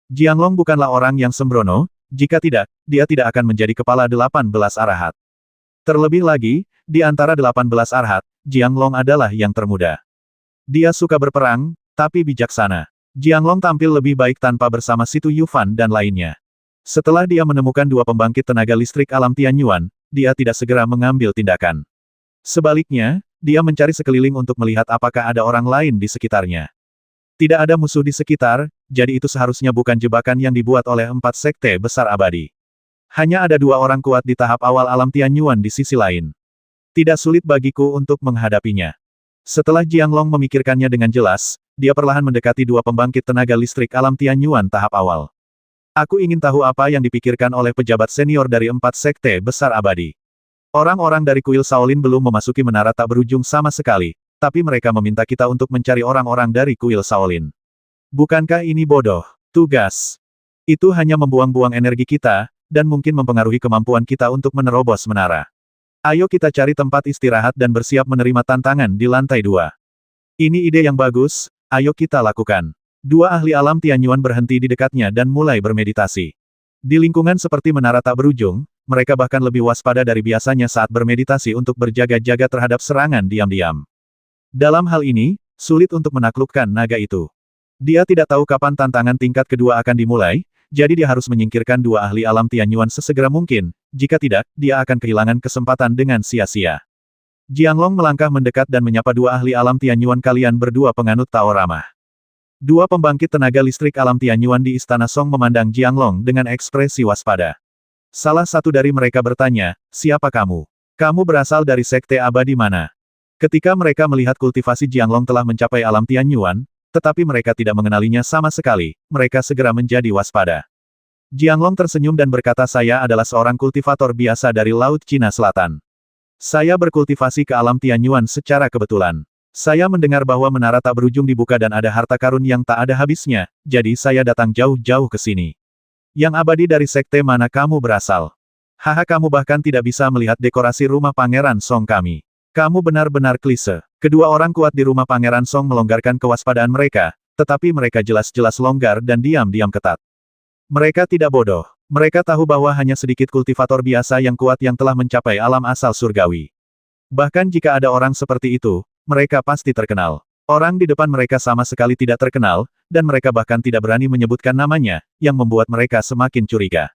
Jianglong bukanlah orang yang sembrono, jika tidak, dia tidak akan menjadi kepala 18 arahat. Terlebih lagi, di antara 18 arahat, Jianglong adalah yang termuda. Dia suka berperang, tapi bijaksana. Jianglong tampil lebih baik tanpa bersama Situ Yufan dan lainnya. Setelah dia menemukan dua pembangkit tenaga listrik alam Tianyuan, dia tidak segera mengambil tindakan. Sebaliknya, dia mencari sekeliling untuk melihat apakah ada orang lain di sekitarnya. Tidak ada musuh di sekitar, jadi itu seharusnya bukan jebakan yang dibuat oleh 4 sekte besar abadi. Hanya ada 2 orang kuat di tahap awal alam Tianyuan di sisi lain. Tidak sulit bagiku untuk menghadapinya. Setelah Jianglong memikirkannya dengan jelas, dia perlahan mendekati 2 pembangkit tenaga listrik alam Tianyuan tahap awal. Aku ingin tahu apa yang dipikirkan oleh pejabat senior dari 4 sekte besar abadi. Orang-orang dari kuil Shaolin belum memasuki menara tak berujung sama sekali, tapi mereka meminta kita untuk mencari orang-orang dari kuil Shaolin. Bukankah ini bodoh? Tugas. Itu hanya membuang-buang energi kita, dan mungkin mempengaruhi kemampuan kita untuk menerobos menara. Ayo kita cari tempat istirahat dan bersiap menerima tantangan di lantai 2. Ini ide yang bagus, ayo kita lakukan. 2 ahli alam Tianyuan berhenti di dekatnya dan mulai bermeditasi. Di lingkungan seperti menara tak berujung, mereka bahkan lebih waspada dari biasanya saat bermeditasi untuk berjaga-jaga terhadap serangan diam-diam. Dalam hal ini, sulit untuk menaklukkan naga itu. Dia tidak tahu kapan tantangan tingkat kedua akan dimulai, jadi dia harus menyingkirkan 2 ahli alam Tianyuan sesegera mungkin, jika tidak, dia akan kehilangan kesempatan dengan sia-sia. Jianglong melangkah mendekat dan menyapa 2 ahli alam Tianyuan, kalian berdua penganut Tao Ramah. 2 pembangkit tenaga listrik alam Tianyuan di Istana Song memandang Jianglong dengan ekspresi waspada. Salah satu dari mereka bertanya, siapa kamu? Kamu berasal dari sekte abadi mana? Ketika mereka melihat kultivasi Jianglong telah mencapai alam Tianyuan, tetapi mereka tidak mengenalinya sama sekali, mereka segera menjadi waspada. Jianglong tersenyum dan berkata, saya adalah seorang kultivator biasa dari Laut Cina Selatan. Saya berkultivasi ke alam Tianyuan secara kebetulan. Saya mendengar bahwa menara tak berujung dibuka dan ada harta karun yang tak ada habisnya, jadi saya datang jauh-jauh ke sini. Yang abadi dari sekte mana kamu berasal? Haha, kamu bahkan tidak bisa melihat dekorasi rumah Pangeran Song kami. Kamu benar-benar klise. Kedua orang kuat di rumah Pangeran Song melonggarkan kewaspadaan mereka, tetapi mereka jelas-jelas longgar dan diam-diam ketat. Mereka tidak bodoh. Mereka tahu bahwa hanya sedikit kultivator biasa yang kuat yang telah mencapai alam asal surgawi. Bahkan jika ada orang seperti itu, mereka pasti terkenal. Orang di depan mereka sama sekali tidak terkenal, dan mereka bahkan tidak berani menyebutkan namanya, yang membuat mereka semakin curiga.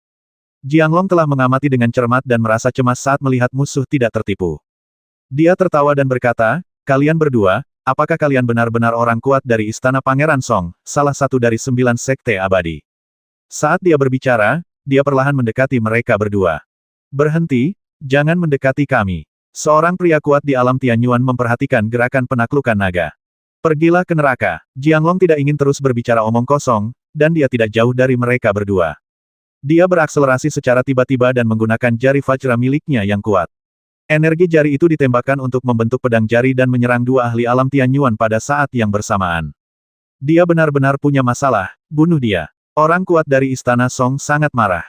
Jianglong telah mengamati dengan cermat dan merasa cemas saat melihat musuh tidak tertipu. Dia tertawa dan berkata, kalian berdua, apakah kalian benar-benar orang kuat dari Istana Pangeran Song, salah satu dari 9 sekte abadi? Saat dia berbicara, dia perlahan mendekati mereka berdua. Berhenti, jangan mendekati kami. Seorang pria kuat di alam Tianyuan memperhatikan gerakan penaklukan naga. Pergilah ke neraka. Jianglong tidak ingin terus berbicara omong kosong, dan dia tidak jauh dari mereka berdua. Dia berakselerasi secara tiba-tiba dan menggunakan jari Vajra miliknya yang kuat. Energi jari itu ditembakkan untuk membentuk pedang jari dan menyerang 2 ahli alam Tianyuan pada saat yang bersamaan. Dia benar-benar punya masalah, bunuh dia. Orang kuat dari Istana Song sangat marah.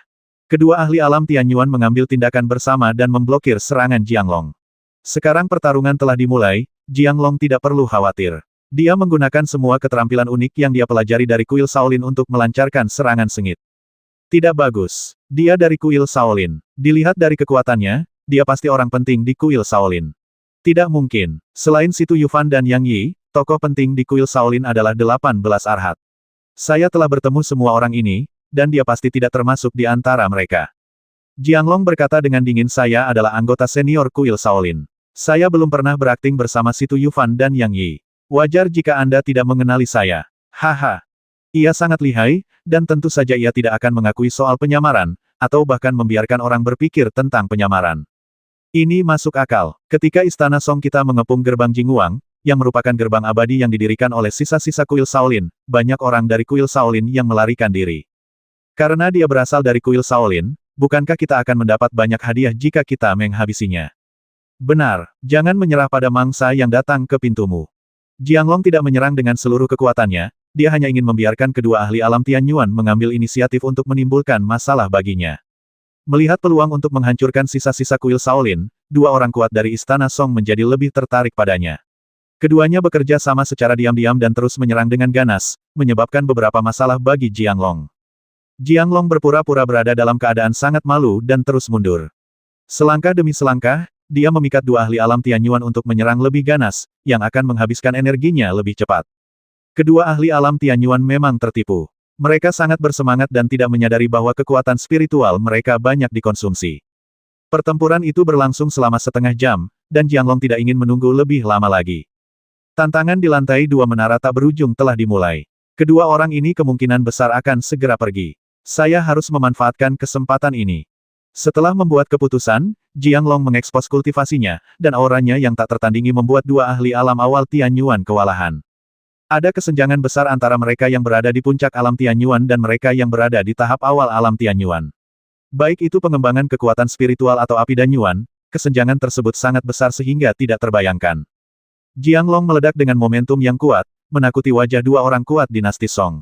Kedua ahli alam Tianyuan mengambil tindakan bersama dan memblokir serangan Jianglong. Sekarang pertarungan telah dimulai, Jianglong tidak perlu khawatir. Dia menggunakan semua keterampilan unik yang dia pelajari dari kuil Shaolin untuk melancarkan serangan sengit. Tidak bagus. Dia dari kuil Shaolin. Dilihat dari kekuatannya, dia pasti orang penting di kuil Shaolin. Tidak mungkin. Selain Situ Yufan dan Yang Yi, tokoh penting di kuil Shaolin adalah 18 arhat. Saya telah bertemu semua orang ini, dan dia pasti tidak termasuk di antara mereka. Jianglong berkata dengan dingin, saya adalah anggota senior kuil Shaolin. Saya belum pernah berakting bersama Situ Yufan dan Yang Yi. Wajar jika Anda tidak mengenali saya. Haha. Ia sangat lihai, dan tentu saja ia tidak akan mengakui soal penyamaran, atau bahkan membiarkan orang berpikir tentang penyamaran. Ini masuk akal. Ketika Istana Song kita mengepung gerbang Jingguang, yang merupakan gerbang abadi yang didirikan oleh sisa-sisa kuil Shaolin, banyak orang dari kuil Shaolin yang melarikan diri. Karena dia berasal dari kuil Shaolin, bukankah kita akan mendapat banyak hadiah jika kita menghabisinya? Benar, jangan menyerah pada mangsa yang datang ke pintumu. Jianglong tidak menyerang dengan seluruh kekuatannya, dia hanya ingin membiarkan kedua ahli alam Tianyuan mengambil inisiatif untuk menimbulkan masalah baginya. Melihat peluang untuk menghancurkan sisa-sisa kuil Shaolin, 2 orang kuat dari Istana Song menjadi lebih tertarik padanya. Keduanya bekerja sama secara diam-diam dan terus menyerang dengan ganas, menyebabkan beberapa masalah bagi Jianglong. Jianglong berpura-pura berada dalam keadaan sangat malu dan terus mundur. Selangkah demi selangkah, dia memikat dua ahli alam Tianyuan untuk menyerang lebih ganas, yang akan menghabiskan energinya lebih cepat. Kedua ahli alam Tianyuan memang tertipu. Mereka sangat bersemangat dan tidak menyadari bahwa kekuatan spiritual mereka banyak dikonsumsi. Pertempuran itu berlangsung selama setengah jam, dan Jianglong tidak ingin menunggu lebih lama lagi. Tantangan di lantai dua menara tak berujung telah dimulai. Kedua orang ini kemungkinan besar akan segera pergi. Saya harus memanfaatkan kesempatan ini. Setelah membuat keputusan, Jianglong mengekspos kultivasinya, dan auranya yang tak tertandingi membuat dua ahli alam awal Tianyuan kewalahan. Ada kesenjangan besar antara mereka yang berada di puncak alam Tianyuan dan mereka yang berada di tahap awal alam Tianyuan. Baik itu pengembangan kekuatan spiritual atau api Danyuan, kesenjangan tersebut sangat besar sehingga tidak terbayangkan. Jianglong meledak dengan momentum yang kuat, menakuti wajah dua orang kuat dinasti Song.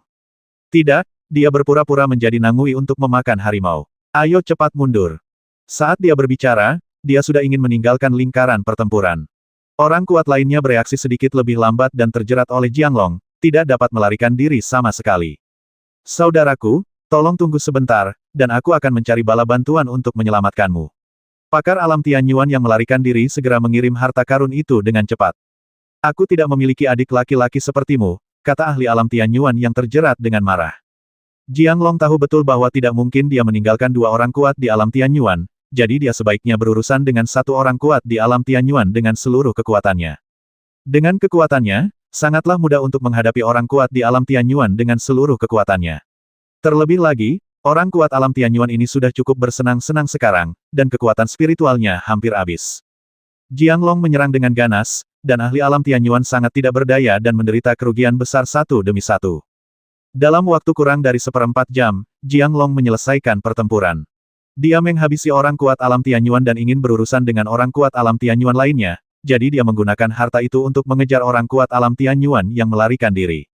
Tidak, dia berpura-pura menjadi Nangui untuk memakan harimau. Ayo cepat mundur. Saat dia berbicara, dia sudah ingin meninggalkan lingkaran pertempuran. Orang kuat lainnya bereaksi sedikit lebih lambat dan terjerat oleh Jianglong, tidak dapat melarikan diri sama sekali. Saudaraku, tolong tunggu sebentar, dan aku akan mencari bala bantuan untuk menyelamatkanmu. Pakar alam Tianyuan yang melarikan diri segera mengirim harta karun itu dengan cepat. Aku tidak memiliki adik laki-laki sepertimu, kata ahli alam Tianyuan yang terjerat dengan marah. Jianglong tahu betul bahwa tidak mungkin dia meninggalkan dua orang kuat di alam Tianyuan, jadi dia sebaiknya berurusan dengan satu orang kuat di alam Tianyuan dengan seluruh kekuatannya. Dengan kekuatannya, sangatlah mudah untuk menghadapi orang kuat di alam Tianyuan dengan seluruh kekuatannya. Terlebih lagi, orang kuat alam Tianyuan ini sudah cukup bersenang-senang sekarang, dan kekuatan spiritualnya hampir habis. Jianglong menyerang dengan ganas, dan ahli alam Tianyuan sangat tidak berdaya dan menderita kerugian besar satu demi satu. Dalam waktu kurang dari 1/4 jam, Jianglong menyelesaikan pertempuran. Dia menghabisi orang kuat alam Tianyuan dan ingin berurusan dengan orang kuat alam Tianyuan lainnya, jadi dia menggunakan harta itu untuk mengejar orang kuat alam Tianyuan yang melarikan diri.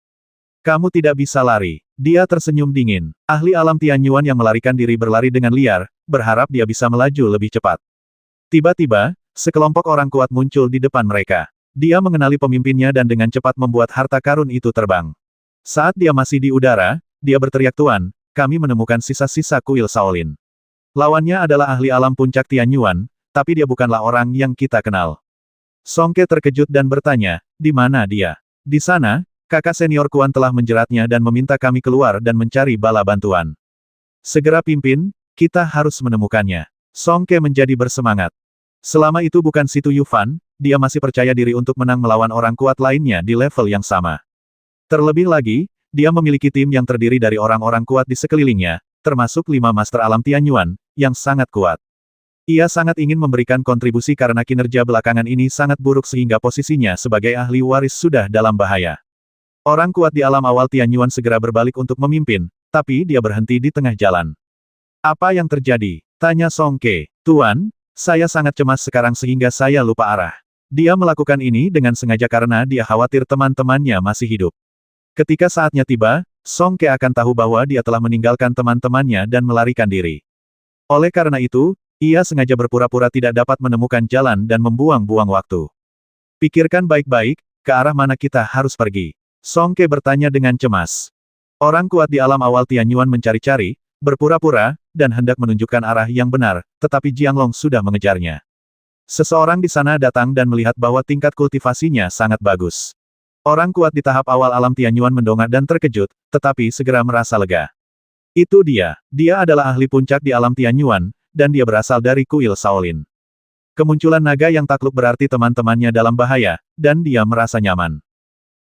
Kamu tidak bisa lari. Dia tersenyum dingin. Ahli alam Tianyuan yang melarikan diri berlari dengan liar, berharap dia bisa melaju lebih cepat. Tiba-tiba, sekelompok orang kuat muncul di depan mereka. Dia mengenali pemimpinnya dan dengan cepat membuat harta karun itu terbang. Saat dia masih di udara, dia berteriak, "Tuan, kami menemukan sisa-sisa kuil Shaolin." Lawannya adalah ahli alam puncak Tianyuan, tapi dia bukanlah orang yang kita kenal. Song Ke terkejut dan bertanya, "Di mana dia?" "Di sana, kakak senior Kuan telah menjeratnya dan meminta kami keluar dan mencari bala bantuan." "Segera pimpin, kita harus menemukannya." Song Ke menjadi bersemangat. Selama itu bukan Situ Yufan, dia masih percaya diri untuk menang melawan orang kuat lainnya di level yang sama. Terlebih lagi, dia memiliki tim yang terdiri dari orang-orang kuat di sekelilingnya, termasuk 5 Master Alam Tianyuan, yang sangat kuat. Ia sangat ingin memberikan kontribusi karena kinerja belakangan ini sangat buruk sehingga posisinya sebagai ahli waris sudah dalam bahaya. Orang kuat di alam awal Tianyuan segera berbalik untuk memimpin, tapi dia berhenti di tengah jalan. "Apa yang terjadi?" tanya Song Ke. "Tuan, saya sangat cemas sekarang sehingga saya lupa arah." Dia melakukan ini dengan sengaja karena dia khawatir teman-temannya masih hidup. Ketika saatnya tiba, Song Ke akan tahu bahwa dia telah meninggalkan teman-temannya dan melarikan diri. Oleh karena itu, ia sengaja berpura-pura tidak dapat menemukan jalan dan membuang-buang waktu. "Pikirkan baik-baik, ke arah mana kita harus pergi?" Song Ke bertanya dengan cemas. Orang kuat di alam awal Tianyuan mencari-cari, berpura-pura, dan hendak menunjukkan arah yang benar, tetapi Jianglong sudah mengejarnya. Seseorang di sana datang dan melihat bahwa tingkat kultivasinya sangat bagus. Orang kuat di tahap awal alam Tianyuan mendongak dan terkejut, tetapi segera merasa lega. Itu dia. Dia adalah ahli puncak di alam Tianyuan, dan dia berasal dari kuil Shaolin. Kemunculan naga yang takluk berarti teman-temannya dalam bahaya, dan dia merasa nyaman.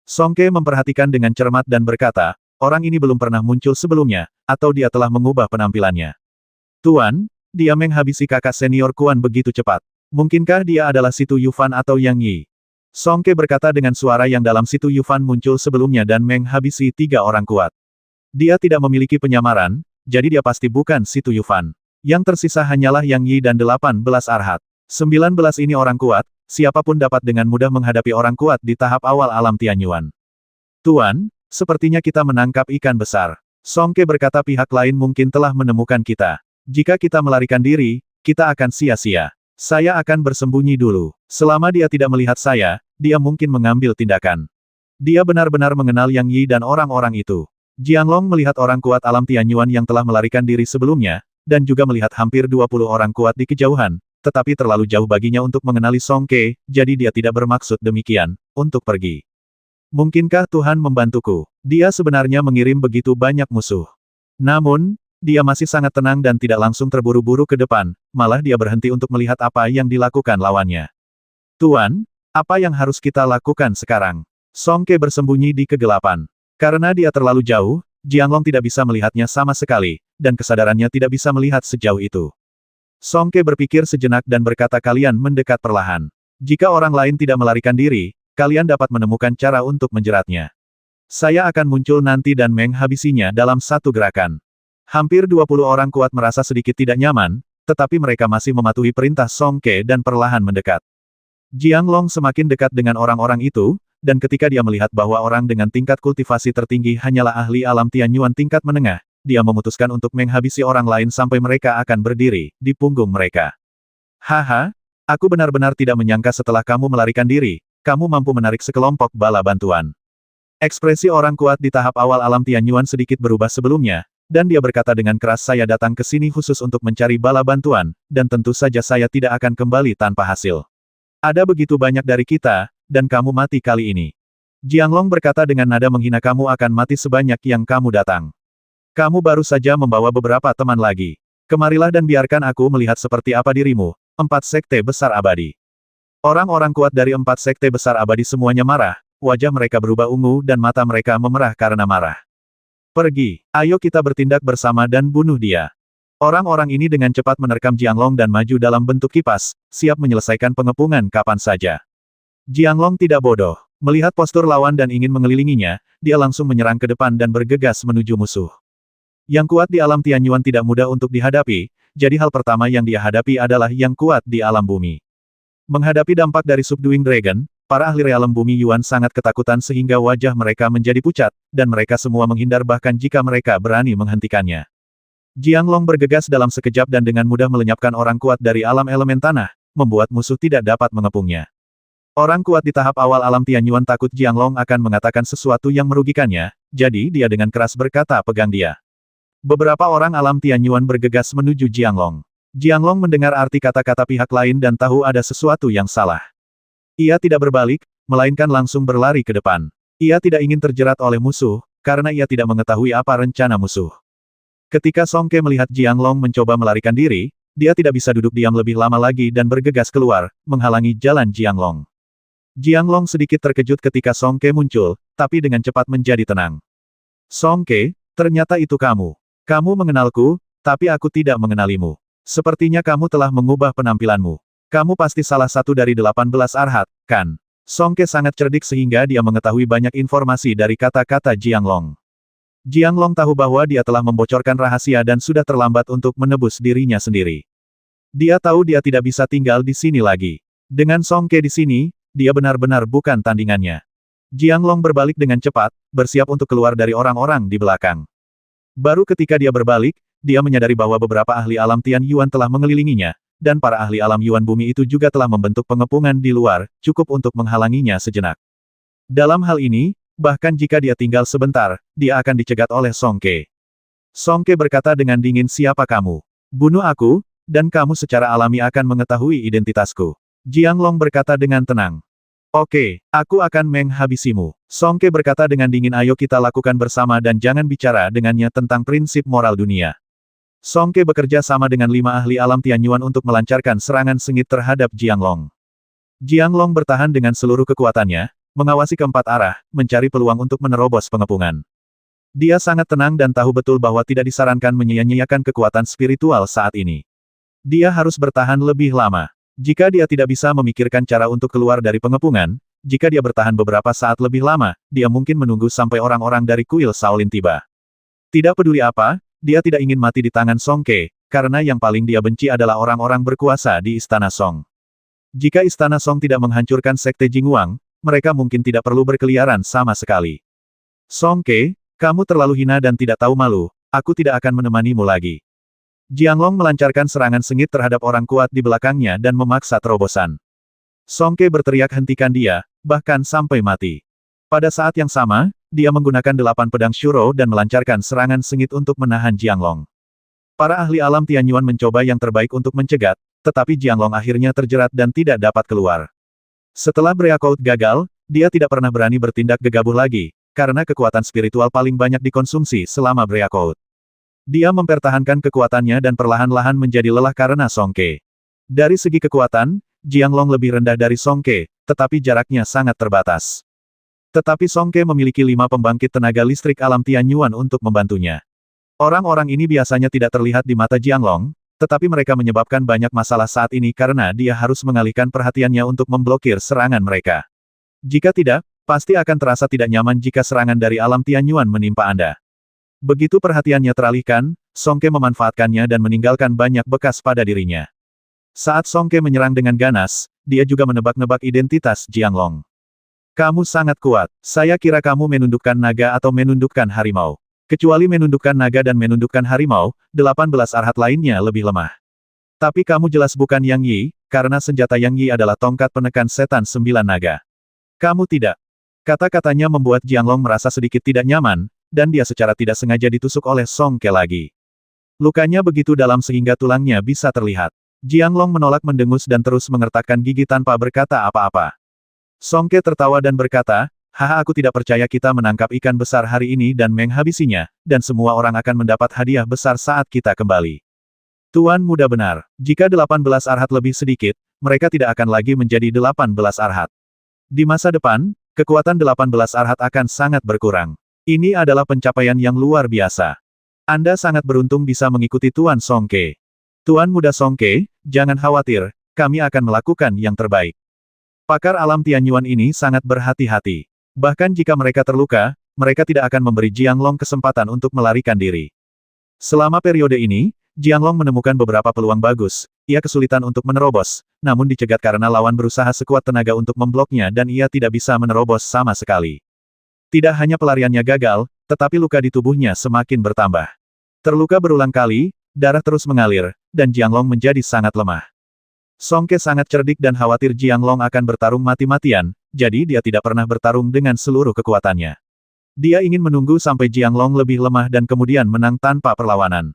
Song Ke memperhatikan dengan cermat dan berkata, orang ini belum pernah muncul sebelumnya, atau dia telah mengubah penampilannya. "Tuan, dia menghabisi kakak senior Kuan begitu cepat. Mungkinkah dia adalah Situ Yufan atau Yang Yi?" Song Ke berkata dengan suara yang dalam. Situ Yufan muncul sebelumnya dan menghabisi 3 orang kuat. Dia tidak memiliki penyamaran, jadi dia pasti bukan Situ Yufan. Yang tersisa hanyalah Yang Yi dan 18 Arhat. 19 ini orang kuat, siapapun dapat dengan mudah menghadapi orang kuat di tahap awal alam Tianyuan. "Tuan, sepertinya kita menangkap ikan besar." Song Ke berkata, "Pihak lain mungkin telah menemukan kita. Jika kita melarikan diri, kita akan sia-sia. Saya akan bersembunyi dulu. Selama dia tidak melihat saya, dia mungkin mengambil tindakan." Dia benar-benar mengenal Yang Yi dan orang-orang itu. Jianglong melihat orang kuat alam Tianyuan yang telah melarikan diri sebelumnya, dan juga melihat hampir 20 orang kuat di kejauhan, tetapi terlalu jauh baginya untuk mengenali Song Ke, jadi dia tidak bermaksud demikian, untuk pergi. Mungkinkah Tuhan membantuku? Dia sebenarnya mengirim begitu banyak musuh. Namun, dia masih sangat tenang dan tidak langsung terburu-buru ke depan, malah dia berhenti untuk melihat apa yang dilakukan lawannya. Tuan, apa yang harus kita lakukan sekarang? Song Ke bersembunyi di kegelapan. Karena dia terlalu jauh, Jianglong tidak bisa melihatnya sama sekali, dan kesadarannya tidak bisa melihat sejauh itu. Song Ke berpikir sejenak dan berkata kalian mendekat perlahan. Jika orang lain tidak melarikan diri, kalian dapat menemukan cara untuk menjeratnya. Saya akan muncul nanti dan menghabisinya dalam satu gerakan. Hampir 20 orang kuat merasa sedikit tidak nyaman, tetapi mereka masih mematuhi perintah Song Ke dan perlahan mendekat. Jianglong semakin dekat dengan orang-orang itu, dan ketika dia melihat bahwa orang dengan tingkat kultivasi tertinggi hanyalah ahli alam Tianyuan tingkat menengah, dia memutuskan untuk menghabisi orang lain sampai mereka akan berdiri di punggung mereka. Haha, aku benar-benar tidak menyangka setelah kamu melarikan diri, kamu mampu menarik sekelompok bala bantuan. Ekspresi orang kuat di tahap awal alam Tianyuan sedikit berubah sebelumnya, dan dia berkata dengan keras saya datang ke sini khusus untuk mencari bala bantuan, dan tentu saja saya tidak akan kembali tanpa hasil. Ada begitu banyak dari kita, dan kamu mati kali ini. Jianglong berkata dengan nada menghina kamu akan mati sebanyak yang kamu datang. Kamu baru saja membawa beberapa teman lagi. Kemarilah dan biarkan aku melihat seperti apa dirimu, 4 sekte besar abadi. Orang-orang kuat dari 4 sekte besar abadi semuanya marah, wajah mereka berubah ungu dan mata mereka memerah karena marah. Pergi, ayo kita bertindak bersama dan bunuh dia. Orang-orang ini dengan cepat menerkam Jianglong dan maju dalam bentuk kipas, siap menyelesaikan pengepungan kapan saja. Jianglong tidak bodoh. Melihat postur lawan dan ingin mengelilinginya, dia langsung menyerang ke depan dan bergegas menuju musuh. Yang kuat di alam Tianyuan tidak mudah untuk dihadapi, jadi hal pertama yang dia hadapi adalah yang kuat di alam bumi. Menghadapi dampak dari Subduing Dragon, para ahli realem bumi Yuan sangat ketakutan sehingga wajah mereka menjadi pucat, dan mereka semua menghindar bahkan jika mereka berani menghentikannya. Jianglong bergegas dalam sekejap dan dengan mudah melenyapkan orang kuat dari alam elemen tanah, membuat musuh tidak dapat mengepungnya. Orang kuat di tahap awal alam Tianyuan takut Jianglong akan mengatakan sesuatu yang merugikannya, jadi dia dengan keras berkata pegang dia. Beberapa orang alam Tianyuan bergegas menuju Jianglong. Jianglong mendengar arti kata-kata pihak lain dan tahu ada sesuatu yang salah. Ia tidak berbalik, melainkan langsung berlari ke depan. Ia tidak ingin terjerat oleh musuh, karena ia tidak mengetahui apa rencana musuh. Ketika Song Ke melihat Jianglong mencoba melarikan diri, dia tidak bisa duduk diam lebih lama lagi dan bergegas keluar, menghalangi jalan Jianglong. Jianglong sedikit terkejut ketika Song Ke muncul, tapi dengan cepat menjadi tenang. Song Ke, ternyata itu kamu. Kamu mengenalku, tapi aku tidak mengenalimu. Sepertinya kamu telah mengubah penampilanmu. Kamu pasti salah satu dari 18 Arhat, kan? Song Ke sangat cerdik sehingga dia mengetahui banyak informasi dari kata-kata Jianglong. Jianglong tahu bahwa dia telah membocorkan rahasia dan sudah terlambat untuk menebus dirinya sendiri. Dia tahu dia tidak bisa tinggal di sini lagi. Dengan Song Ke di sini, dia benar-benar bukan tandingannya. Jianglong berbalik dengan cepat, bersiap untuk keluar dari orang-orang di belakang. Baru ketika dia berbalik, dia menyadari bahwa beberapa ahli alam Tian Yuan telah mengelilinginya, dan para ahli alam Yuan bumi itu juga telah membentuk pengepungan di luar, cukup untuk menghalanginya sejenak. Dalam hal ini, bahkan jika dia tinggal sebentar, dia akan dicegat oleh Song Ke. Song Ke berkata dengan dingin siapa kamu? Bunuh aku, dan kamu secara alami akan mengetahui identitasku. Jianglong berkata dengan tenang. Oke, aku akan menghabisimu. Song Ke berkata dengan dingin ayo kita lakukan bersama dan jangan bicara dengannya tentang prinsip moral dunia. Song Ke bekerja sama dengan 5 ahli alam Tianyuan untuk melancarkan serangan sengit terhadap Jianglong. Jianglong bertahan dengan seluruh kekuatannya, mengawasi keempat arah, mencari peluang untuk menerobos pengepungan. Dia sangat tenang dan tahu betul bahwa tidak disarankan menyia-nyiakan kekuatan spiritual saat ini. Dia harus bertahan lebih lama. Jika dia tidak bisa memikirkan cara untuk keluar dari pengepungan, jika dia bertahan beberapa saat lebih lama, dia mungkin menunggu sampai orang-orang dari kuil Shaolin tiba. Tidak peduli apa, dia tidak ingin mati di tangan Song Ke, karena yang paling dia benci adalah orang-orang berkuasa di Istana Song. Jika Istana Song tidak menghancurkan Sekte Jingwang, mereka mungkin tidak perlu berkeliaran sama sekali. Song Ke, kamu terlalu hina dan tidak tahu malu, aku tidak akan menemanimu lagi. Jianglong melancarkan serangan sengit terhadap orang kuat di belakangnya dan memaksa terobosan. Song Ke berteriak hentikan dia, bahkan sampai mati. Pada saat yang sama, dia menggunakan 8 pedang Shuro dan melancarkan serangan sengit untuk menahan Jianglong. Para ahli alam Tianyuan mencoba yang terbaik untuk mencegat, tetapi Jianglong akhirnya terjerat dan tidak dapat keluar. Setelah Breakout gagal, dia tidak pernah berani bertindak gegabah lagi, karena kekuatan spiritual paling banyak dikonsumsi selama Breakout. Dia mempertahankan kekuatannya dan perlahan-lahan menjadi lelah karena Songke. Dari segi kekuatan, Jianglong lebih rendah dari Songke, tetapi jaraknya sangat terbatas. Tetapi Songke memiliki 5 pembangkit tenaga listrik alam Tianyuan untuk membantunya. Orang-orang ini biasanya tidak terlihat di mata Jianglong, tetapi mereka menyebabkan banyak masalah saat ini karena dia harus mengalihkan perhatiannya untuk memblokir serangan mereka. Jika tidak, pasti akan terasa tidak nyaman jika serangan dari alam Tianyuan menimpa Anda. Begitu perhatiannya teralihkan, Songke memanfaatkannya dan meninggalkan banyak bekas pada dirinya. Saat Songke menyerang dengan ganas, dia juga menebak-nebak identitas Jianglong. Kamu sangat kuat, saya kira kamu menundukkan naga atau menundukkan harimau. Kecuali menundukkan naga dan menundukkan harimau, 18 arhat lainnya lebih lemah. Tapi kamu jelas bukan Yang Yi, karena senjata Yang Yi adalah tongkat penekan setan 9 naga. Kamu tidak. Kata-katanya membuat Jianglong merasa sedikit tidak nyaman, dan dia secara tidak sengaja ditusuk oleh Songke lagi. Lukanya begitu dalam sehingga tulangnya bisa terlihat. Jianglong menolak mendengus dan terus mengertakkan gigi tanpa berkata apa-apa. Songke tertawa dan berkata, "Haha, aku tidak percaya kita menangkap ikan besar hari ini dan menghabisinya, dan semua orang akan mendapat hadiah besar saat kita kembali." Tuan muda benar. Jika 18 arhat lebih sedikit, mereka tidak akan lagi menjadi 18 arhat. Di masa depan, kekuatan 18 arhat akan sangat berkurang. Ini adalah pencapaian yang luar biasa. Anda sangat beruntung bisa mengikuti Tuan Songke. Tuan muda Songke, jangan khawatir, kami akan melakukan yang terbaik. Pakar alam Tianyuan ini sangat berhati-hati. Bahkan jika mereka terluka, mereka tidak akan memberi Jianglong kesempatan untuk melarikan diri. Selama periode ini, Jianglong menemukan beberapa peluang bagus. Ia kesulitan untuk menerobos, namun dicegat karena lawan berusaha sekuat tenaga untuk membloknya dan ia tidak bisa menerobos sama sekali. Tidak hanya pelariannya gagal, tetapi luka di tubuhnya semakin bertambah. Terluka berulang kali, darah terus mengalir, dan Jianglong menjadi sangat lemah. Songke sangat cerdik dan khawatir Jianglong akan bertarung mati-matian, jadi dia tidak pernah bertarung dengan seluruh kekuatannya. Dia ingin menunggu sampai Jianglong lebih lemah dan kemudian menang tanpa perlawanan.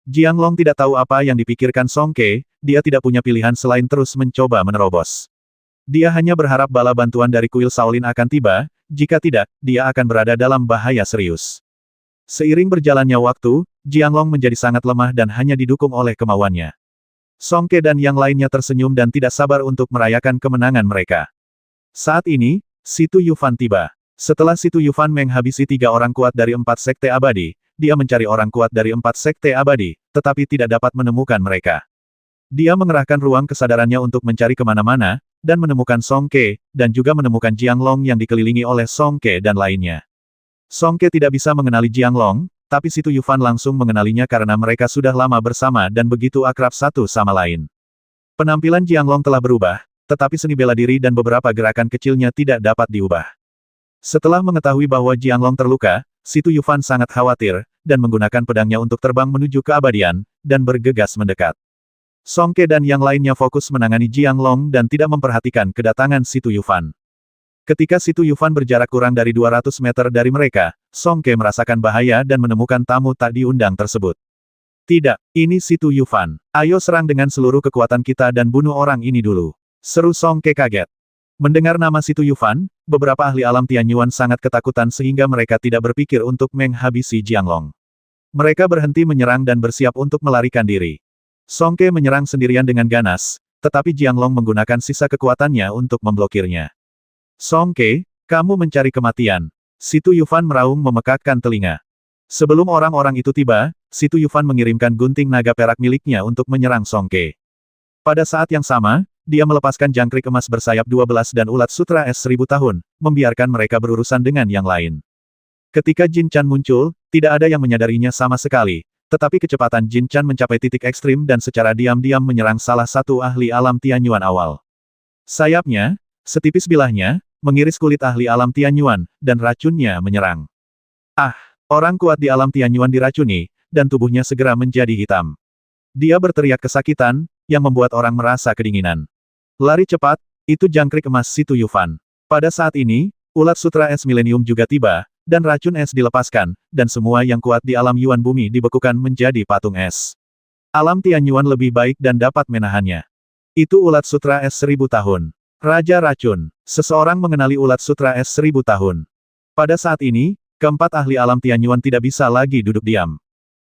Jianglong tidak tahu apa yang dipikirkan Songke, dia tidak punya pilihan selain terus mencoba menerobos. Dia hanya berharap bala bantuan dari kuil Shaolin akan tiba, jika tidak, dia akan berada dalam bahaya serius. Seiring berjalannya waktu, Jianglong menjadi sangat lemah dan hanya didukung oleh kemauannya. Songke dan yang lainnya tersenyum dan tidak sabar untuk merayakan kemenangan mereka. Saat ini, Situ Yufan tiba. Setelah Situ Yufan menghabisi 3 orang kuat dari 4 sekte abadi, dia mencari orang kuat dari 4 sekte abadi, tetapi tidak dapat menemukan mereka. Dia mengerahkan ruang kesadarannya untuk mencari kemana-mana, dan menemukan Songke, dan juga menemukan Jianglong yang dikelilingi oleh Songke dan lainnya. Songke tidak bisa mengenali Jianglong, tapi Situ Yufan langsung mengenalinya karena mereka sudah lama bersama dan begitu akrab satu sama lain. Penampilan Jianglong telah berubah, tetapi seni bela diri dan beberapa gerakan kecilnya tidak dapat diubah. Setelah mengetahui bahwa Jianglong terluka, Situ Yufan sangat khawatir, dan menggunakan pedangnya untuk terbang menuju keabadian, dan bergegas mendekat. Songke dan yang lainnya fokus menangani Jianglong dan tidak memperhatikan kedatangan Situ Yufan. Ketika Situ Yufan berjarak kurang dari 200 meter dari mereka, Songke merasakan bahaya dan menemukan tamu tak diundang tersebut. Tidak, ini Situ Yufan. Ayo serang dengan seluruh kekuatan kita dan bunuh orang ini dulu. Seru Songke kaget. Mendengar nama Situ Yufan, beberapa ahli alam Tianyuan sangat ketakutan sehingga mereka tidak berpikir untuk menghabisi Jianglong. Mereka berhenti menyerang dan bersiap untuk melarikan diri. Songke menyerang sendirian dengan ganas, tetapi Jianglong menggunakan sisa kekuatannya untuk memblokirnya. Songke, kamu mencari kematian. Situ Yufan meraung memekakkan telinga. Sebelum orang-orang itu tiba, Situ Yufan mengirimkan gunting naga perak miliknya untuk menyerang Songke. Pada saat yang sama, dia melepaskan jangkrik emas bersayap 12 dan ulat sutra es 1000 tahun, membiarkan mereka berurusan dengan yang lain. Ketika Jin Chan muncul, tidak ada yang menyadarinya sama sekali, tetapi kecepatan Jin Chan mencapai titik ekstrim dan secara diam-diam menyerang salah satu ahli alam Tianyuan awal. Sayapnya, setipis bilahnya, mengiris kulit ahli alam Tianyuan, dan racunnya menyerang. Ah! Orang kuat di alam Tianyuan diracuni, dan tubuhnya segera menjadi hitam. Dia berteriak kesakitan, yang membuat orang merasa kedinginan. Lari cepat, itu jangkrik emas Situ Yufan. Pada saat ini, ulat sutra es milenium juga tiba, Dan racun es dilepaskan, dan semua yang kuat di alam Yuan bumi dibekukan menjadi patung es. Alam Tianyuan lebih baik dan dapat menahannya. Itu ulat sutra es 1000 tahun. Raja Racun. Seseorang mengenali ulat sutra es 1000 tahun. Pada saat ini, keempat ahli alam Tianyuan tidak bisa lagi duduk diam.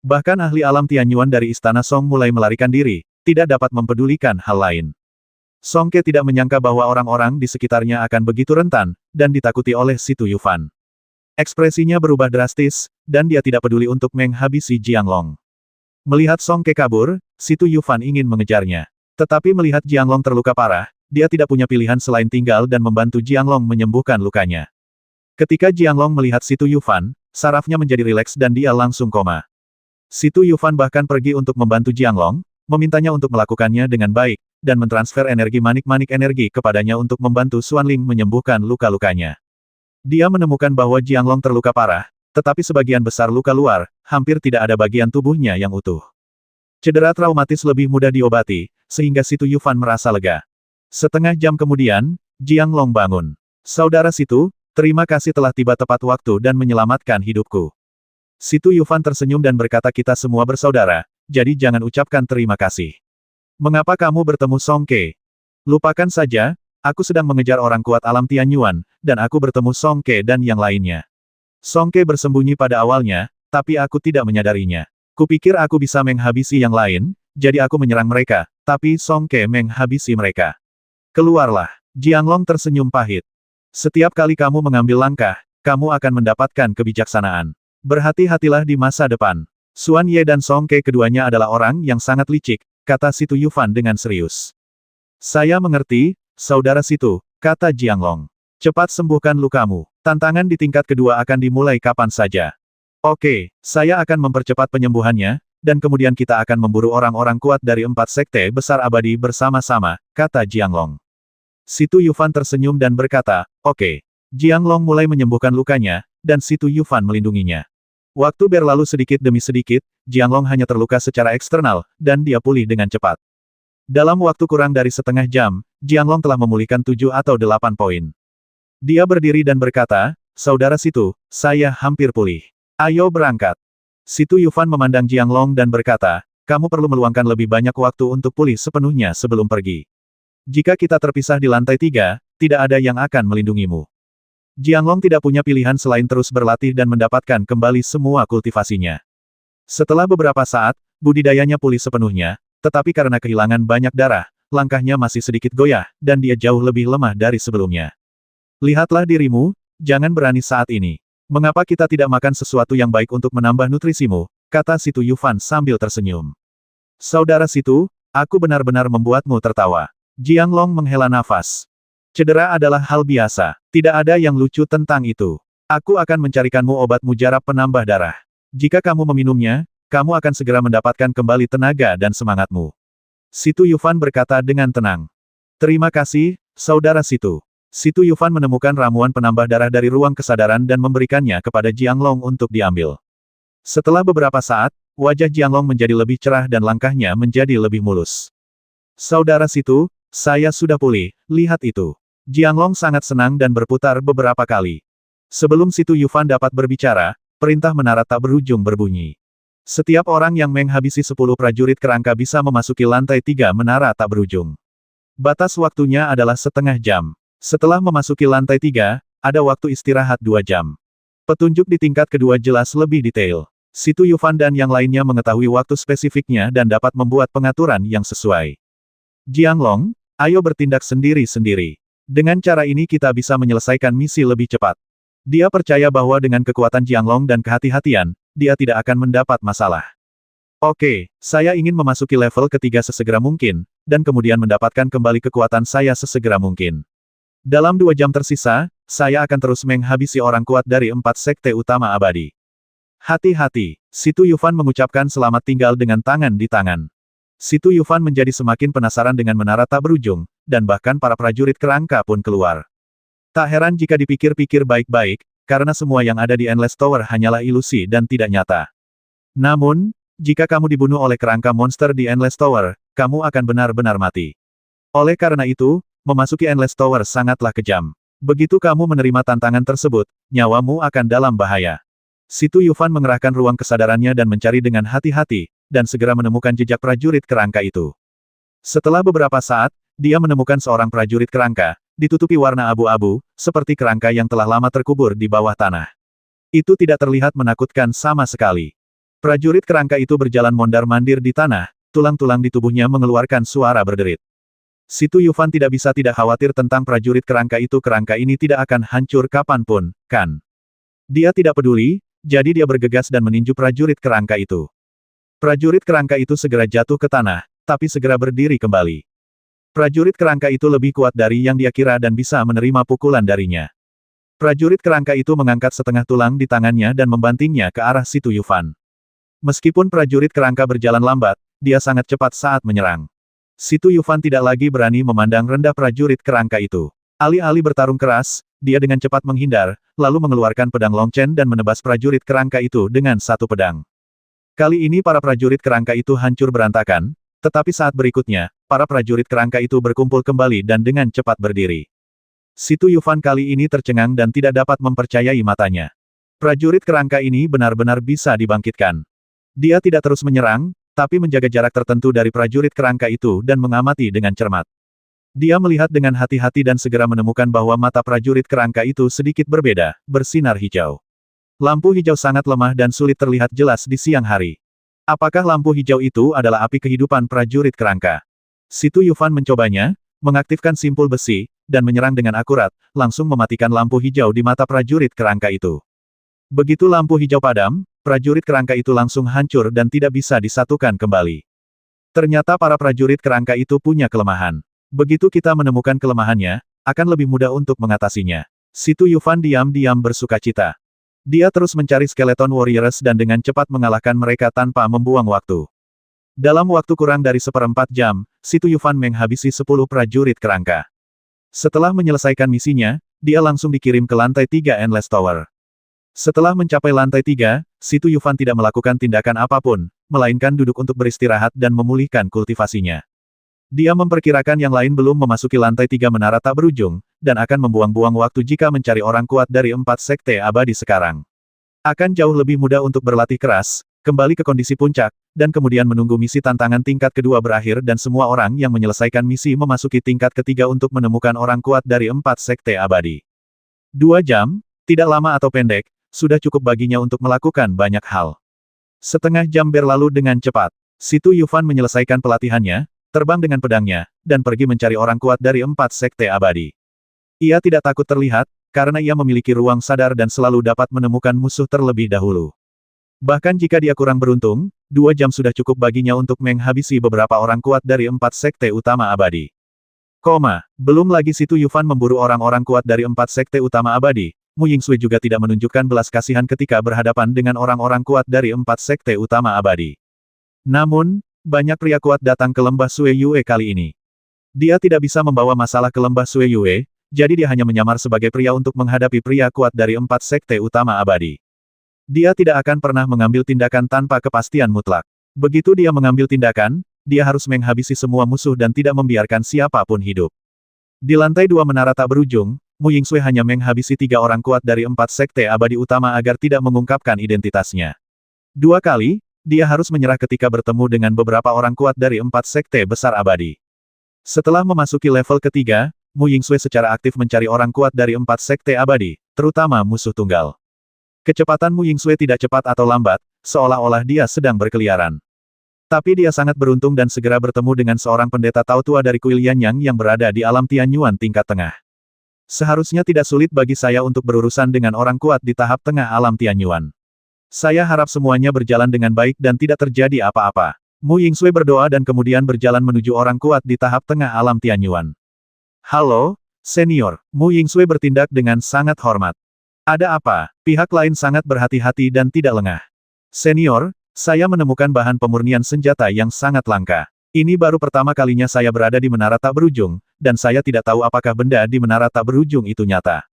Bahkan ahli alam Tianyuan dari Istana Song mulai melarikan diri, tidak dapat mempedulikan hal lain. Song Ke tidak menyangka bahwa orang-orang di sekitarnya akan begitu rentan, dan ditakuti oleh Si Tu Yufan. Ekspresinya berubah drastis, dan dia tidak peduli untuk menghabisi Jianglong. Melihat Song Ke kabur, Si Tu Yufan ingin mengejarnya. Tetapi melihat Jianglong terluka parah, dia tidak punya pilihan selain tinggal dan membantu Jianglong menyembuhkan lukanya. Ketika Jianglong melihat Si Tu Yufan, sarafnya menjadi rileks dan dia langsung koma. Si Tu Yufan bahkan pergi untuk membantu Jianglong, memintanya untuk melakukannya dengan baik, dan mentransfer energi manik-manik energi kepadanya untuk membantu Xuanling menyembuhkan luka-lukanya. Dia menemukan bahwa Jianglong terluka parah, tetapi sebagian besar luka luar, hampir tidak ada bagian tubuhnya yang utuh. Cedera traumatis lebih mudah diobati, sehingga Si Tu Yufan merasa lega. Setengah jam kemudian, Jianglong bangun. Saudara Si Tu, terima kasih telah tiba tepat waktu dan menyelamatkan hidupku. Si Tu Yufan tersenyum dan berkata kita semua bersaudara, jadi jangan ucapkan terima kasih. Mengapa kamu bertemu Song Ke? Lupakan saja, aku sedang mengejar orang kuat alam Tianyuan, dan aku bertemu Song Ke dan yang lainnya. Song Ke bersembunyi pada awalnya, tapi aku tidak menyadarinya. Kupikir aku bisa menghabisi yang lain, jadi aku menyerang mereka, tapi Song Ke menghabisi mereka. Keluarlah. Jianglong tersenyum pahit. Setiap kali kamu mengambil langkah, kamu akan mendapatkan kebijaksanaan. Berhati-hatilah di masa depan. Xuan Ye dan Song Ke keduanya adalah orang yang sangat licik, kata Si Tu Yufan dengan serius. Saya mengerti, saudara Si Tu, kata Jianglong. Cepat sembuhkan lukamu. Tantangan di tingkat kedua akan dimulai kapan saja. Oke, saya akan mempercepat penyembuhannya, dan kemudian kita akan memburu orang-orang kuat dari 4 sekte besar abadi bersama-sama, kata Jianglong. Si Tu Yufan tersenyum dan berkata, oke. Jianglong mulai menyembuhkan lukanya, dan Si Tu Yufan melindunginya. Waktu berlalu sedikit demi sedikit, Jianglong hanya terluka secara eksternal, dan dia pulih dengan cepat. Dalam waktu kurang dari setengah jam, Jianglong telah memulihkan 7 atau 8 poin. Dia berdiri dan berkata, saudara Si Tu, saya hampir pulih. Ayo berangkat. Si Tu Yufan memandang Jianglong dan berkata, kamu perlu meluangkan lebih banyak waktu untuk pulih sepenuhnya sebelum pergi. Jika kita terpisah di lantai 3, tidak ada yang akan melindungimu. Jianglong tidak punya pilihan selain terus berlatih dan mendapatkan kembali semua kultivasinya. Setelah beberapa saat, budidayanya pulih sepenuhnya, tetapi karena kehilangan banyak darah, langkahnya masih sedikit goyah, dan dia jauh lebih lemah dari sebelumnya. Lihatlah dirimu, jangan berani saat ini. Mengapa kita tidak makan sesuatu yang baik untuk menambah nutrisimu, kata Si Tu Yufan sambil tersenyum. Saudara Si Tu, aku benar-benar membuatmu tertawa. Jianglong menghela nafas. Cedera adalah hal biasa. Tidak ada yang lucu tentang itu. Aku akan mencarikanmu obat mujarab penambah darah. Jika kamu meminumnya, kamu akan segera mendapatkan kembali tenaga dan semangatmu. Si Tu Yufan berkata dengan tenang. Terima kasih, saudara Si Tu. Si Tu Yufan menemukan ramuan penambah darah dari ruang kesadaran dan memberikannya kepada Jianglong untuk diambil. Setelah beberapa saat, wajah Jianglong menjadi lebih cerah dan langkahnya menjadi lebih mulus. Saudara Si Tu, saya sudah pulih, lihat itu. Jianglong sangat senang dan berputar beberapa kali. Sebelum Si Tu Yufan dapat berbicara, perintah menara tak berujung berbunyi. Setiap orang yang menghabisi 10 prajurit kerangka bisa memasuki lantai 3 menara tak berujung. Batas waktunya adalah setengah jam. Setelah memasuki lantai 3, ada waktu istirahat 2 jam. Petunjuk di tingkat kedua jelas lebih detail. Si Tu Yufan dan yang lainnya mengetahui waktu spesifiknya dan dapat membuat pengaturan yang sesuai. Jianglong, ayo bertindak sendiri-sendiri. Dengan cara ini kita bisa menyelesaikan misi lebih cepat. Dia percaya bahwa dengan kekuatan Jianglong dan kehati-hatian, dia tidak akan mendapat masalah. Oke, saya ingin memasuki level ketiga sesegera mungkin, dan kemudian mendapatkan kembali kekuatan saya sesegera mungkin. Dalam 2 jam tersisa, saya akan terus menghabisi orang kuat dari 4 sekte utama abadi. Hati-hati, Si Tu Yufan mengucapkan selamat tinggal dengan tangan di tangan. Si Tu Yufan menjadi semakin penasaran dengan menara tak berujung, dan bahkan para prajurit kerangka pun keluar. Tak heran jika dipikir-pikir baik-baik, karena semua yang ada di Endless Tower hanyalah ilusi dan tidak nyata. Namun, jika kamu dibunuh oleh kerangka monster di Endless Tower, kamu akan benar-benar mati. Oleh karena itu, memasuki Endless Tower sangatlah kejam. Begitu kamu menerima tantangan tersebut, nyawamu akan dalam bahaya. Si Tu Yufan mengerahkan ruang kesadarannya dan mencari dengan hati-hati, dan segera menemukan jejak prajurit kerangka itu. Setelah beberapa saat, dia menemukan seorang prajurit kerangka, ditutupi warna abu-abu, seperti kerangka yang telah lama terkubur di bawah tanah. Itu tidak terlihat menakutkan sama sekali. Prajurit kerangka itu berjalan mondar-mandir di tanah, tulang-tulang di tubuhnya mengeluarkan suara berderit. Si Tu Yufan tidak bisa tidak khawatir tentang prajurit kerangka itu. Kerangka ini tidak akan hancur kapanpun, kan? Dia tidak peduli, jadi dia bergegas dan meninju prajurit kerangka itu. Prajurit kerangka itu segera jatuh ke tanah, tapi segera berdiri kembali. Prajurit kerangka itu lebih kuat dari yang dia kira dan bisa menerima pukulan darinya. Prajurit kerangka itu mengangkat setengah tulang di tangannya dan membantingnya ke arah Si Tu Yufan. Meskipun prajurit kerangka berjalan lambat, dia sangat cepat saat menyerang. Si Tu Yufan tidak lagi berani memandang rendah prajurit kerangka itu. Alih-alih bertarung keras, dia dengan cepat menghindar, lalu mengeluarkan pedang Longchen dan menebas prajurit kerangka itu dengan satu pedang. Kali ini para prajurit kerangka itu hancur berantakan, tetapi saat berikutnya, para prajurit kerangka itu berkumpul kembali dan dengan cepat berdiri. Si Tu Yufan kali ini tercengang dan tidak dapat mempercayai matanya. Prajurit kerangka ini benar-benar bisa dibangkitkan. Dia tidak terus menyerang, tapi menjaga jarak tertentu dari prajurit kerangka itu dan mengamati dengan cermat. Dia melihat dengan hati-hati dan segera menemukan bahwa mata prajurit kerangka itu sedikit berbeda, bersinar hijau. Lampu hijau sangat lemah dan sulit terlihat jelas di siang hari. Apakah lampu hijau itu adalah api kehidupan prajurit kerangka? Si Tu Yufan mencobanya, mengaktifkan simpul besi, dan menyerang dengan akurat, langsung mematikan lampu hijau di mata prajurit kerangka itu. Begitu lampu hijau padam, prajurit kerangka itu langsung hancur dan tidak bisa disatukan kembali. Ternyata para prajurit kerangka itu punya kelemahan. Begitu kita menemukan kelemahannya, akan lebih mudah untuk mengatasinya. Si Tu Yufan diam-diam bersukacita. Dia terus mencari skeleton warriors dan dengan cepat mengalahkan mereka tanpa membuang waktu. Dalam waktu kurang dari 1/4 jam, Si Tu Yufan menghabisi 10 prajurit kerangka. Setelah menyelesaikan misinya, dia langsung dikirim ke lantai 3 Endless Tower. Setelah mencapai lantai 3, Si Tu Yufan tidak melakukan tindakan apapun, melainkan duduk untuk beristirahat dan memulihkan kultivasinya. Dia memperkirakan yang lain belum memasuki lantai 3 menara tak berujung, dan akan membuang-buang waktu jika mencari orang kuat dari 4 sekte abadi sekarang. Akan jauh lebih mudah untuk berlatih keras, kembali ke kondisi puncak, dan kemudian menunggu misi tantangan tingkat kedua berakhir dan semua orang yang menyelesaikan misi memasuki tingkat ketiga untuk menemukan orang kuat dari 4 sekte abadi. 2 jam, tidak lama atau pendek, sudah cukup baginya untuk melakukan banyak hal. Setengah jam berlalu dengan cepat. Si Tu Yufan menyelesaikan pelatihannya, terbang dengan pedangnya, dan pergi mencari orang kuat dari 4 sekte abadi. Ia tidak takut terlihat, karena ia memiliki ruang sadar dan selalu dapat menemukan musuh terlebih dahulu. Bahkan jika dia kurang beruntung, 2 jam sudah cukup baginya untuk menghabisi beberapa orang kuat dari 4 sekte utama abadi. Belum lagi Si Tu Yufan memburu orang-orang kuat dari 4 sekte utama abadi, Mu Yingsui juga tidak menunjukkan belas kasihan ketika berhadapan dengan orang-orang kuat dari 4 sekte utama abadi. Namun, banyak pria kuat datang ke lembah Sui Yue kali ini. Dia tidak bisa membawa masalah ke lembah Sui Yue, jadi dia hanya menyamar sebagai pria untuk menghadapi pria kuat dari 4 sekte utama abadi. Dia tidak akan pernah mengambil tindakan tanpa kepastian mutlak. Begitu dia mengambil tindakan, dia harus menghabisi semua musuh dan tidak membiarkan siapapun hidup. Di lantai 2 menara tak berujung, Mu Yingsui hanya menghabisi 3 orang kuat dari 4 sekte abadi utama agar tidak mengungkapkan identitasnya. 2 kali, dia harus menyerah ketika bertemu dengan beberapa orang kuat dari 4 sekte besar abadi. Setelah memasuki level ketiga, Mu Yingsui secara aktif mencari orang kuat dari 4 sekte abadi, terutama musuh tunggal. Kecepatan Mu Yingsui tidak cepat atau lambat, seolah-olah dia sedang berkeliaran. Tapi dia sangat beruntung dan segera bertemu dengan seorang pendeta Tao tua dari kuil Yanyang yang berada di alam Tianyuan tingkat tengah. Seharusnya tidak sulit bagi saya untuk berurusan dengan orang kuat di tahap tengah alam Tianyuan. Saya harap semuanya berjalan dengan baik dan tidak terjadi apa-apa. Mu Yingsui berdoa dan kemudian berjalan menuju orang kuat di tahap tengah alam Tianyuan. Halo, senior. Mu Yingsui bertindak dengan sangat hormat. Ada apa? Pihak lain sangat berhati-hati dan tidak lengah. Senior, saya menemukan bahan pemurnian senjata yang sangat langka. Ini baru pertama kalinya saya berada di menara tak berujung, dan saya tidak tahu apakah benda di menara tak berujung itu nyata.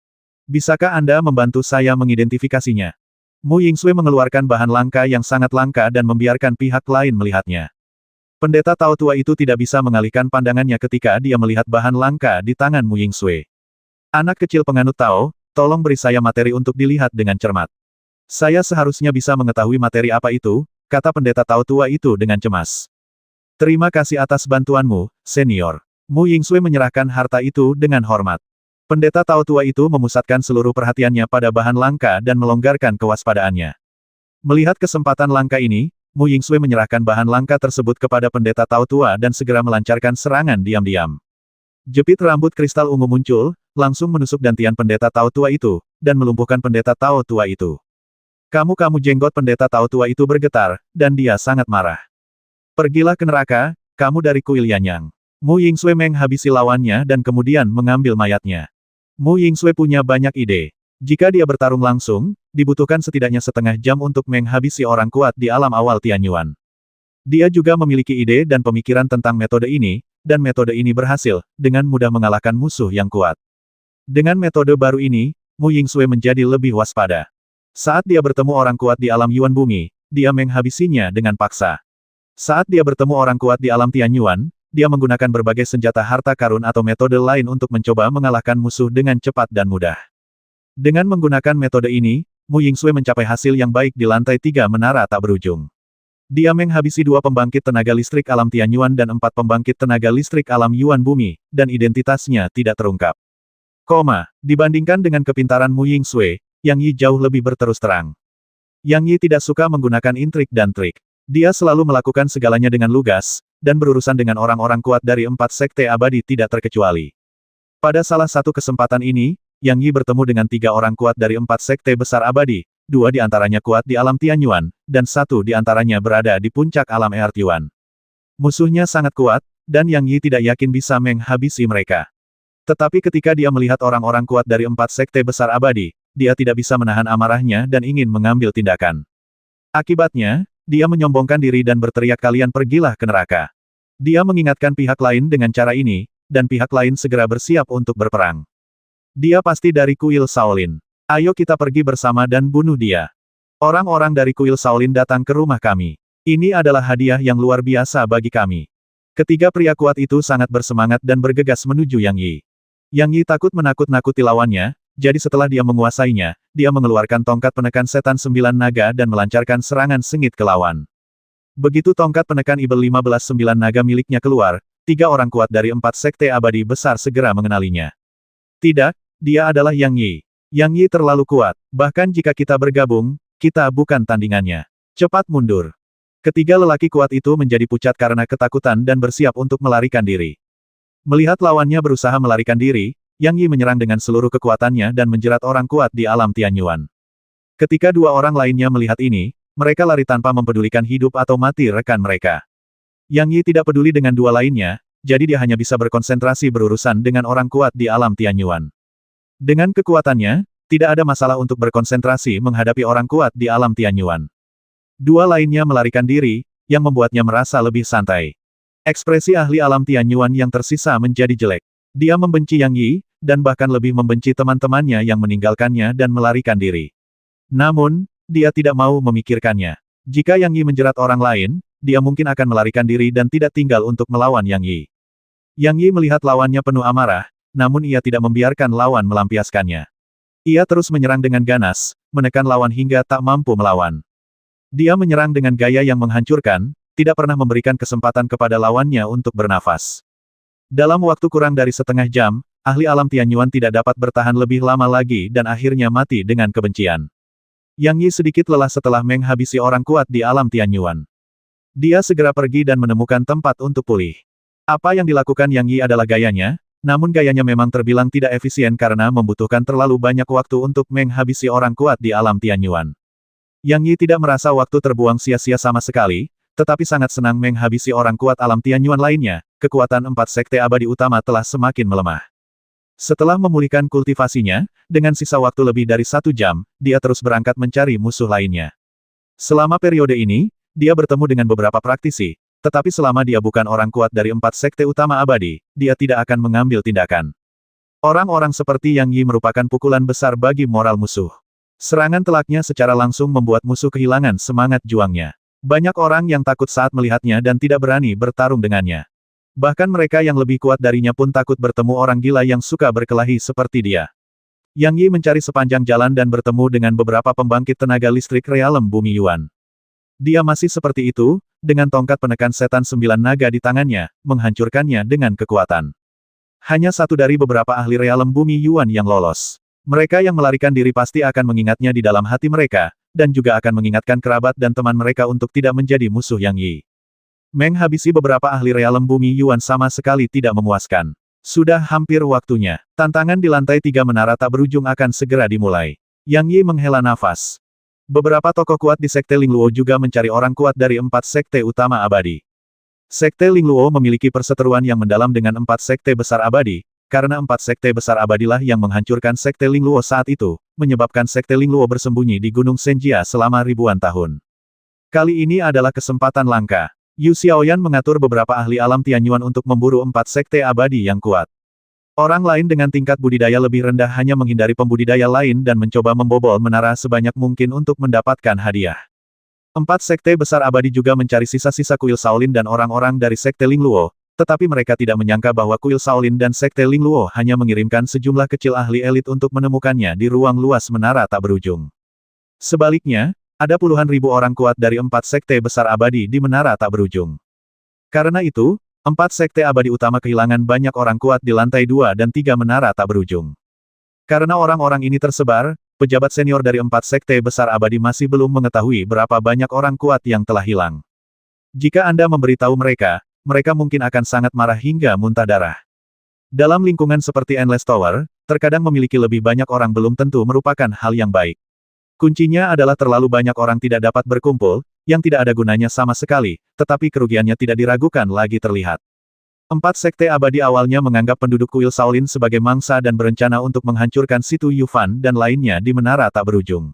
Bisakah Anda membantu saya mengidentifikasinya? Mu Yingsui mengeluarkan bahan langka yang sangat langka dan membiarkan pihak lain melihatnya. Pendeta Tao tua itu tidak bisa mengalihkan pandangannya ketika dia melihat bahan langka di tangan Mu Yingsui. Anak kecil penganut Tao, tolong beri saya materi untuk dilihat dengan cermat. Saya seharusnya bisa mengetahui materi apa itu, kata pendeta Tao tua itu dengan cemas. Terima kasih atas bantuanmu, senior. Mu Yingsui menyerahkan harta itu dengan hormat. Pendeta Tao tua itu memusatkan seluruh perhatiannya pada bahan langka dan melonggarkan kewaspadaannya. Melihat kesempatan langka ini, Mu Yingsui menyerahkan bahan langka tersebut kepada pendeta Tao tua dan segera melancarkan serangan diam-diam. Jepit rambut kristal ungu muncul, langsung menusuk dantian pendeta Tao tua itu, dan melumpuhkan pendeta Tao tua itu. Kamu jenggot pendeta Tao tua itu bergetar, dan dia sangat marah. Pergilah ke neraka, kamu dari kuil Yanyang. Mu Yingsui menghabisi lawannya dan kemudian mengambil mayatnya. Mu Yingsui punya banyak ide. Jika dia bertarung langsung, dibutuhkan setidaknya setengah jam untuk menghabisi orang kuat di alam awal Tianyuan. Dia juga memiliki ide dan pemikiran tentang metode ini, dan metode ini berhasil, dengan mudah mengalahkan musuh yang kuat. Dengan metode baru ini, Mu Yingsui menjadi lebih waspada. Saat dia bertemu orang kuat di alam Yuan Bumi, dia menghabisinya dengan paksa. Saat dia bertemu orang kuat di alam Tianyuan, dia menggunakan berbagai senjata harta karun atau metode lain untuk mencoba mengalahkan musuh dengan cepat dan mudah. Dengan menggunakan metode ini, Mu Yingsui mencapai hasil yang baik di lantai 3 menara tak berujung. Dia menghabisi 2 pembangkit tenaga listrik alam Tianyuan dan 4 pembangkit tenaga listrik alam Yuan Bumi, dan identitasnya tidak terungkap. Dibandingkan dengan kepintaran Mu Yingsui, Yang Yi jauh lebih berterus terang. Yang Yi tidak suka menggunakan intrik dan trik. Dia selalu melakukan segalanya dengan lugas, dan berurusan dengan orang-orang kuat dari 4 sekte abadi tidak terkecuali. Pada salah satu kesempatan ini, Yang Yi bertemu dengan 3 orang kuat dari 4 sekte besar abadi, 2 di antaranya kuat di alam Tianyuan, dan 1 di antaranya berada di puncak alam Ertyuan. Musuhnya sangat kuat, dan Yang Yi tidak yakin bisa menghabisi mereka. Tetapi ketika dia melihat orang-orang kuat dari 4 sekte besar abadi, dia tidak bisa menahan amarahnya dan ingin mengambil tindakan. Akibatnya, dia menyombongkan diri dan berteriak, kalian pergilah ke neraka. Dia mengingatkan pihak lain dengan cara ini, dan pihak lain segera bersiap untuk berperang. Dia pasti dari kuil Shaolin. Ayo kita pergi bersama dan bunuh dia. Orang-orang dari kuil Shaolin datang ke rumah kami. Ini adalah hadiah yang luar biasa bagi kami. Ketiga pria kuat itu sangat bersemangat dan bergegas menuju Yang Yi. Yang Yi takut menakut-nakuti lawannya, jadi setelah dia menguasainya, dia mengeluarkan tongkat penekan setan 9 naga dan melancarkan serangan sengit ke lawan. Begitu tongkat penekan Ibel 15 9 naga miliknya keluar, 3 orang kuat dari 4 sekte abadi besar segera mengenalinya. Tidak, dia adalah Yang Yi. Yang Yi terlalu kuat, bahkan jika kita bergabung, kita bukan tandingannya. Cepat mundur. Ketiga lelaki kuat itu menjadi pucat karena ketakutan dan bersiap untuk melarikan diri. Melihat lawannya berusaha melarikan diri, Yang Yi menyerang dengan seluruh kekuatannya dan menjerat orang kuat di alam Tianyuan. Ketika 2 orang lainnya melihat ini, mereka lari tanpa mempedulikan hidup atau mati rekan mereka. Yang Yi tidak peduli dengan 2 lainnya, jadi dia hanya bisa berkonsentrasi berurusan dengan orang kuat di alam Tianyuan. Dengan kekuatannya, tidak ada masalah untuk berkonsentrasi menghadapi orang kuat di alam Tianyuan. 2 lainnya melarikan diri, yang membuatnya merasa lebih santai. Ekspresi ahli alam Tianyuan yang tersisa menjadi jelek. Dia membenci Yang Yi, dan bahkan lebih membenci teman-temannya yang meninggalkannya dan melarikan diri. Namun, dia tidak mau memikirkannya. Jika Yang Yi menjerat orang lain, dia mungkin akan melarikan diri dan tidak tinggal untuk melawan Yang Yi. Yang Yi melihat lawannya penuh amarah, namun ia tidak membiarkan lawan melampiaskannya. Ia terus menyerang dengan ganas, menekan lawan hingga tak mampu melawan. Dia menyerang dengan gaya yang menghancurkan, tidak pernah memberikan kesempatan kepada lawannya untuk bernafas. Dalam waktu kurang dari setengah jam, ahli alam Tianyuan tidak dapat bertahan lebih lama lagi dan akhirnya mati dengan kebencian. Yang Yi sedikit lelah setelah menghabisi orang kuat di alam Tianyuan. Dia segera pergi dan menemukan tempat untuk pulih. Apa yang dilakukan Yang Yi adalah gayanya, namun gayanya memang terbilang tidak efisien karena membutuhkan terlalu banyak waktu untuk menghabisi orang kuat di alam Tianyuan. Yang Yi tidak merasa waktu terbuang sia-sia sama sekali, tetapi sangat senang menghabisi orang kuat alam Tianyuan lainnya. Kekuatan 4 sekte abadi utama telah semakin melemah. Setelah memulihkan kultivasinya, dengan sisa waktu lebih dari 1 jam, dia terus berangkat mencari musuh lainnya. Selama periode ini, dia bertemu dengan beberapa praktisi, tetapi selama dia bukan orang kuat dari 4 sekte utama abadi, dia tidak akan mengambil tindakan. Orang-orang seperti Yang Yi merupakan pukulan besar bagi moral musuh. Serangan telaknya secara langsung membuat musuh kehilangan semangat juangnya. Banyak orang yang takut saat melihatnya dan tidak berani bertarung dengannya. Bahkan mereka yang lebih kuat darinya pun takut bertemu orang gila yang suka berkelahi seperti dia. Yang Yi mencari sepanjang jalan dan bertemu dengan beberapa pembangkit tenaga listrik realem bumi Yuan. Dia masih seperti itu, dengan tongkat penekan setan 9 naga di tangannya, menghancurkannya dengan kekuatan. Hanya satu dari beberapa ahli realem bumi Yuan yang lolos. Mereka yang melarikan diri pasti akan mengingatnya di dalam hati mereka, dan juga akan mengingatkan kerabat dan teman mereka untuk tidak menjadi musuh Yang Yi. Menghabisi beberapa ahli realem bumi Yuan sama sekali tidak memuaskan. Sudah hampir waktunya. Tantangan di lantai 3 menara tak berujung akan segera dimulai. Yang Yi menghela nafas. Beberapa tokoh kuat di Sekte Lingluo juga mencari orang kuat dari 4 sekte utama abadi. Sekte Lingluo memiliki perseteruan yang mendalam dengan 4 sekte besar abadi, karena 4 sekte besar abadilah yang menghancurkan Sekte Lingluo saat itu, menyebabkan Sekte Lingluo bersembunyi di Gunung Senjia selama ribuan tahun. Kali ini adalah kesempatan langka. Yu Xiaoyan mengatur beberapa ahli alam Tianyuan untuk memburu 4 sekte abadi yang kuat. Orang lain dengan tingkat budidaya lebih rendah hanya menghindari pembudidaya lain dan mencoba membobol menara sebanyak mungkin untuk mendapatkan hadiah. 4 sekte besar abadi juga mencari sisa-sisa kuil Shaolin dan orang-orang dari Sekte Lingluo, tetapi mereka tidak menyangka bahwa kuil Shaolin dan Sekte Lingluo hanya mengirimkan sejumlah kecil ahli elit untuk menemukannya di ruang luas menara tak berujung. Sebaliknya, ada puluhan ribu orang kuat dari 4 sekte besar abadi di menara tak berujung. Karena itu, 4 sekte abadi utama kehilangan banyak orang kuat di lantai 2 dan 3 menara tak berujung. Karena orang-orang ini tersebar, pejabat senior dari 4 sekte besar abadi masih belum mengetahui berapa banyak orang kuat yang telah hilang. Jika Anda memberitahu mereka, mereka mungkin akan sangat marah hingga muntah darah. Dalam lingkungan seperti Endless Tower, terkadang memiliki lebih banyak orang belum tentu merupakan hal yang baik. Kuncinya adalah terlalu banyak orang tidak dapat berkumpul, yang tidak ada gunanya sama sekali, tetapi kerugiannya tidak diragukan lagi terlihat. 4 sekte abadi awalnya menganggap penduduk kuil Shaolin sebagai mangsa dan berencana untuk menghancurkan Situ Yufan dan lainnya di menara tak berujung.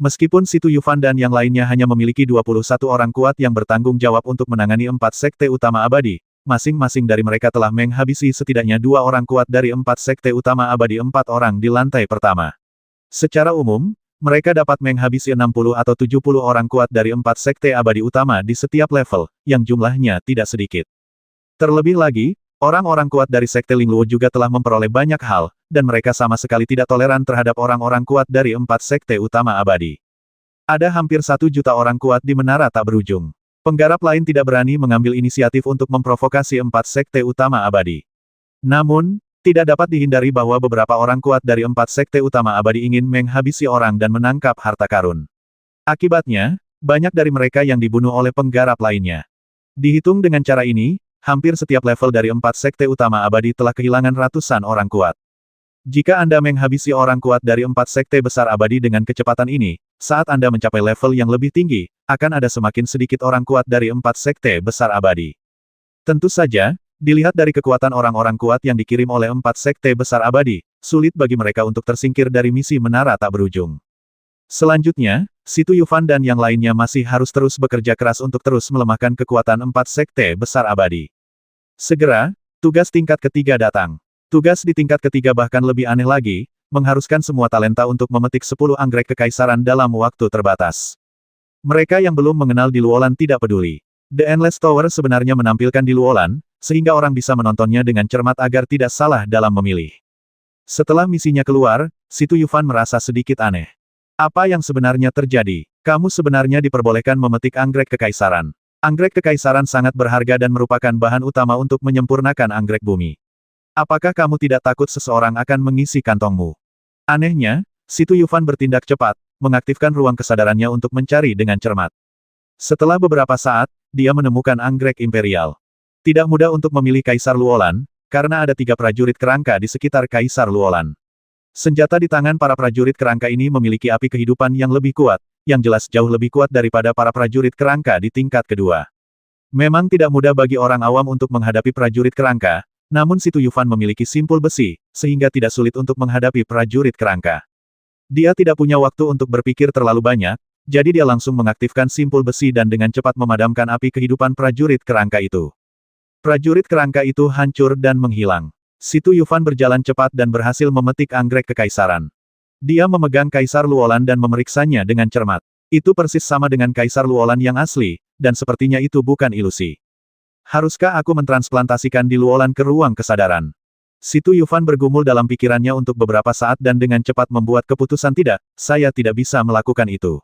Meskipun Situ Yufan dan yang lainnya hanya memiliki 21 orang kuat yang bertanggung jawab untuk menangani 4 sekte utama abadi, masing-masing dari mereka telah menghabisi setidaknya 2 orang kuat dari 4 sekte utama abadi 4 orang di lantai pertama. Secara umum, mereka dapat menghabisi 60 atau 70 orang kuat dari 4 sekte abadi utama di setiap level, yang jumlahnya tidak sedikit. Terlebih lagi, orang-orang kuat dari Sekte Lingluo juga telah memperoleh banyak hal, dan mereka sama sekali tidak toleran terhadap orang-orang kuat dari 4 sekte utama abadi. Ada hampir 1 juta orang kuat di menara tak berujung. Penggarap lain tidak berani mengambil inisiatif untuk memprovokasi 4 sekte utama abadi. Namun, tidak dapat dihindari bahwa beberapa orang kuat dari 4 sekte utama abadi ingin menghabisi orang dan menangkap harta karun. Akibatnya, banyak dari mereka yang dibunuh oleh penggarap lainnya. Dihitung dengan cara ini, hampir setiap level dari 4 sekte utama abadi telah kehilangan ratusan orang kuat. Jika Anda menghabisi orang kuat dari 4 sekte besar abadi dengan kecepatan ini, saat Anda mencapai level yang lebih tinggi, akan ada semakin sedikit orang kuat dari 4 sekte besar abadi. Tentu saja, dilihat dari kekuatan orang-orang kuat yang dikirim oleh 4 sekte besar abadi, sulit bagi mereka untuk tersingkir dari misi menara tak berujung. Selanjutnya, Situ Yufan dan yang lainnya masih harus terus bekerja keras untuk terus melemahkan kekuatan 4 sekte besar abadi. Segera, tugas tingkat ketiga datang. Tugas di tingkat ketiga bahkan lebih aneh lagi, mengharuskan semua talenta untuk memetik 10 anggrek kekaisaran dalam waktu terbatas. Mereka yang belum mengenal Di Luolan tidak peduli. The Endless Tower sebenarnya menampilkan Di Luolan, sehingga orang bisa menontonnya dengan cermat agar tidak salah dalam memilih. Setelah misinya keluar, Situ Yufan merasa sedikit aneh. Apa yang sebenarnya terjadi? Kamu sebenarnya diperbolehkan memetik anggrek kekaisaran. Anggrek kekaisaran sangat berharga dan merupakan bahan utama untuk menyempurnakan anggrek bumi. Apakah kamu tidak takut seseorang akan mengisi kantongmu? Anehnya, Situ Yufan bertindak cepat, mengaktifkan ruang kesadarannya untuk mencari dengan cermat. Setelah beberapa saat, dia menemukan anggrek imperial. Tidak mudah untuk memilih Kaisar Luolan, karena ada 3 prajurit kerangka di sekitar Kaisar Luolan. Senjata di tangan para prajurit kerangka ini memiliki api kehidupan yang lebih kuat, yang jelas jauh lebih kuat daripada para prajurit kerangka di tingkat kedua. Memang tidak mudah bagi orang awam untuk menghadapi prajurit kerangka, namun Situ Yufan memiliki simpul besi, sehingga tidak sulit untuk menghadapi prajurit kerangka. Dia tidak punya waktu untuk berpikir terlalu banyak, jadi dia langsung mengaktifkan simpul besi dan dengan cepat memadamkan api kehidupan prajurit kerangka itu. Prajurit kerangka itu hancur dan menghilang. Situ Yufan berjalan cepat dan berhasil memetik anggrek kekaisaran. Dia memegang Kaisar Luolan dan memeriksanya dengan cermat. Itu persis sama dengan Kaisar Luolan yang asli, dan sepertinya itu bukan ilusi. Haruskah aku mentransplantasikan di Luolan ke ruang kesadaran? Si Tu Yufan bergumul dalam pikirannya untuk beberapa saat dan dengan cepat membuat keputusan tidak, saya tidak bisa melakukan itu.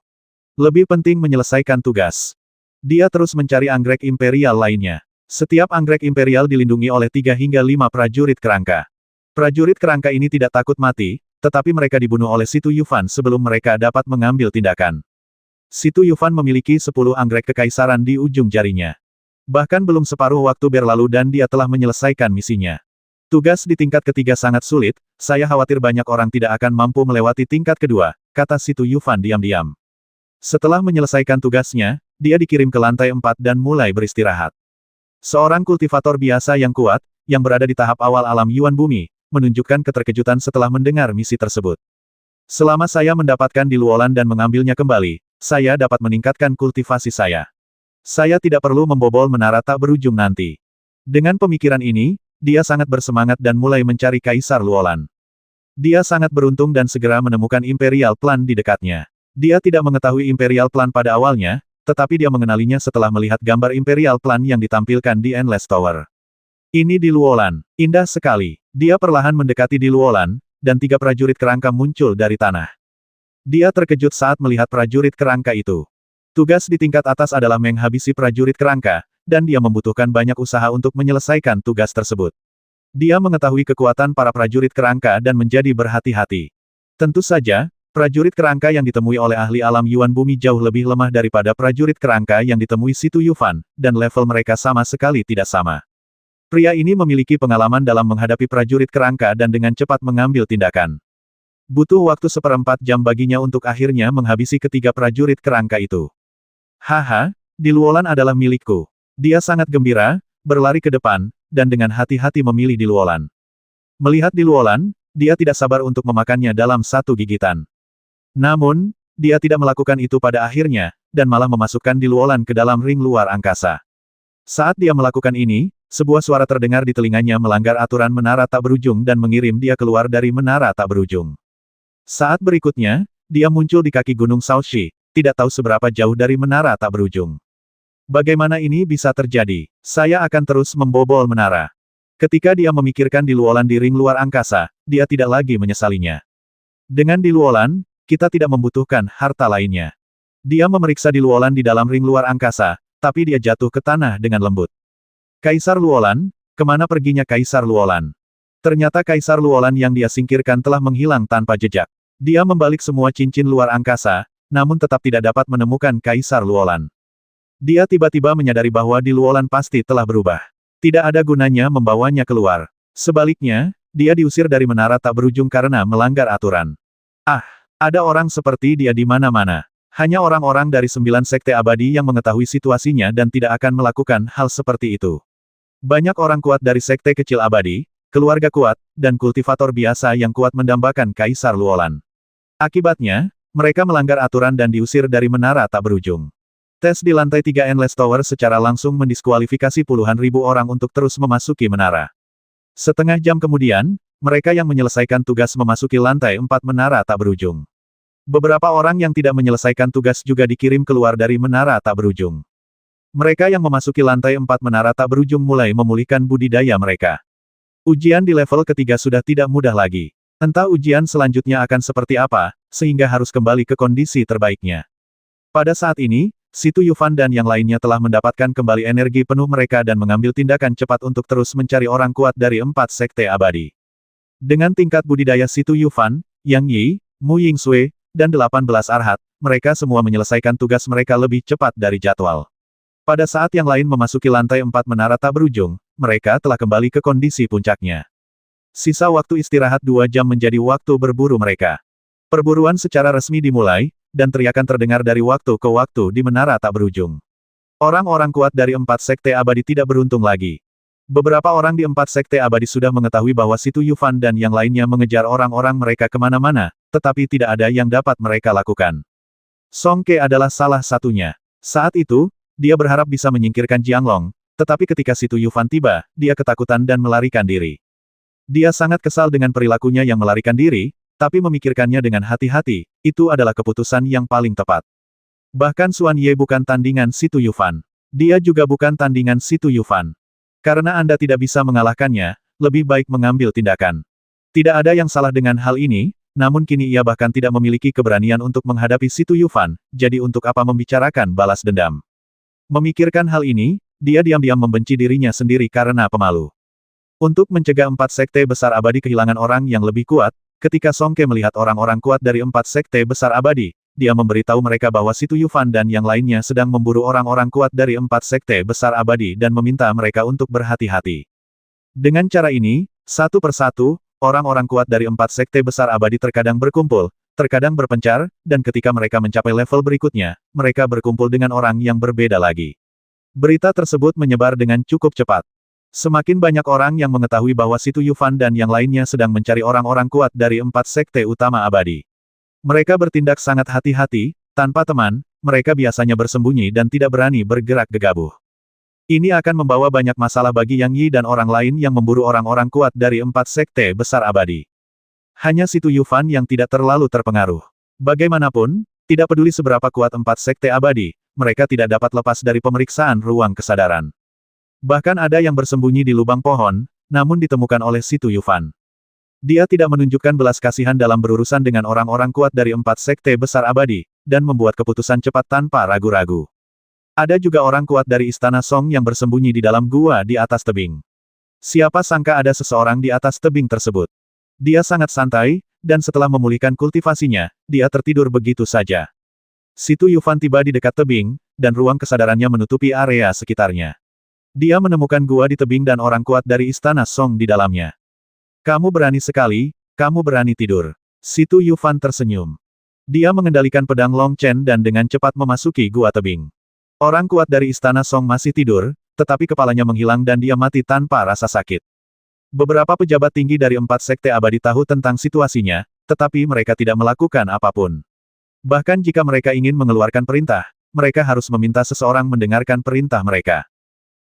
Lebih penting menyelesaikan tugas. Dia terus mencari anggrek imperial lainnya. Setiap anggrek imperial dilindungi oleh 3 hingga 5 prajurit kerangka. Prajurit kerangka ini tidak takut mati, tetapi mereka dibunuh oleh Si Tu Yufan sebelum mereka dapat mengambil tindakan. Si Tu Yufan memiliki 10 anggrek kekaisaran di ujung jarinya. Bahkan belum separuh waktu berlalu dan dia telah menyelesaikan misinya. Tugas di tingkat ketiga sangat sulit, saya khawatir banyak orang tidak akan mampu melewati tingkat kedua, kata Si Tu Yufan diam-diam. Setelah menyelesaikan tugasnya, dia dikirim ke lantai 4 dan mulai beristirahat. Seorang kultivator biasa yang kuat, yang berada di tahap awal alam Yuan Bumi, menunjukkan keterkejutan setelah mendengar misi tersebut. Selama saya mendapatkan di Luolan dan mengambilnya kembali, saya dapat meningkatkan kultivasi saya. Saya tidak perlu membobol menara tak berujung nanti. Dengan pemikiran ini, dia sangat bersemangat dan mulai mencari Kaisar Luolan. Dia sangat beruntung dan segera menemukan Imperial Plan di dekatnya. Dia tidak mengetahui Imperial Plan pada awalnya, tetapi dia mengenalinya setelah melihat gambar Imperial Plan yang ditampilkan di Endless Tower. Ini di Luolan. Indah sekali. Dia perlahan mendekati di Luolan, dan 3 prajurit kerangka muncul dari tanah. Dia terkejut saat melihat prajurit kerangka itu. Tugas di tingkat atas adalah menghabisi prajurit kerangka, dan dia membutuhkan banyak usaha untuk menyelesaikan tugas tersebut. Dia mengetahui kekuatan para prajurit kerangka dan menjadi berhati-hati. Tentu saja, prajurit kerangka yang ditemui oleh ahli alam Yuan Bumi jauh lebih lemah daripada prajurit kerangka yang ditemui Si Tu Yufan, dan level mereka sama sekali tidak sama. Pria ini memiliki pengalaman dalam menghadapi prajurit kerangka dan dengan cepat mengambil tindakan. Butuh waktu 1/4 jam baginya untuk akhirnya menghabisi ketiga prajurit kerangka itu. Haha, di Luolan adalah milikku. Dia sangat gembira, berlari ke depan, dan dengan hati-hati memilih di Luolan. Melihat di Luolan, dia tidak sabar untuk memakannya dalam satu gigitan. Namun, dia tidak melakukan itu pada akhirnya, dan malah memasukkan di Luolan ke dalam ring luar angkasa. Saat dia melakukan ini, sebuah suara terdengar di telinganya melanggar aturan menara tak berujung dan mengirim dia keluar dari menara tak berujung. Saat berikutnya, dia muncul di kaki Gunung Shaoxi, tidak tahu seberapa jauh dari menara tak berujung. Bagaimana ini bisa terjadi? Saya akan terus membobol menara. Ketika dia memikirkan di Luolan di ring luar angkasa, dia tidak lagi menyesalinya. Dengan di Luolan, kita tidak membutuhkan harta lainnya. Dia memeriksa di Luolan di dalam ring luar angkasa, tapi dia jatuh ke tanah dengan lembut. Kaisar Luolan, kemana perginya Kaisar Luolan? Ternyata Kaisar Luolan yang dia singkirkan telah menghilang tanpa jejak. Dia membalik semua cincin luar angkasa, namun tetap tidak dapat menemukan Kaisar Luolan. Dia tiba-tiba menyadari bahwa di Luolan pasti telah berubah. Tidak ada gunanya membawanya keluar. Sebaliknya, dia diusir dari menara tak berujung karena melanggar aturan. Ah, ada orang seperti dia di mana-mana. Hanya orang-orang dari 9 sekte abadi yang mengetahui situasinya dan tidak akan melakukan hal seperti itu. Banyak orang kuat dari sekte kecil abadi, keluarga kuat, dan kultivator biasa yang kuat mendambakan Kaisar Luolan. Akibatnya, mereka melanggar aturan dan diusir dari menara tak berujung. Tes di lantai 3 Endless Tower secara langsung mendiskualifikasi puluhan ribu orang untuk terus memasuki menara. Setengah jam kemudian, mereka yang menyelesaikan tugas memasuki lantai 4 menara tak berujung. Beberapa orang yang tidak menyelesaikan tugas juga dikirim keluar dari menara tak berujung. Mereka yang memasuki lantai 4 menara tak berujung mulai memulihkan budidaya mereka. Ujian di level ketiga sudah tidak mudah lagi. Entah ujian selanjutnya akan seperti apa, sehingga harus kembali ke kondisi terbaiknya. Pada saat ini, Si Tu Yufan dan yang lainnya telah mendapatkan kembali energi penuh mereka dan mengambil tindakan cepat untuk terus mencari orang kuat dari 4 sekte abadi. Dengan tingkat budidaya Si Tu Yufan, Yang Yi, Mu Yingsui, dan 18 arhat, mereka semua menyelesaikan tugas mereka lebih cepat dari jadwal. Pada saat yang lain memasuki lantai 4 menara tak berujung, mereka telah kembali ke kondisi puncaknya. Sisa waktu istirahat 2 jam menjadi waktu berburu mereka. Perburuan secara resmi dimulai, dan teriakan terdengar dari waktu ke waktu di menara tak berujung. Orang-orang kuat dari 4 sekte abadi tidak beruntung lagi. Beberapa orang di 4 sekte abadi sudah mengetahui bahwa Si Tu Yufan dan yang lainnya mengejar orang-orang mereka kemana-mana, tetapi tidak ada yang dapat mereka lakukan. Song Ke adalah salah satunya. Saat itu, dia berharap bisa menyingkirkan Jianglong, tetapi ketika Si Tu Yufan tiba, dia ketakutan dan melarikan diri. Dia sangat kesal dengan perilakunya yang melarikan diri, tapi memikirkannya dengan hati-hati, itu adalah keputusan yang paling tepat. Bahkan Xuan Ye bukan tandingan Si Tu Yufan. Dia juga bukan tandingan Situ Yufan. Karena Anda tidak bisa mengalahkannya, lebih baik mengambil tindakan. Tidak ada yang salah dengan hal ini, namun kini ia bahkan tidak memiliki keberanian untuk menghadapi Situ Yufan, jadi untuk apa membicarakan balas dendam. Memikirkan hal ini, dia diam-diam membenci dirinya sendiri karena pemalu. Untuk mencegah 4 sekte besar abadi kehilangan orang yang lebih kuat, ketika Songke melihat orang-orang kuat dari 4 sekte besar abadi, dia memberitahu mereka bahwa Situ Yufan dan yang lainnya sedang memburu orang-orang kuat dari 4 sekte besar abadi dan meminta mereka untuk berhati-hati. Dengan cara ini, satu persatu, orang-orang kuat dari 4 sekte besar abadi terkadang berkumpul, terkadang berpencar, dan ketika mereka mencapai level berikutnya, mereka berkumpul dengan orang yang berbeda lagi. Berita tersebut menyebar dengan cukup cepat. Semakin banyak orang yang mengetahui bahwa Situ Yufan dan yang lainnya sedang mencari orang-orang kuat dari 4 sekte utama abadi. Mereka bertindak sangat hati-hati, tanpa teman, mereka biasanya bersembunyi dan tidak berani bergerak gegabah. Ini akan membawa banyak masalah bagi Yang Yi dan orang lain yang memburu orang-orang kuat dari 4 sekte besar abadi. Hanya Situ Yufan yang tidak terlalu terpengaruh. Bagaimanapun, tidak peduli seberapa kuat 4 sekte abadi, mereka tidak dapat lepas dari pemeriksaan ruang kesadaran. Bahkan ada yang bersembunyi di lubang pohon, namun ditemukan oleh Situ Yufan. Dia tidak menunjukkan belas kasihan dalam berurusan dengan orang-orang kuat dari 4 sekte besar abadi, dan membuat keputusan cepat tanpa ragu-ragu. Ada juga orang kuat dari Istana Song yang bersembunyi di dalam gua di atas tebing. Siapa sangka ada seseorang di atas tebing tersebut. Dia sangat santai, dan setelah memulihkan kultivasinya, dia tertidur begitu saja. Situ Yufan tiba di dekat tebing, dan ruang kesadarannya menutupi area sekitarnya. Dia menemukan gua di tebing dan orang kuat dari Istana Song di dalamnya. Kamu berani sekali, kamu berani tidur. Situ Yufan tersenyum. Dia mengendalikan pedang Long Chen dan dengan cepat memasuki gua tebing. Orang kuat dari Istana Song masih tidur, tetapi kepalanya menghilang dan dia mati tanpa rasa sakit. Beberapa pejabat tinggi dari 4 sekte abadi tahu tentang situasinya, tetapi mereka tidak melakukan apapun. Bahkan jika mereka ingin mengeluarkan perintah, mereka harus meminta seseorang mendengarkan perintah mereka.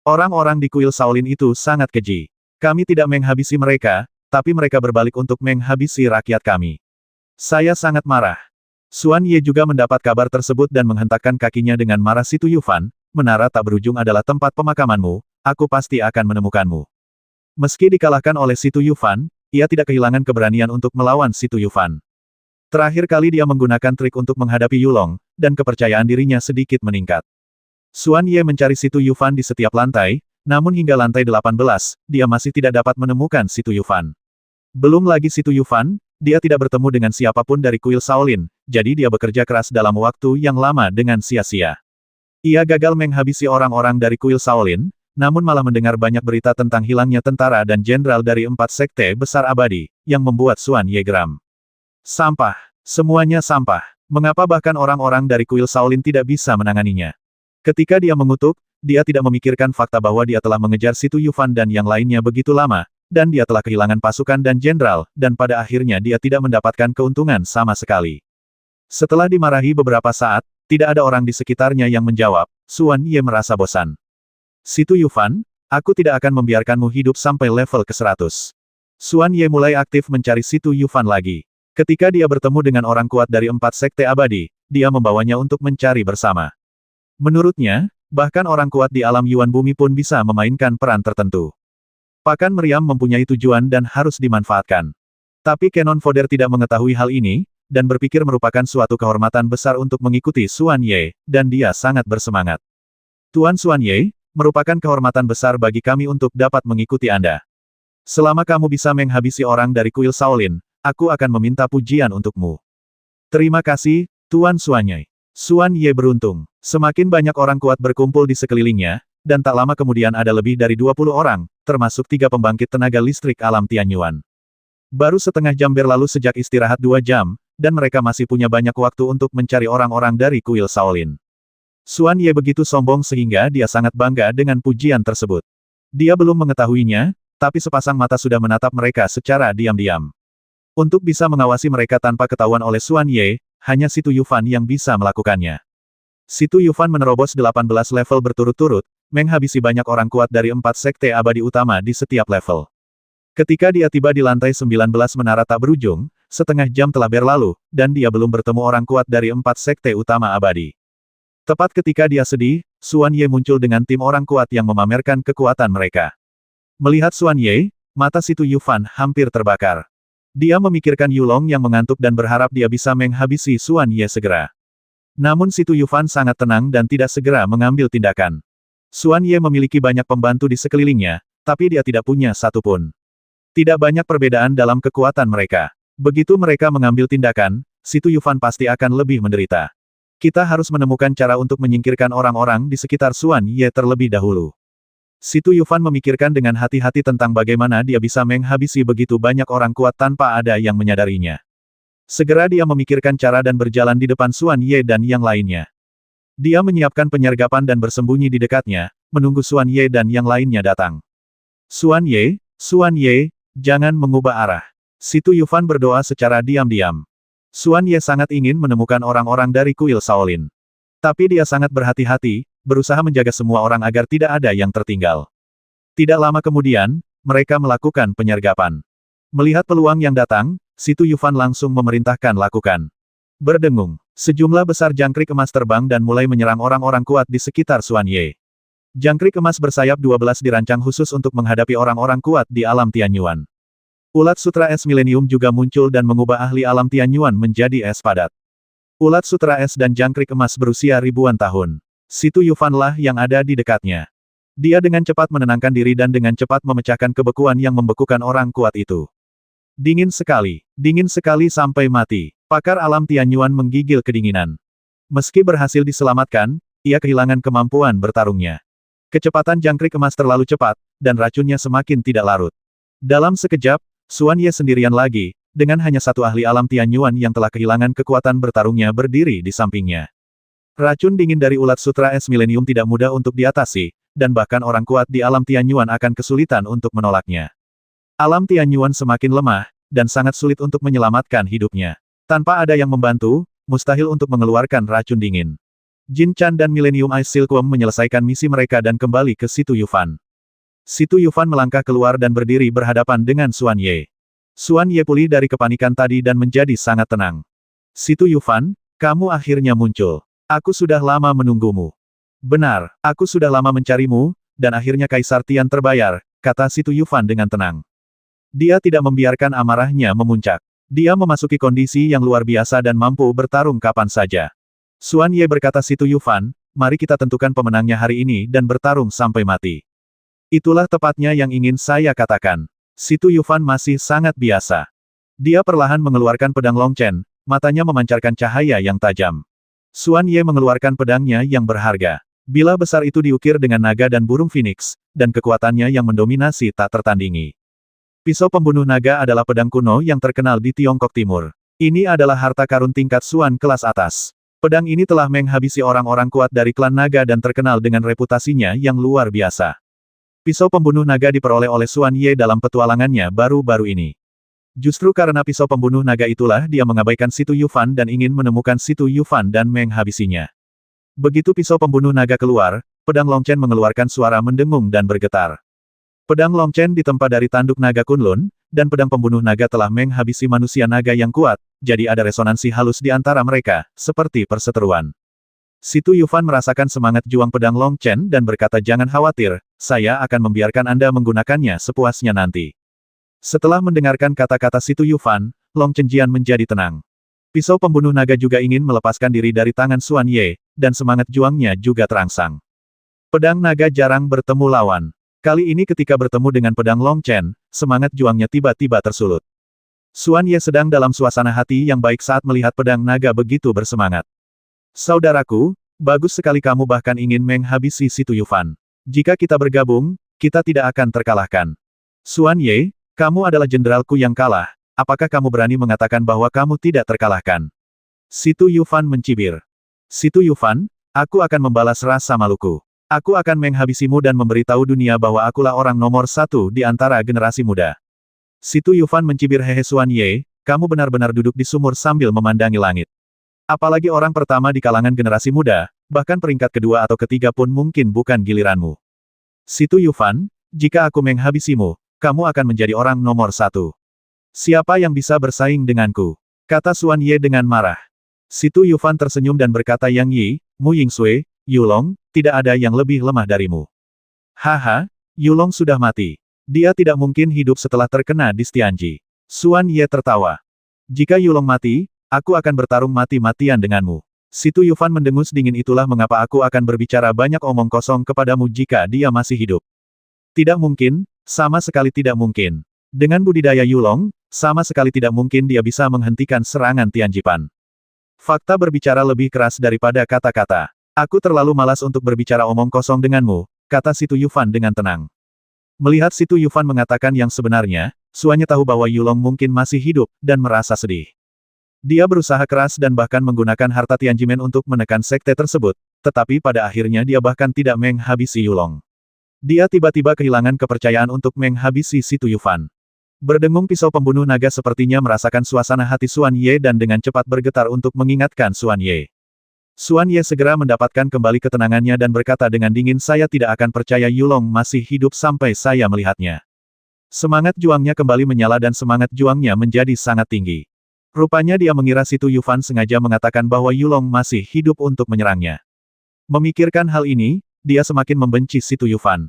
Orang-orang di kuil Shaolin itu sangat keji. Kami tidak menghabisi mereka, tapi mereka berbalik untuk menghabisi rakyat kami. Saya sangat marah. Xuan Ye juga mendapat kabar tersebut dan menghentakkan kakinya dengan marah. Situ Yufan, menara tak berujung adalah tempat pemakamanmu, aku pasti akan menemukanmu. Meski dikalahkan oleh Situ Yufan, ia tidak kehilangan keberanian untuk melawan Situ Yufan. Terakhir kali dia menggunakan trik untuk menghadapi Yulong, dan kepercayaan dirinya sedikit meningkat. Xuan Ye mencari Situ Yufan di setiap lantai, namun hingga lantai 18, dia masih tidak dapat menemukan Situ Yufan. Belum lagi Situ Yufan, dia tidak bertemu dengan siapapun dari kuil Shaolin, jadi dia bekerja keras dalam waktu yang lama dengan sia-sia. Ia gagal menghabisi orang-orang dari kuil Shaolin, namun malah mendengar banyak berita tentang hilangnya tentara dan jenderal dari 4 sekte besar abadi, yang membuat Xuan Ye geram. Sampah. Semuanya sampah. Mengapa bahkan orang-orang dari kuil Shaolin tidak bisa menanganinya? Ketika dia mengutuk, dia tidak memikirkan fakta bahwa dia telah mengejar Situ Yufan dan yang lainnya begitu lama, dan dia telah kehilangan pasukan dan jenderal, dan pada akhirnya dia tidak mendapatkan keuntungan sama sekali. Setelah dimarahi beberapa saat, tidak ada orang di sekitarnya yang menjawab, Xuan Ye merasa bosan. Situ Yufan, aku tidak akan membiarkanmu hidup sampai level ke-100. Xuan Ye mulai aktif mencari Situ Yufan lagi. Ketika dia bertemu dengan orang kuat dari 4 sekte abadi, dia membawanya untuk mencari bersama. Menurutnya, bahkan orang kuat di alam Yuan Bumi pun bisa memainkan peran tertentu. Pakan meriam mempunyai tujuan dan harus dimanfaatkan. Tapi Canon Fodder tidak mengetahui hal ini, dan berpikir merupakan suatu kehormatan besar untuk mengikuti Xuan Ye, dan dia sangat bersemangat. Tuan Xuan Ye, merupakan kehormatan besar bagi kami untuk dapat mengikuti Anda. Selama kamu bisa menghabisi orang dari kuil Shaolin, aku akan meminta pujian untukmu. Terima kasih, Tuan Xuan Ye. Xuan Ye beruntung. Semakin banyak orang kuat berkumpul di sekelilingnya, dan tak lama kemudian ada lebih dari 20 orang, termasuk 3 pembangkit tenaga listrik alam Tianyuan. Baru setengah jam berlalu sejak istirahat 2 jam, dan mereka masih punya banyak waktu untuk mencari orang-orang dari kuil Shaolin. Xuan Ye begitu sombong sehingga dia sangat bangga dengan pujian tersebut. Dia belum mengetahuinya, tapi sepasang mata sudah menatap mereka secara diam-diam. Untuk bisa mengawasi mereka tanpa ketahuan oleh Xuan Ye, hanya Situ Yufan yang bisa melakukannya. Situ Yufan menerobos 18 level berturut-turut, menghabisi banyak orang kuat dari 4 sekte abadi utama di setiap level. Ketika dia tiba di lantai 19 menara tak berujung, setengah jam telah berlalu, dan dia belum bertemu orang kuat dari 4 sekte utama abadi. Tepat ketika dia sedih, Xuan Ye muncul dengan tim orang kuat yang memamerkan kekuatan mereka. Melihat Xuan Ye, mata Si Tu Yufan hampir terbakar. Dia memikirkan Yulong yang mengantuk dan berharap dia bisa menghabisi Xuan Ye segera. Namun Si Tu Yufan sangat tenang dan tidak segera mengambil tindakan. Xuan Ye memiliki banyak pembantu di sekelilingnya, tapi dia tidak punya satu pun. Tidak banyak perbedaan dalam kekuatan mereka. Begitu mereka mengambil tindakan, Si Tu Yufan pasti akan lebih menderita. Kita harus menemukan cara untuk menyingkirkan orang-orang di sekitar Xuan Ye terlebih dahulu. Si Tu Yufan memikirkan dengan hati-hati tentang bagaimana dia bisa menghabisi begitu banyak orang kuat tanpa ada yang menyadarinya. Segera dia memikirkan cara dan berjalan di depan Xuan Ye dan yang lainnya. Dia menyiapkan penyergapan dan bersembunyi di dekatnya, menunggu Xuan Ye dan yang lainnya datang. Xuan Ye, jangan mengubah arah. Si Tu Yufan berdoa secara diam-diam. Xuan Ye sangat ingin menemukan orang-orang dari kuil Shaolin. Tapi dia sangat berhati-hati, berusaha menjaga semua orang agar tidak ada yang tertinggal. Tidak lama kemudian, mereka melakukan penyergapan. Melihat peluang yang datang, Si Tu Yufan langsung memerintahkan lakukan. Berdengung, sejumlah besar jangkrik emas terbang dan mulai menyerang orang-orang kuat di sekitar Xuan Ye. Jangkrik emas bersayap 12 dirancang khusus untuk menghadapi orang-orang kuat di alam Tianyuan. Ulat Sutra Es Milenium juga muncul dan mengubah ahli alam Tianyuan menjadi es padat. Ulat Sutra Es dan jangkrik emas berusia ribuan tahun. Si Tu Yufan lah yang ada di dekatnya. Dia dengan cepat menenangkan diri dan dengan cepat memecahkan kebekuan yang membekukan orang kuat itu. Dingin sekali sampai mati. Pakar alam Tianyuan menggigil kedinginan. Meski berhasil diselamatkan, ia kehilangan kemampuan bertarungnya. Kecepatan jangkrik emas terlalu cepat, dan racunnya semakin tidak larut. Dalam sekejap, Xuan Ye sendirian lagi, dengan hanya satu ahli alam Tianyuan yang telah kehilangan kekuatan bertarungnya berdiri di sampingnya. Racun dingin dari ulat sutra es milenium tidak mudah untuk diatasi, dan bahkan orang kuat di alam Tianyuan akan kesulitan untuk menolaknya. Alam Tianyuan semakin lemah, dan sangat sulit untuk menyelamatkan hidupnya. Tanpa ada yang membantu, mustahil untuk mengeluarkan racun dingin. Jin Chan dan Millennium Ice Silkworm menyelesaikan misi mereka dan kembali ke Si Tu Yufan. Si Tu Yufan melangkah keluar dan berdiri berhadapan dengan Xuan Ye. Xuan Ye pulih dari kepanikan tadi dan menjadi sangat tenang. Si Tu Yufan, kamu akhirnya muncul. Aku sudah lama menunggumu. Benar, aku sudah lama mencarimu, dan akhirnya Kaisar Tian terbayar, kata Si Tu Yufan dengan tenang. Dia tidak membiarkan amarahnya memuncak. Dia memasuki kondisi yang luar biasa dan mampu bertarung kapan saja. Xuan Ye berkata Si Tu Yufan, mari kita tentukan pemenangnya hari ini dan bertarung sampai mati. Itulah tepatnya yang ingin saya katakan. Si Tu Yufan masih sangat biasa. Dia perlahan mengeluarkan pedang Long Chen, matanya memancarkan cahaya yang tajam. Xuan Ye mengeluarkan pedangnya yang berharga. Bilah besar itu diukir dengan naga dan burung phoenix, dan kekuatannya yang mendominasi tak tertandingi. Pisau pembunuh naga adalah pedang kuno yang terkenal di Tiongkok Timur. Ini adalah harta karun tingkat Xuan kelas atas. Pedang ini telah menghabisi orang-orang kuat dari klan naga dan terkenal dengan reputasinya yang luar biasa. Pisau pembunuh naga diperoleh oleh Xuan Ye dalam petualangannya baru-baru ini. Justru karena pisau pembunuh naga itulah dia mengabaikan Si Tu Yufan dan ingin menemukan Si Tu Yufan dan menghabisinya. Begitu pisau pembunuh naga keluar, pedang Long Chen mengeluarkan suara mendengung dan bergetar. Pedang Long Chen ditempa dari tanduk naga Kunlun, dan pedang pembunuh naga telah menghabisi manusia naga yang kuat, jadi ada resonansi halus di antara mereka, seperti perseteruan. Si Tu Yufan merasakan semangat juang pedang Long Chen dan berkata jangan khawatir, saya akan membiarkan Anda menggunakannya sepuasnya nanti. Setelah mendengarkan kata-kata Si Tu Yufan, Long Chen Jian menjadi tenang. Pisau pembunuh naga juga ingin melepaskan diri dari tangan Xuan Ye, dan semangat juangnya juga terangsang. Pedang naga jarang bertemu lawan. Kali ini ketika bertemu dengan pedang Long Chen, semangat juangnya tiba-tiba tersulut. Xuan Ye sedang dalam suasana hati yang baik saat melihat pedang naga begitu bersemangat. Saudaraku, bagus sekali kamu bahkan ingin menghabisi Si Tu Yufan. Jika kita bergabung, kita tidak akan terkalahkan. Xuan Ye, kamu adalah jenderalku yang kalah, apakah kamu berani mengatakan bahwa kamu tidak terkalahkan? Si Tu Yufan mencibir. Si Tu Yufan, aku akan membalas rasa maluku. Aku akan menghabisimu dan memberitahu dunia bahwa akulah orang nomor satu di antara generasi muda. Si Tu Yufan mencibir hehe Xuan Ye, kamu benar-benar duduk di sumur sambil memandangi langit. Apalagi orang pertama di kalangan generasi muda, bahkan peringkat kedua atau ketiga pun mungkin bukan giliranmu. Si Tu Yufan, jika aku menghabisimu, kamu akan menjadi orang nomor satu. Siapa yang bisa bersaing denganku? Kata Xuan Ye dengan marah. Situ Yufan tersenyum dan berkata, Yang Yi, Mu Yingsui, Yulong, tidak ada yang lebih lemah darimu. Haha, Yulong sudah mati. Dia tidak mungkin hidup setelah terkena di Tianji. Xuan Ye tertawa. Jika Yulong mati, aku akan bertarung mati-matian denganmu. Situ Yufan mendengus dingin, itulah mengapa aku akan berbicara banyak omong kosong kepadamu jika dia masih hidup. Tidak mungkin, sama sekali tidak mungkin. Dengan budidaya Yulong, sama sekali tidak mungkin dia bisa menghentikan serangan Tianjipan. Fakta berbicara lebih keras daripada kata-kata. Aku terlalu malas untuk berbicara omong kosong denganmu, kata Situ Yufan dengan tenang. Melihat Situ Yufan mengatakan yang sebenarnya, Xuan Ye tahu bahwa Yulong mungkin masih hidup, dan merasa sedih. Dia berusaha keras dan bahkan menggunakan harta Tianjimen untuk menekan sekte tersebut, tetapi pada akhirnya dia bahkan tidak menghabisi Yulong. Dia tiba-tiba kehilangan kepercayaan untuk menghabisi Situ Yufan. Berdengung pisau pembunuh naga sepertinya merasakan suasana hati Xuan Ye dan dengan cepat bergetar untuk mengingatkan Xuan Ye. Xuan Ye segera mendapatkan kembali ketenangannya dan berkata dengan dingin, saya tidak akan percaya Yulong masih hidup sampai saya melihatnya. Semangat juangnya kembali menyala dan semangat juangnya menjadi sangat tinggi. Rupanya dia mengira Situ Yufan sengaja mengatakan bahwa Yulong masih hidup untuk menyerangnya. Memikirkan hal ini, dia semakin membenci Situ Yufan.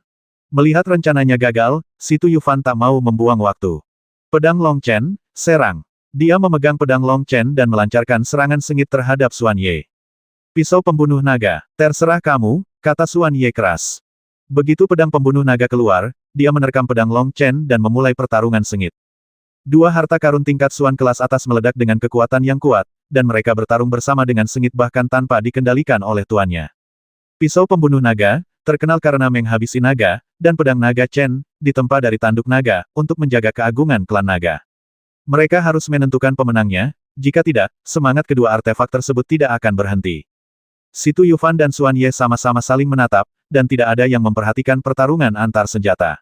Melihat rencananya gagal, Situ Yufan tak mau membuang waktu. Pedang Long Chen, serang. Dia memegang pedang Long Chen dan melancarkan serangan sengit terhadap Xuan Ye. Pisau pembunuh naga, terserah kamu, kata Xuan Ye keras. Begitu pedang pembunuh naga keluar, dia menerkam pedang Long Chen dan memulai pertarungan sengit. Dua harta karun tingkat Xuan kelas atas meledak dengan kekuatan yang kuat, dan mereka bertarung bersama dengan sengit bahkan tanpa dikendalikan oleh tuannya. Pisau pembunuh naga, terkenal karena menghabisi naga, dan pedang naga Chen, ditempa dari tanduk naga, untuk menjaga keagungan klan naga. Mereka harus menentukan pemenangnya, jika tidak, semangat kedua artefak tersebut tidak akan berhenti. Situ Yufan dan Xuan Ye sama-sama saling menatap, dan tidak ada yang memperhatikan pertarungan antar senjata.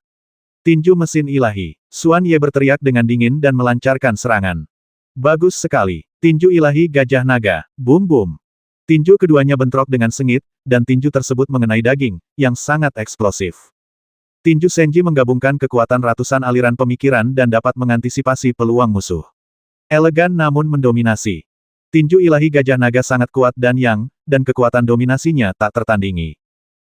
Tinju mesin ilahi. Xuan Ye berteriak dengan dingin dan melancarkan serangan. Bagus sekali. Tinju ilahi gajah naga. Boom boom. Tinju keduanya bentrok dengan sengit, dan tinju tersebut mengenai daging, yang sangat eksplosif. Tinju Senji menggabungkan kekuatan ratusan aliran pemikiran dan dapat mengantisipasi peluang musuh. Elegan namun mendominasi. Tinju ilahi gajah naga sangat kuat dan kekuatan dominasinya tak tertandingi.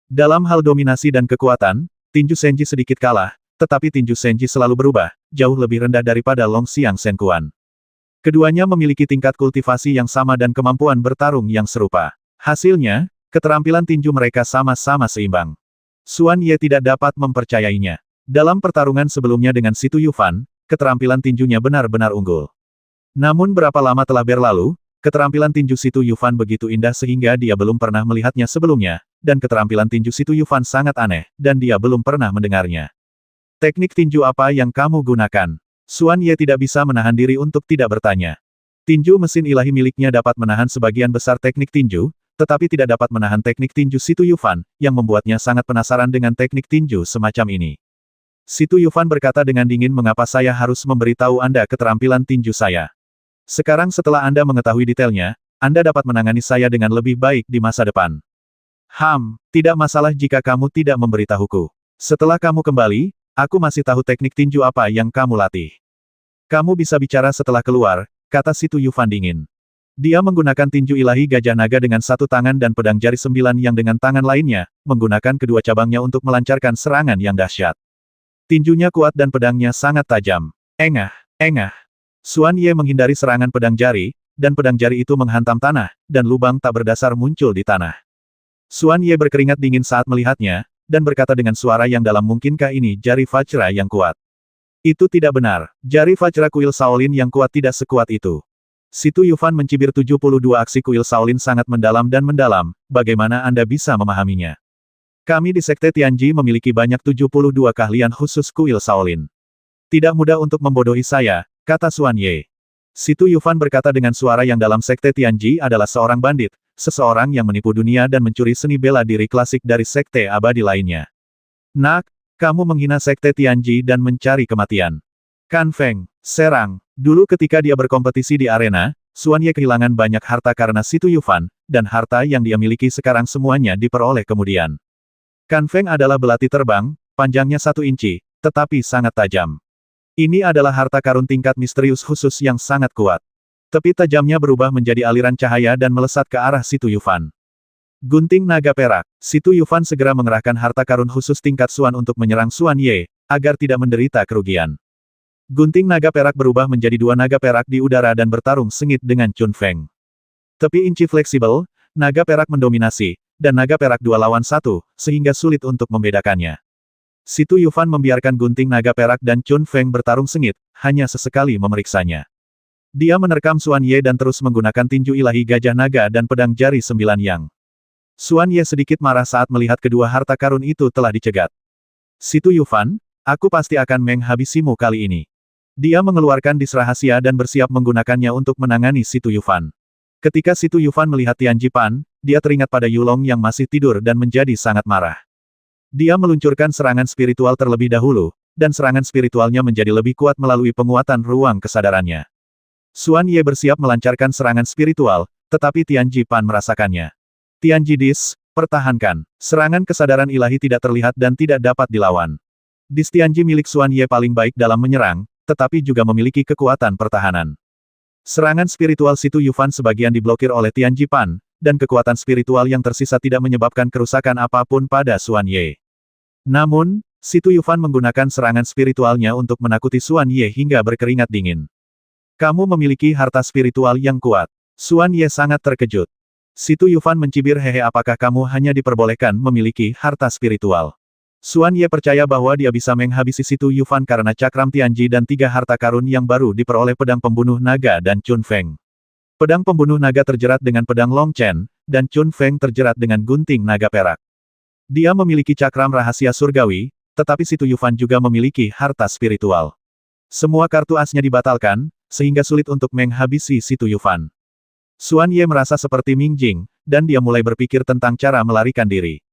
Dalam hal dominasi dan kekuatan, tinju Senji sedikit kalah, tetapi tinju Senji selalu berubah, jauh lebih rendah daripada Long Xiang Senkuan. Keduanya memiliki tingkat kultivasi yang sama dan kemampuan bertarung yang serupa. Hasilnya, keterampilan tinju mereka sama-sama seimbang. Xuan Ye tidak dapat mempercayainya. Dalam pertarungan sebelumnya dengan Situ Yufan, keterampilan tinjunya benar-benar unggul. Namun berapa lama telah berlalu, keterampilan tinju Situ Yufan begitu indah sehingga dia belum pernah melihatnya sebelumnya, dan keterampilan tinju Situ Yufan sangat aneh, dan dia belum pernah mendengarnya. Teknik tinju apa yang kamu gunakan? Xuan Ye tidak bisa menahan diri untuk tidak bertanya. Tinju mesin ilahi miliknya dapat menahan sebagian besar teknik tinju, tetapi tidak dapat menahan teknik tinju Situ Yufan, yang membuatnya sangat penasaran dengan teknik tinju semacam ini. Situ Yufan berkata dengan dingin, mengapa saya harus memberitahu Anda keterampilan tinju saya? Sekarang setelah Anda mengetahui detailnya, Anda dapat menangani saya dengan lebih baik di masa depan. Tidak masalah jika kamu tidak memberitahuku. Setelah kamu kembali, aku masih tahu teknik tinju apa yang kamu latih. Kamu bisa bicara setelah keluar, kata Situ Yufan dingin. Dia menggunakan tinju ilahi gajah naga dengan satu tangan dan pedang jari 9 yang dengan tangan lainnya, menggunakan kedua cabangnya untuk melancarkan serangan yang dahsyat. Tinjunya kuat dan pedangnya sangat tajam. Engah. Xuan Ye menghindari serangan pedang jari, dan pedang jari itu menghantam tanah, dan lubang tak berdasar muncul di tanah. Xuan Ye berkeringat dingin saat melihatnya, dan berkata dengan suara yang dalam, mungkinkah ini jari Vajra yang kuat? Itu tidak benar. Jari Vajra kuil Shaolin yang kuat tidak sekuat itu. Situ Yufan mencibir, 72 aksi kuil Shaolin sangat mendalam dan mendalam, bagaimana Anda bisa memahaminya? Kami di Sekte Tianji memiliki banyak 72 keahlian khusus kuil Shaolin. Tidak mudah untuk membodohi saya, kata Xuan Ye. Situ Yufan berkata dengan suara yang dalam, Sekte Tianji adalah seorang bandit, seseorang yang menipu dunia dan mencuri seni bela diri klasik dari sekte abadi lainnya. Nak, kamu menghina Sekte Tianji dan mencari kematian. Kan Feng, serang. Dulu ketika dia berkompetisi di arena, Xuan Ye kehilangan banyak harta karena Situ Yufan, dan harta yang dia miliki sekarang semuanya diperoleh kemudian. Kan Feng adalah belati terbang, panjangnya 1 inci, tetapi sangat tajam. Ini adalah harta karun tingkat misterius khusus yang sangat kuat. Tepi tajamnya berubah menjadi aliran cahaya dan melesat ke arah Si Tuyufan. Gunting naga perak. Si Tuyufan segera mengerahkan harta karun khusus tingkat Suan untuk menyerang Suan Ye, agar tidak menderita kerugian. Gunting naga perak berubah menjadi dua naga perak di udara dan bertarung sengit dengan Chun Feng. Tepi inci fleksibel, naga perak mendominasi, dan naga perak 2 lawan 1, sehingga sulit untuk membedakannya. Si Tuyufan membiarkan gunting naga perak dan Chun Feng bertarung sengit, hanya sesekali memeriksanya. Dia menerkam Suan Ye dan terus menggunakan tinju ilahi gajah naga dan pedang jari 9 yang. Suan Ye sedikit marah saat melihat kedua harta karun itu telah dicegat. Si Tuyufan, aku pasti akan menghabisimu kali ini. Dia mengeluarkan dis rahasia dan bersiap menggunakannya untuk menangani Si Tuyufan. Ketika Si Tuyufan melihat Tianji Pan, dia teringat pada Yulong yang masih tidur dan menjadi sangat marah. Dia meluncurkan serangan spiritual terlebih dahulu, dan serangan spiritualnya menjadi lebih kuat melalui penguatan ruang kesadarannya. Suan Ye bersiap melancarkan serangan spiritual, tetapi Tianji Pan merasakannya. Tianji Dis, pertahankan. Serangan kesadaran ilahi tidak terlihat dan tidak dapat dilawan. Dis Tianji milik Suan Ye paling baik dalam menyerang, tetapi juga memiliki kekuatan pertahanan. Serangan spiritual Si Tuyufan sebagian diblokir oleh Tianji Pan, dan kekuatan spiritual yang tersisa tidak menyebabkan kerusakan apapun pada Suan Ye. Namun, Si Tuyufan menggunakan serangan spiritualnya untuk menakuti Suan Ye hingga berkeringat dingin. Kamu memiliki harta spiritual yang kuat. Suan Ye sangat terkejut. Si Tuyufan mencibir, hehe, apakah kamu hanya diperbolehkan memiliki harta spiritual? Suan Ye percaya bahwa dia bisa menghabisi Si Tuyufan karena cakram Tianji dan 3 harta karun yang baru diperoleh pedang pembunuh naga dan Chun Feng. Pedang pembunuh naga terjerat dengan pedang Long Chen, dan Chun Feng terjerat dengan gunting naga perak. Dia memiliki cakram rahasia surgawi, tetapi Si Tuyufan juga memiliki harta spiritual. Semua kartu asnya dibatalkan, sehingga sulit untuk menghabisi Si Tuyufan. Suan Ye merasa seperti Ming Jing, dan dia mulai berpikir tentang cara melarikan diri.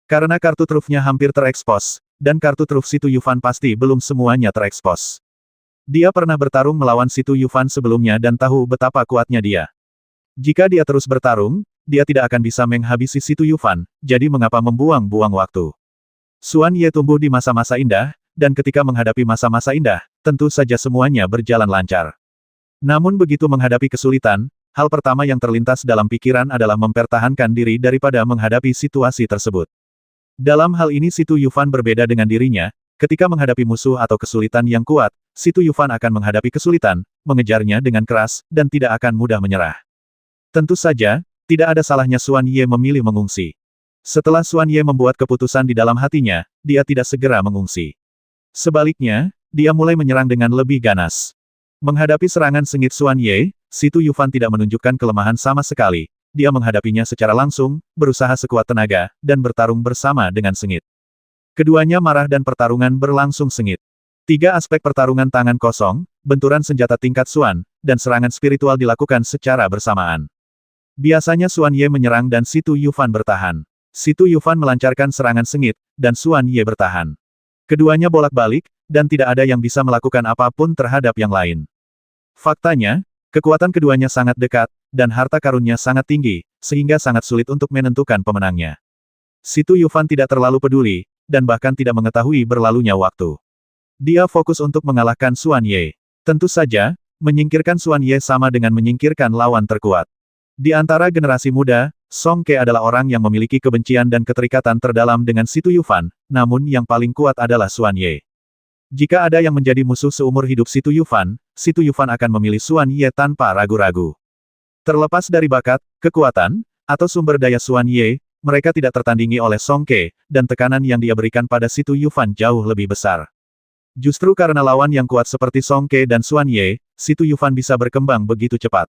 Karena kartu trufnya hampir terekspos, dan kartu truf Si Tuyufan pasti belum semuanya terekspos. Dia pernah bertarung melawan Si Tuyufan sebelumnya dan tahu betapa kuatnya dia. Jika dia terus bertarung, dia tidak akan bisa menghabisi Si Tuyufan, jadi mengapa membuang-buang waktu? Suan Ye tumbuh di masa-masa indah, dan ketika menghadapi masa-masa indah, tentu saja semuanya berjalan lancar. Namun begitu menghadapi kesulitan, hal pertama yang terlintas dalam pikiran adalah mempertahankan diri daripada menghadapi situasi tersebut. Dalam hal ini Si Tuyufan berbeda dengan dirinya, ketika menghadapi musuh atau kesulitan yang kuat, Si Tuyufan akan menghadapi kesulitan, mengejarnya dengan keras, dan tidak akan mudah menyerah. Tentu saja, tidak ada salahnya Suan Ye memilih mengungsi. Setelah Suan Ye membuat keputusan di dalam hatinya, dia tidak segera mengungsi. Sebaliknya, dia mulai menyerang dengan lebih ganas. Menghadapi serangan sengit Suan Ye, Si Tuyufan tidak menunjukkan kelemahan sama sekali. Dia menghadapinya secara langsung, berusaha sekuat tenaga, dan bertarung bersama dengan sengit. Keduanya marah dan pertarungan berlangsung sengit. 3 aspek pertarungan tangan kosong, benturan senjata tingkat Suan, dan serangan spiritual dilakukan secara bersamaan. Biasanya Suan Ye menyerang dan Si Tuyufan bertahan. Si Tuyufan melancarkan serangan sengit, dan Suan Ye bertahan. Keduanya bolak-balik, dan tidak ada yang bisa melakukan apapun terhadap yang lain. Faktanya, kekuatan keduanya sangat dekat, dan harta karunnya sangat tinggi, sehingga sangat sulit untuk menentukan pemenangnya. Si Tuyufan tidak terlalu peduli, dan bahkan tidak mengetahui berlalunya waktu. Dia fokus untuk mengalahkan Suan Ye. Tentu saja, menyingkirkan Suan Ye sama dengan menyingkirkan lawan terkuat. Di antara generasi muda, Song Ke adalah orang yang memiliki kebencian dan keterikatan terdalam dengan Si Tuyufan, namun yang paling kuat adalah Suan Ye. Jika ada yang menjadi musuh seumur hidup Si Tuyufan akan memilih Suan Ye tanpa ragu-ragu. Terlepas dari bakat, kekuatan, atau sumber daya Suan Ye, mereka tidak tertandingi oleh Song Ke, dan tekanan yang dia berikan pada Si Tuyufan jauh lebih besar. Justru karena lawan yang kuat seperti Song Ke dan Suan Ye, Si Tuyufan bisa berkembang begitu cepat.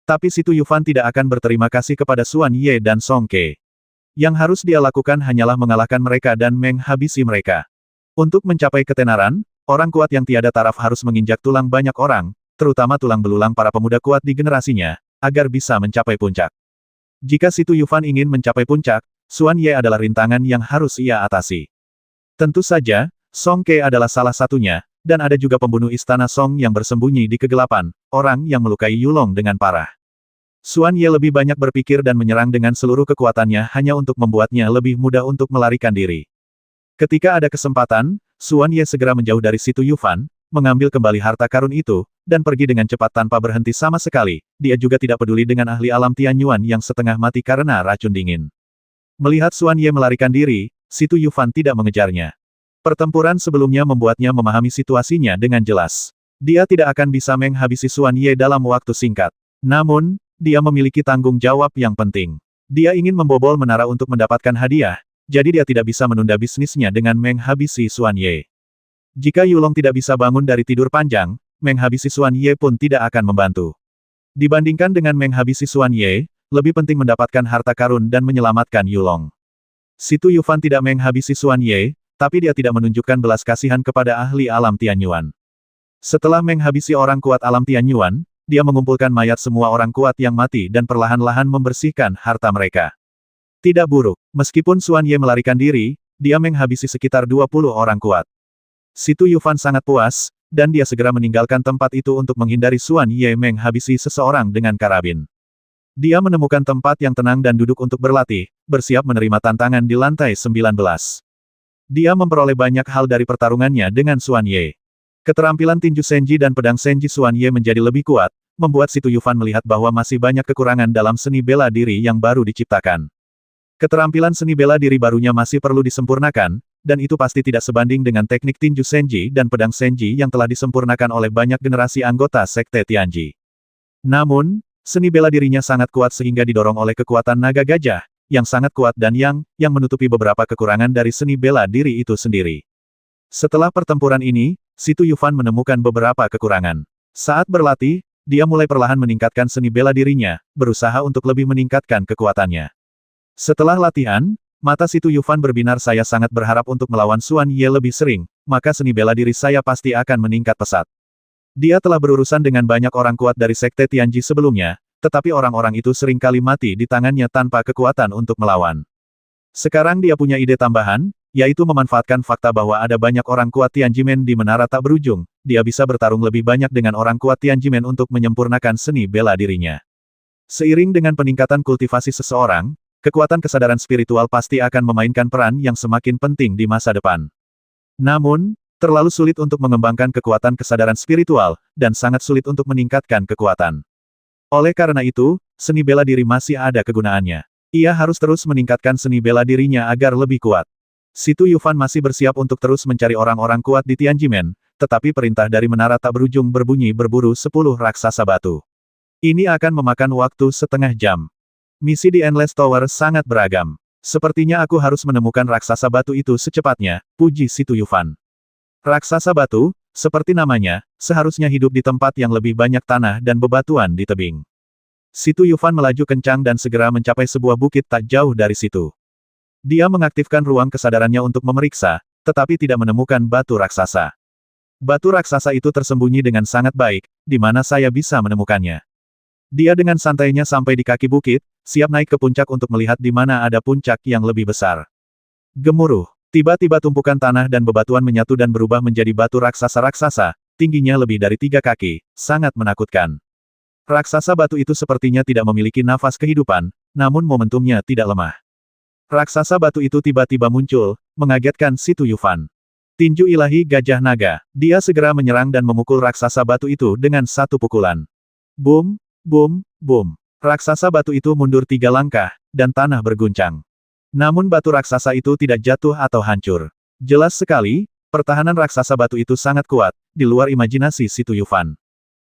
Tapi Si Tuyufan tidak akan berterima kasih kepada Suan Ye dan Song Ke. Yang harus dia lakukan hanyalah mengalahkan mereka dan menghabisi mereka. Untuk mencapai ketenaran, orang kuat yang tiada taraf harus menginjak tulang banyak orang, terutama tulang belulang para pemuda kuat di generasinya, agar bisa mencapai puncak. Jika Si Tuyufan ingin mencapai puncak, Suan Ye adalah rintangan yang harus ia atasi. Tentu saja, Song Ke adalah salah satunya, dan ada juga pembunuh istana Song yang bersembunyi di kegelapan, orang yang melukai Yulong dengan parah. Suan Ye lebih banyak berpikir dan menyerang dengan seluruh kekuatannya hanya untuk membuatnya lebih mudah untuk melarikan diri. Ketika ada kesempatan, Suan Ye segera menjauh dari Si Tuyufan, mengambil kembali harta karun itu, dan pergi dengan cepat tanpa berhenti sama sekali. Dia juga tidak peduli dengan ahli alam Tianyuan yang setengah mati karena racun dingin. Melihat Xuan Ye melarikan diri, Si Tu Yufan tidak mengejarnya. Pertempuran sebelumnya membuatnya memahami situasinya dengan jelas. Dia tidak akan bisa menghabisi Xuan Ye dalam waktu singkat. Namun, dia memiliki tanggung jawab yang penting. Dia ingin membobol menara untuk mendapatkan hadiah, jadi dia tidak bisa menunda bisnisnya dengan menghabisi Xuan Ye. Jika Yulong tidak bisa bangun dari tidur panjang, menghabisi Xuan Ye pun tidak akan membantu. Dibandingkan dengan menghabisi Xuan Ye, lebih penting mendapatkan harta karun dan menyelamatkan Yulong. Si Tu Yufan tidak menghabisi Xuan Ye, tapi dia tidak menunjukkan belas kasihan kepada ahli alam Tianyuan. Setelah menghabisi orang kuat alam Tianyuan, dia mengumpulkan mayat semua orang kuat yang mati dan perlahan-lahan membersihkan harta mereka. Tidak buruk, meskipun Xuan Ye melarikan diri, dia menghabisi sekitar 20 orang kuat. Si Tu Yufan sangat puas, dan dia segera meninggalkan tempat itu untuk menghindari Xuan Ye menghabisi seseorang dengan karabin. Dia menemukan tempat yang tenang dan duduk untuk berlatih, bersiap menerima tantangan di lantai 19. Dia memperoleh banyak hal dari pertarungannya dengan Xuan Ye. Keterampilan tinju Senji dan pedang Senji Xuan Ye menjadi lebih kuat, membuat Si Tu Yufan melihat bahwa masih banyak kekurangan dalam seni bela diri yang baru diciptakan. Keterampilan seni bela diri barunya masih perlu disempurnakan, dan itu pasti tidak sebanding dengan teknik tinju Senji dan pedang Senji yang telah disempurnakan oleh banyak generasi anggota Sekte Tianji. Namun, seni bela dirinya sangat kuat sehingga didorong oleh kekuatan naga gajah, yang sangat kuat dan yang menutupi beberapa kekurangan dari seni bela diri itu sendiri. Setelah pertempuran ini, Si Tu Yufan menemukan beberapa kekurangan. Saat berlatih, dia mulai perlahan meningkatkan seni bela dirinya, berusaha untuk lebih meningkatkan kekuatannya. Setelah latihan, mata Si Tu Yufan berbinar. Saya sangat berharap untuk melawan Xuan Ye lebih sering, maka seni bela diri saya pasti akan meningkat pesat. Dia telah berurusan dengan banyak orang kuat dari Sekte Tianji sebelumnya, tetapi orang-orang itu sering kali mati di tangannya tanpa kekuatan untuk melawan. Sekarang dia punya ide tambahan, yaitu memanfaatkan fakta bahwa ada banyak orang kuat Tianjimen di menara tak berujung, dia bisa bertarung lebih banyak dengan orang kuat Tianjimen untuk menyempurnakan seni bela dirinya. Seiring dengan peningkatan kultivasi seseorang, kekuatan kesadaran spiritual pasti akan memainkan peran yang semakin penting di masa depan. Namun, terlalu sulit untuk mengembangkan kekuatan kesadaran spiritual, dan sangat sulit untuk meningkatkan kekuatan. Oleh karena itu, seni bela diri masih ada kegunaannya. Ia harus terus meningkatkan seni bela dirinya agar lebih kuat. Si Tu Yufan masih bersiap untuk terus mencari orang-orang kuat di Tianjimen, tetapi perintah dari menara tak berujung berbunyi berburu 10 raksasa batu. Ini akan memakan waktu setengah jam. Misi di Endless Tower sangat beragam. Sepertinya aku harus menemukan raksasa batu itu secepatnya, puji Si Tu Yufan. Raksasa batu, seperti namanya, seharusnya hidup di tempat yang lebih banyak tanah dan bebatuan di tebing. Si Tu Yufan melaju kencang dan segera mencapai sebuah bukit tak jauh dari situ. Dia mengaktifkan ruang kesadarannya untuk memeriksa, tetapi tidak menemukan batu raksasa. Batu raksasa itu tersembunyi dengan sangat baik, di mana saya bisa menemukannya. Dia dengan santainya sampai di kaki bukit, siap naik ke puncak untuk melihat di mana ada puncak yang lebih besar. Gemuruh. Tiba-tiba tumpukan tanah dan bebatuan menyatu dan berubah menjadi batu raksasa-raksasa, tingginya lebih dari 3 kaki, sangat menakutkan. Raksasa batu itu sepertinya tidak memiliki nafas kehidupan, namun momentumnya tidak lemah. Raksasa batu itu tiba-tiba muncul, mengagetkan Si Tu Yufan. Tinju ilahi gajah naga. Dia segera menyerang dan memukul raksasa batu itu dengan satu pukulan. Boom! Boom, boom. Raksasa batu itu mundur 3 langkah, dan tanah berguncang. Namun batu raksasa itu tidak jatuh atau hancur. Jelas sekali, pertahanan raksasa batu itu sangat kuat, di luar imajinasi Si Tu Yufan.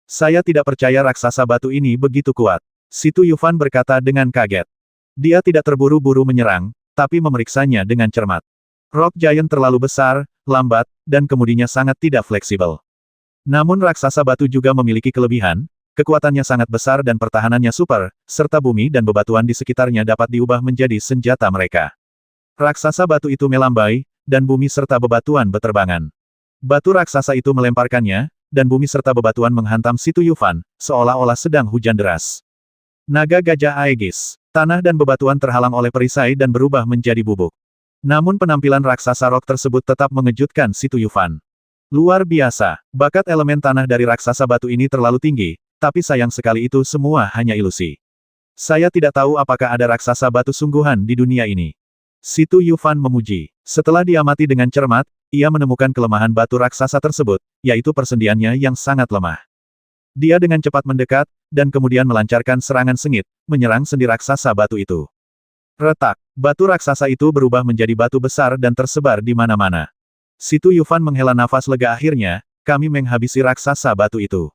Saya tidak percaya raksasa batu ini begitu kuat. Si Tu Yufan berkata dengan kaget. Dia tidak terburu-buru menyerang, tapi memeriksanya dengan cermat. Rock Giant terlalu besar, lambat, dan kemudinya sangat tidak fleksibel. Namun raksasa batu juga memiliki kelebihan. Kekuatannya sangat besar dan pertahanannya super, serta bumi dan bebatuan di sekitarnya dapat diubah menjadi senjata mereka. Raksasa batu itu melambai, dan bumi serta bebatuan beterbangan. Batu raksasa itu melemparkannya, dan bumi serta bebatuan menghantam Si Tu Yufan, seolah-olah sedang hujan deras. Naga gajah Aegis. Tanah dan bebatuan terhalang oleh perisai dan berubah menjadi bubuk. Namun penampilan raksasa rock tersebut tetap mengejutkan Si Tu Yufan. Luar biasa, bakat elemen tanah dari raksasa batu ini terlalu tinggi, tapi sayang sekali itu semua hanya ilusi. Saya tidak tahu apakah ada raksasa batu sungguhan di dunia ini. Si Tu Yufan memuji. Setelah diamati dengan cermat, ia menemukan kelemahan batu raksasa tersebut, yaitu persendiannya yang sangat lemah. Dia dengan cepat mendekat, dan kemudian melancarkan serangan sengit, menyerang sendi raksasa batu itu. Retak, batu raksasa itu berubah menjadi batu besar dan tersebar di mana-mana. Situ Yufan menghela nafas lega akhirnya, kami menghabisi raksasa batu itu.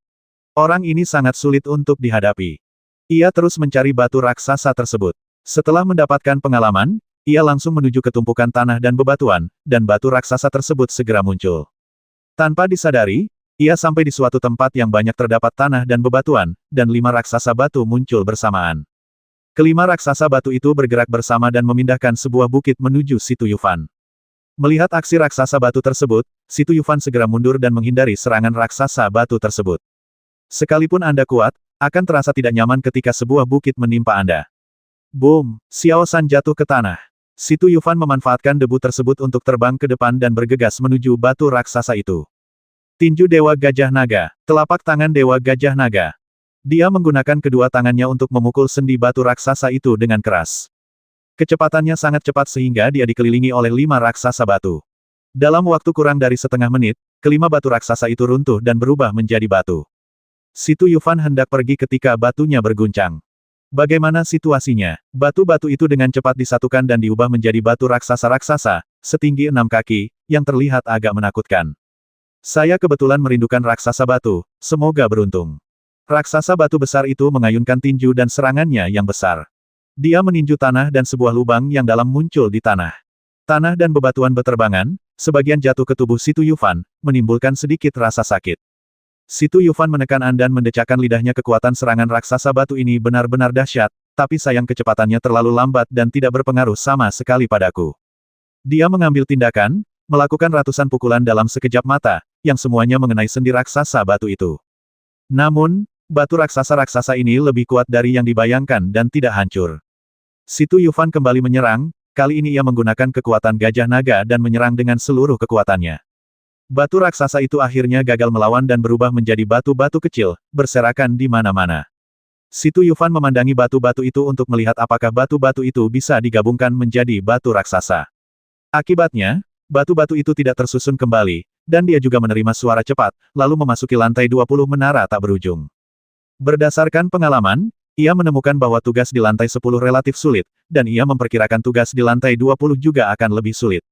Orang ini sangat sulit untuk dihadapi. Ia terus mencari batu raksasa tersebut. Setelah mendapatkan pengalaman, ia langsung menuju ke tumpukan tanah dan bebatuan, dan batu raksasa tersebut segera muncul. Tanpa disadari, ia sampai di suatu tempat yang banyak terdapat tanah dan bebatuan, dan 5 raksasa batu muncul bersamaan. Kelima raksasa batu itu bergerak bersama dan memindahkan sebuah bukit menuju Situ Yufan. Melihat aksi raksasa batu tersebut, Situ Yufan segera mundur dan menghindari serangan raksasa batu tersebut. Sekalipun Anda kuat, akan terasa tidak nyaman ketika sebuah bukit menimpa Anda. Boom! Xiao San jatuh ke tanah. Situ Yufan memanfaatkan debu tersebut untuk terbang ke depan dan bergegas menuju batu raksasa itu. Tinju Dewa Gajah Naga, telapak tangan Dewa Gajah Naga. Dia menggunakan kedua tangannya untuk memukul sendi batu raksasa itu dengan keras. Kecepatannya sangat cepat sehingga dia dikelilingi oleh 5 raksasa batu. Dalam waktu kurang dari setengah menit, kelima batu raksasa itu runtuh dan berubah menjadi batu. Situ Yufan hendak pergi ketika batunya berguncang. Bagaimana situasinya? Batu-batu itu dengan cepat disatukan dan diubah menjadi batu raksasa-raksasa, setinggi 6 kaki, yang terlihat agak menakutkan. Saya kebetulan merindukan raksasa batu, semoga beruntung. Raksasa batu besar itu mengayunkan tinju dan serangannya yang besar. Dia meninju tanah dan sebuah lubang yang dalam muncul di tanah. Tanah dan bebatuan beterbangan, sebagian jatuh ke tubuh Situ Yufan, menimbulkan sedikit rasa sakit. Situ Yufan menekan dan mendecakkan lidahnya. Kekuatan serangan raksasa batu ini benar-benar dahsyat, tapi sayang kecepatannya terlalu lambat dan tidak berpengaruh sama sekali padaku. Dia mengambil tindakan, melakukan ratusan pukulan dalam sekejap mata, yang semuanya mengenai sendi raksasa batu itu. Namun, batu raksasa-raksasa ini lebih kuat dari yang dibayangkan dan tidak hancur. Situ Yufan kembali menyerang, kali ini ia menggunakan kekuatan gajah naga dan menyerang dengan seluruh kekuatannya. Batu raksasa itu akhirnya gagal melawan dan berubah menjadi batu-batu kecil, berserakan di mana-mana. Situ Yufan memandangi batu-batu itu untuk melihat apakah batu-batu itu bisa digabungkan menjadi batu raksasa. Akibatnya, batu-batu itu tidak tersusun kembali, dan dia juga menerima suara cepat, lalu memasuki lantai 20 menara tak berujung. Berdasarkan pengalaman, ia menemukan bahwa tugas di lantai 10 relatif sulit, dan ia memperkirakan tugas di lantai 20 juga akan lebih sulit.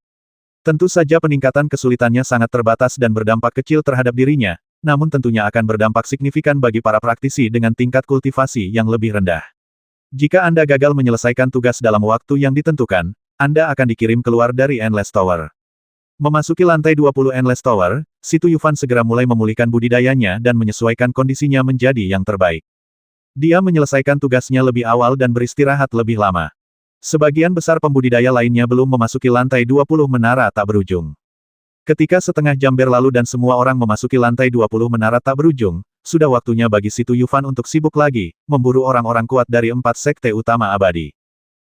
Tentu saja peningkatan kesulitannya sangat terbatas dan berdampak kecil terhadap dirinya, namun tentunya akan berdampak signifikan bagi para praktisi dengan tingkat kultivasi yang lebih rendah. Jika Anda gagal menyelesaikan tugas dalam waktu yang ditentukan, Anda akan dikirim keluar dari Endless Tower. Memasuki lantai 20 Endless Tower, Situ Yufan segera mulai memulihkan budidayanya dan menyesuaikan kondisinya menjadi yang terbaik. Dia menyelesaikan tugasnya lebih awal dan beristirahat lebih lama. Sebagian besar pembudidaya lainnya belum memasuki lantai 20 menara tak berujung. Ketika setengah jam berlalu dan semua orang memasuki lantai 20 menara tak berujung, sudah waktunya bagi Situ Yufan untuk sibuk lagi, memburu orang-orang kuat dari 4 sekte utama abadi.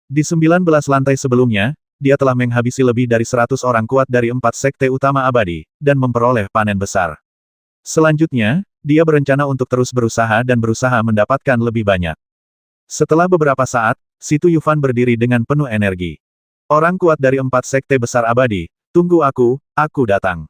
Di 19 lantai sebelumnya, dia telah menghabisi lebih dari 100 orang kuat dari 4 sekte utama abadi, dan memperoleh panen besar. Selanjutnya, dia berencana untuk terus berusaha dan berusaha mendapatkan lebih banyak. Setelah beberapa saat, Situ Yufan berdiri dengan penuh energi. Orang kuat dari 4 sekte besar abadi, tunggu aku datang.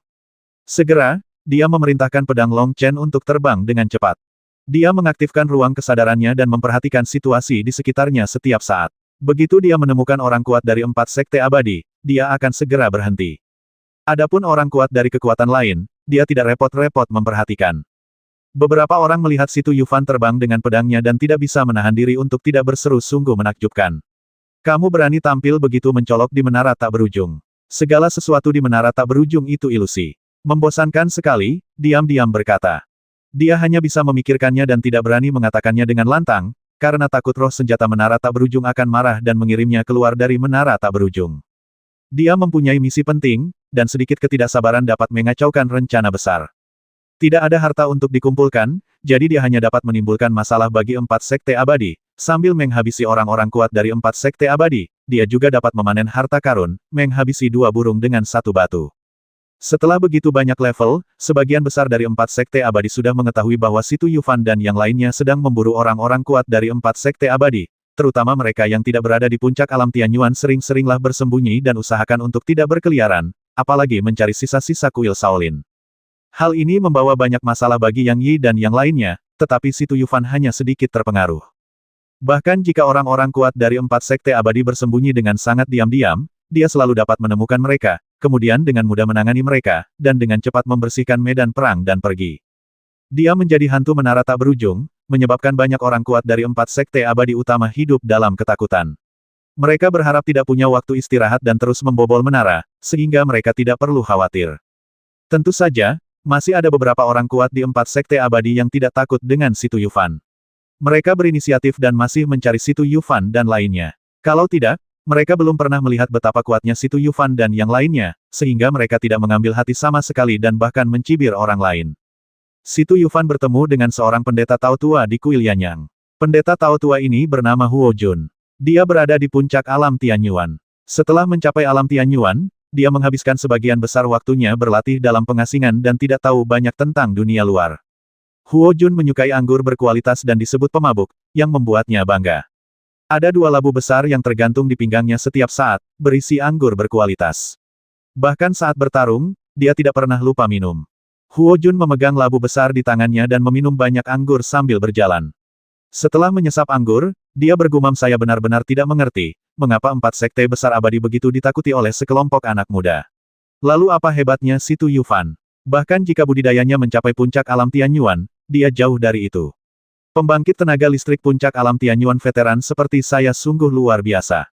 Segera, dia memerintahkan pedang Long Chen untuk terbang dengan cepat. Dia mengaktifkan ruang kesadarannya dan memperhatikan situasi di sekitarnya setiap saat. Begitu dia menemukan orang kuat dari 4 sekte abadi, dia akan segera berhenti. Adapun orang kuat dari kekuatan lain, dia tidak repot-repot memperhatikan. Beberapa orang melihat Situ Yufan terbang dengan pedangnya dan tidak bisa menahan diri untuk tidak berseru sungguh menakjubkan. Kamu berani tampil begitu mencolok di menara tak berujung. Segala sesuatu di menara tak berujung itu ilusi. Membosankan sekali, diam-diam berkata. Dia hanya bisa memikirkannya dan tidak berani mengatakannya dengan lantang, karena takut roh senjata menara tak berujung akan marah dan mengirimnya keluar dari menara tak berujung. Dia mempunyai misi penting, dan sedikit ketidaksabaran dapat mengacaukan rencana besar. Tidak ada harta untuk dikumpulkan, jadi dia hanya dapat menimbulkan masalah bagi 4 sekte abadi. Sambil menghabisi orang-orang kuat dari 4 sekte abadi, dia juga dapat memanen harta karun, menghabisi 2 burung dengan 1 batu. Setelah begitu banyak level, sebagian besar dari 4 sekte abadi sudah mengetahui bahwa Situ Yufan dan yang lainnya sedang memburu orang-orang kuat dari 4 sekte abadi, terutama mereka yang tidak berada di puncak alam Tianyuan. Sering-seringlah bersembunyi dan usahakan untuk tidak berkeliaran, apalagi mencari sisa-sisa kuil Shaolin. Hal ini membawa banyak masalah bagi Yang Yi dan yang lainnya, tetapi Si Tuyufan hanya sedikit terpengaruh. Bahkan jika orang-orang kuat dari 4 sekte abadi bersembunyi dengan sangat diam-diam, dia selalu dapat menemukan mereka, kemudian dengan mudah menangani mereka, dan dengan cepat membersihkan medan perang dan pergi. Dia menjadi hantu menara tak berujung, menyebabkan banyak orang kuat dari 4 sekte abadi utama hidup dalam ketakutan. Mereka berharap tidak punya waktu istirahat dan terus membobol menara, sehingga mereka tidak perlu khawatir. Tentu saja, masih ada beberapa orang kuat di 4 sekte abadi yang tidak takut dengan Si Tuyufan. Mereka berinisiatif dan masih mencari Si Tuyufan dan lainnya. Kalau tidak, mereka belum pernah melihat betapa kuatnya Si Tuyufan dan yang lainnya, sehingga mereka tidak mengambil hati sama sekali dan bahkan mencibir orang lain. Si Tuyufan bertemu dengan seorang pendeta Tao tua di kuil Yanyang. Pendeta Tao tua ini bernama Huo Jun. Dia berada di puncak alam Tianyuan. Setelah mencapai alam Tianyuan, dia menghabiskan sebagian besar waktunya berlatih dalam pengasingan dan tidak tahu banyak tentang dunia luar. Huo Jun menyukai anggur berkualitas dan disebut pemabuk, yang membuatnya bangga. Ada 2 labu besar yang tergantung di pinggangnya setiap saat, berisi anggur berkualitas. Bahkan saat bertarung, dia tidak pernah lupa minum. Huo Jun memegang labu besar di tangannya dan meminum banyak anggur sambil berjalan. Setelah menyesap anggur, dia bergumam, saya benar-benar tidak mengerti, mengapa 4 sekte besar abadi begitu ditakuti oleh sekelompok anak muda. Lalu apa hebatnya Si Tuyufan? Bahkan jika budidayanya mencapai puncak alam Tianyuan, dia jauh dari itu. Pembangkit tenaga listrik puncak alam Tianyuan veteran seperti saya sungguh luar biasa.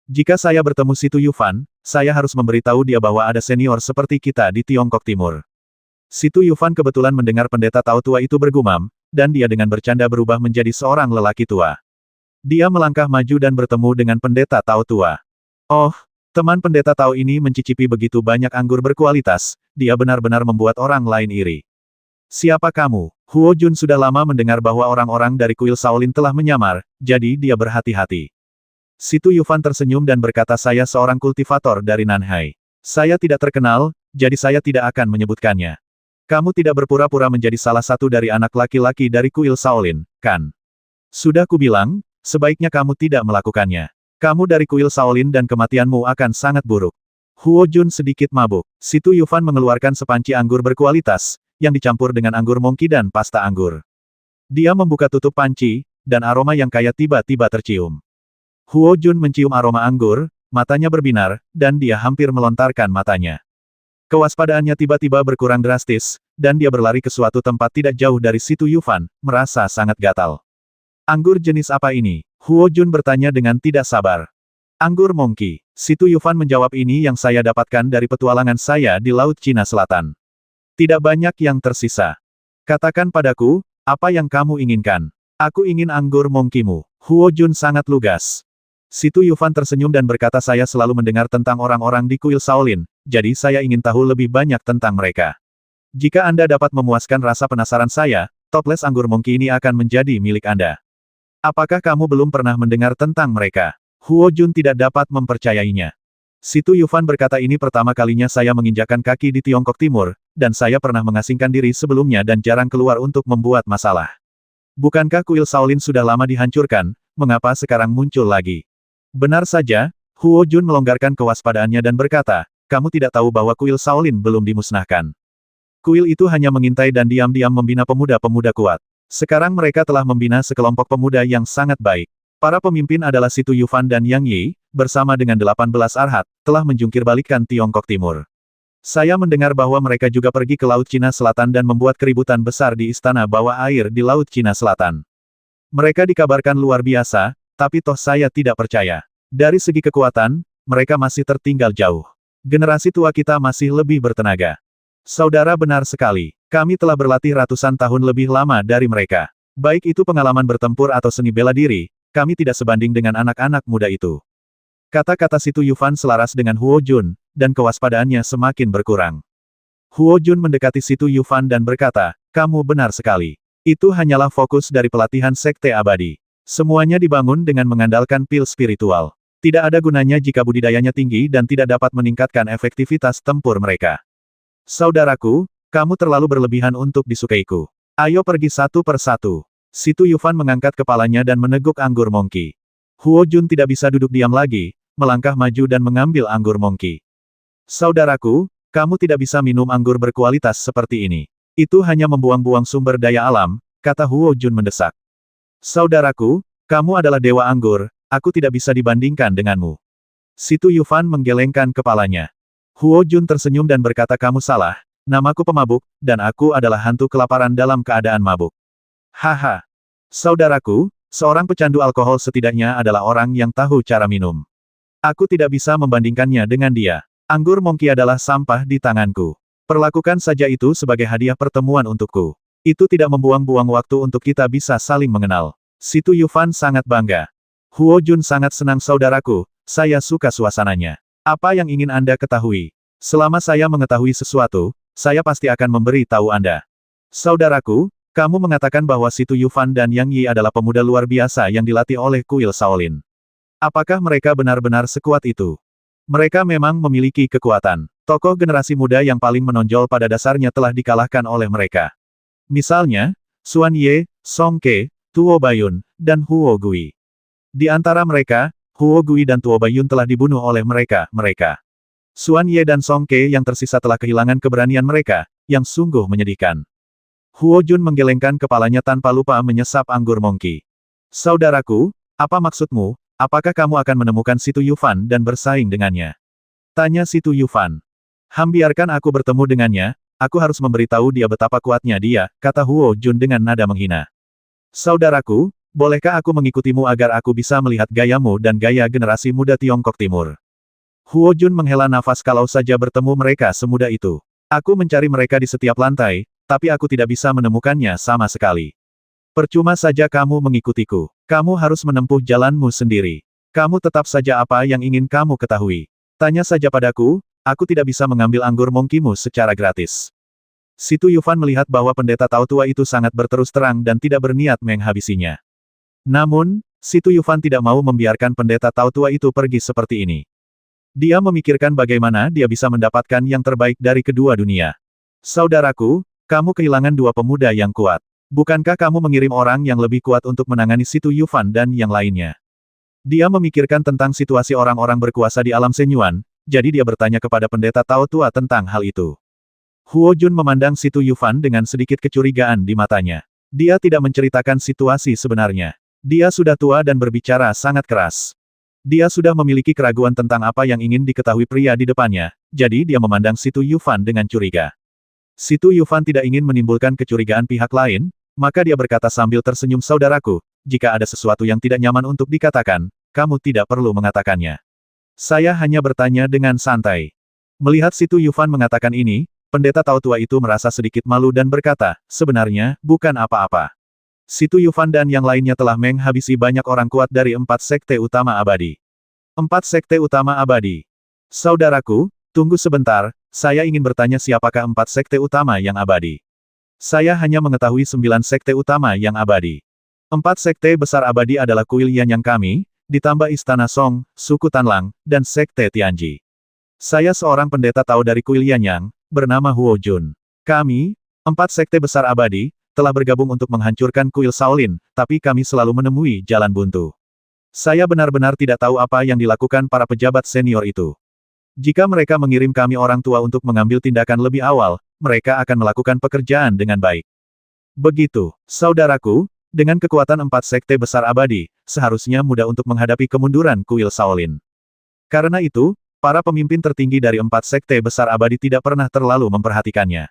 Jika saya bertemu Si Tuyufan, saya harus memberitahu dia bahwa ada senior seperti kita di Tiongkok Timur. Si Tuyufan kebetulan mendengar pendeta Tao tua itu bergumam, dan dia dengan bercanda berubah menjadi seorang lelaki tua. Dia melangkah maju dan bertemu dengan pendeta Tao tua. Oh, teman pendeta Tao ini mencicipi begitu banyak anggur berkualitas, dia benar-benar membuat orang lain iri. Siapa kamu? Huo Jun sudah lama mendengar bahwa orang-orang dari kuil Shaolin telah menyamar, jadi dia berhati-hati. Si Tuyufan tersenyum dan berkata, saya seorang kultivator dari Nanhai. Saya tidak terkenal, jadi saya tidak akan menyebutkannya. Kamu tidak berpura-pura menjadi salah satu dari anak laki-laki dari kuil Shaolin, kan? Sudah kubilang, sebaiknya kamu tidak melakukannya. Kamu dari kuil Shaolin dan kematianmu akan sangat buruk. Huo Jun sedikit mabuk. Si Tuyufan mengeluarkan sepanci anggur berkualitas, yang dicampur dengan anggur mongki dan pasta anggur. Dia membuka tutup panci, dan aroma yang kaya tiba-tiba tercium. Huo Jun mencium aroma anggur, matanya berbinar, dan dia hampir melontarkan matanya. Kewaspadaannya tiba-tiba berkurang drastis, dan dia berlari ke suatu tempat tidak jauh dari Si Tuyufan, merasa sangat gatal. Anggur jenis apa ini? Huo Jun bertanya dengan tidak sabar. Anggur mongki. Si Tuyufan menjawab, ini yang saya dapatkan dari petualangan saya di Laut Cina Selatan. Tidak banyak yang tersisa. Katakan padaku, apa yang kamu inginkan? Aku ingin anggur mongkimu. Huo Jun sangat lugas. Si Tuyufan tersenyum dan berkata, saya selalu mendengar tentang orang-orang di kuil Shaolin, jadi saya ingin tahu lebih banyak tentang mereka. Jika Anda dapat memuaskan rasa penasaran saya, toples anggur mongki ini akan menjadi milik Anda. Apakah kamu belum pernah mendengar tentang mereka? Huo Jun tidak dapat mempercayainya. Si Tuyufan berkata, ini pertama kalinya saya menginjakkan kaki di Tiongkok Timur, dan saya pernah mengasingkan diri sebelumnya dan jarang keluar untuk membuat masalah. Bukankah kuil Shaolin sudah lama dihancurkan, mengapa sekarang muncul lagi? Benar saja, Huo Jun melonggarkan kewaspadaannya dan berkata, kamu tidak tahu bahwa kuil Shaolin belum dimusnahkan. Kuil itu hanya mengintai dan diam-diam membina pemuda-pemuda kuat. Sekarang mereka telah membina sekelompok pemuda yang sangat baik. Para pemimpin adalah Si Tuyufan dan Yang Yi, bersama dengan 18 arhat, telah menjungkir balikkan Tiongkok Timur. Saya mendengar bahwa mereka juga pergi ke Laut Cina Selatan dan membuat keributan besar di istana bawah air di Laut Cina Selatan. Mereka dikabarkan luar biasa, tapi toh saya tidak percaya. Dari segi kekuatan, mereka masih tertinggal jauh. Generasi tua kita masih lebih bertenaga. Saudara, benar sekali. Kami telah berlatih ratusan tahun lebih lama dari mereka. Baik itu pengalaman bertempur atau seni bela diri, kami tidak sebanding dengan anak-anak muda itu. Kata-kata Si Tuyufan selaras dengan Huo Jun, dan kewaspadaannya semakin berkurang. Huo Jun mendekati Si Tuyufan dan berkata, kamu benar sekali. Itu hanyalah fokus dari pelatihan sekte abadi. Semuanya dibangun dengan mengandalkan pil spiritual. Tidak ada gunanya jika budidayanya tinggi dan tidak dapat meningkatkan efektivitas tempur mereka. Saudaraku, kamu terlalu berlebihan untuk disukaiku. Ayo pergi satu per satu. Si Tuyufan mengangkat kepalanya dan meneguk anggur mongki. Huo Jun tidak bisa duduk diam lagi, melangkah maju dan mengambil anggur mongki. Saudaraku, kamu tidak bisa minum anggur berkualitas seperti ini. Itu hanya membuang-buang sumber daya alam, kata Huo Jun mendesak. Saudaraku, kamu adalah dewa anggur, aku tidak bisa dibandingkan denganmu. Si Tu Yufan menggelengkan kepalanya. Huo Jun tersenyum dan berkata kamu salah, namaku pemabuk, dan aku adalah hantu kelaparan dalam keadaan mabuk. Haha. Saudaraku, seorang pecandu alkohol setidaknya adalah orang yang tahu cara minum. Aku tidak bisa membandingkannya dengan dia. Anggur Monkey adalah sampah di tanganku. Perlakukan saja itu sebagai hadiah pertemuan untukku. Itu tidak membuang-buang waktu untuk kita bisa saling mengenal. Si Tu Yufan sangat bangga. Huo Jun sangat senang saudaraku, saya suka suasananya. Apa yang ingin Anda ketahui? Selama saya mengetahui sesuatu, saya pasti akan memberi tahu Anda. Saudaraku, kamu mengatakan bahwa Si Tu Yufan dan Yang Yi adalah pemuda luar biasa yang dilatih oleh kuil Shaolin. Apakah mereka benar-benar sekuat itu? Mereka memang memiliki kekuatan. Tokoh generasi muda yang paling menonjol pada dasarnya telah dikalahkan oleh mereka. Misalnya, Xuan Ye, Song Ke, Tuo Bayun, dan Huo Gui. Di antara mereka, Huo Gui dan Tuo Bayun telah dibunuh oleh mereka. Xuan Ye dan Song Ke yang tersisa telah kehilangan keberanian mereka, yang sungguh menyedihkan. Huo Jun menggelengkan kepalanya tanpa lupa menyesap anggur Monkey. Saudaraku, apa maksudmu? Apakah kamu akan menemukan Si Tu Yufan dan bersaing dengannya? Tanya Si Tu Yufan. Biarkan aku bertemu dengannya, aku harus memberitahu dia betapa kuatnya dia, kata Huo Jun dengan nada menghina. Saudaraku, bolehkah aku mengikutimu agar aku bisa melihat gayamu dan gaya generasi muda Tiongkok Timur? Huo Jun menghela nafas kalau saja bertemu mereka semudah itu. Aku mencari mereka di setiap lantai, tapi aku tidak bisa menemukannya sama sekali. Percuma saja kamu mengikutiku. Kamu harus menempuh jalanmu sendiri. Kamu tetap saja apa yang ingin kamu ketahui. Tanya saja padaku, aku tidak bisa mengambil anggur Monkey-mu secara gratis. Si Tu Yufan melihat bahwa pendeta Tao tua itu sangat berterus terang dan tidak berniat menghabisinya. Namun, Si Tu Yufan tidak mau membiarkan pendeta Tao tua itu pergi seperti ini. Dia memikirkan bagaimana dia bisa mendapatkan yang terbaik dari kedua dunia. Saudaraku, kamu kehilangan dua pemuda yang kuat. Bukankah kamu mengirim orang yang lebih kuat untuk menangani Si Tu Yufan dan yang lainnya? Dia memikirkan tentang situasi orang-orang berkuasa di alam Shenyuan, jadi dia bertanya kepada pendeta Tao tua tentang hal itu. Huo Jun memandang Si Tu Yufan dengan sedikit kecurigaan di matanya. Dia tidak menceritakan situasi sebenarnya. Dia sudah tua dan berbicara sangat keras. Dia sudah memiliki keraguan tentang apa yang ingin diketahui pria di depannya, jadi dia memandang Si Tu Yufan dengan curiga. Si Tu Yufan tidak ingin menimbulkan kecurigaan pihak lain, maka dia berkata sambil tersenyum saudaraku, jika ada sesuatu yang tidak nyaman untuk dikatakan, kamu tidak perlu mengatakannya. Saya hanya bertanya dengan santai. Melihat Si Tu Yufan mengatakan ini, pendeta Tao tua itu merasa sedikit malu dan berkata, sebenarnya, bukan apa-apa. Si Tu Yufan dan yang lainnya telah menghabisi banyak orang kuat dari 4 sekte utama abadi. 4 sekte utama abadi. Saudaraku, tunggu sebentar, saya ingin bertanya siapakah 4 sekte utama yang abadi. Saya hanya mengetahui 9 sekte utama yang abadi. 4 sekte besar abadi adalah kuil Yanyang kami, ditambah Istana Song, suku Tanlang, dan sekte Tianji. Saya seorang pendeta Tao dari kuil Yanyang, bernama Huo Jun. Kami, 4 sekte besar abadi, telah bergabung untuk menghancurkan kuil Shaolin, tapi kami selalu menemui jalan buntu. Saya benar-benar tidak tahu apa yang dilakukan para pejabat senior itu. Jika mereka mengirim kami orang tua untuk mengambil tindakan lebih awal, mereka akan melakukan pekerjaan dengan baik. Begitu, saudaraku, dengan kekuatan 4 sekte besar abadi, seharusnya mudah untuk menghadapi kemunduran kuil Shaolin. Karena itu, para pemimpin tertinggi dari 4 sekte besar abadi tidak pernah terlalu memperhatikannya.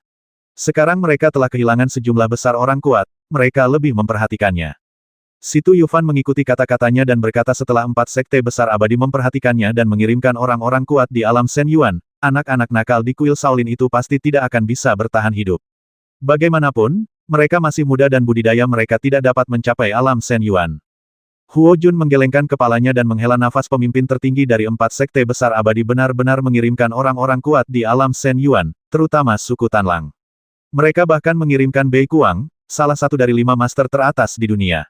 Sekarang mereka telah kehilangan sejumlah besar orang kuat, mereka lebih memperhatikannya. Si Tu Yufan mengikuti kata-katanya dan berkata setelah 4 sekte besar abadi memperhatikannya dan mengirimkan orang-orang kuat di alam Shenyuan, anak-anak nakal di kuil Shaolin itu pasti tidak akan bisa bertahan hidup. Bagaimanapun, mereka masih muda dan budidaya mereka tidak dapat mencapai alam Shenyuan. Huo Jun menggelengkan kepalanya dan menghela nafas pemimpin tertinggi dari 4 sekte besar abadi benar-benar mengirimkan orang-orang kuat di alam Shenyuan, terutama suku Tanlang. Mereka bahkan mengirimkan Bei Kuang, salah satu dari 5 master teratas di dunia.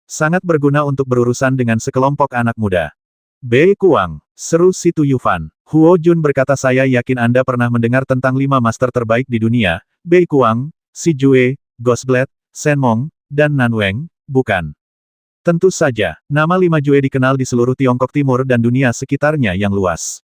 Sangat berguna untuk berurusan dengan sekelompok anak muda. Bei Kuang, seru Si Tu Yufan. Huo Jun berkata saya yakin Anda pernah mendengar tentang 5 master terbaik di dunia, Bei Kuang, Si Jue, Ghostblade, Shen Mong, dan Nan Weng, bukan? Tentu saja, nama 5 Jue dikenal di seluruh Tiongkok Timur dan dunia sekitarnya yang luas.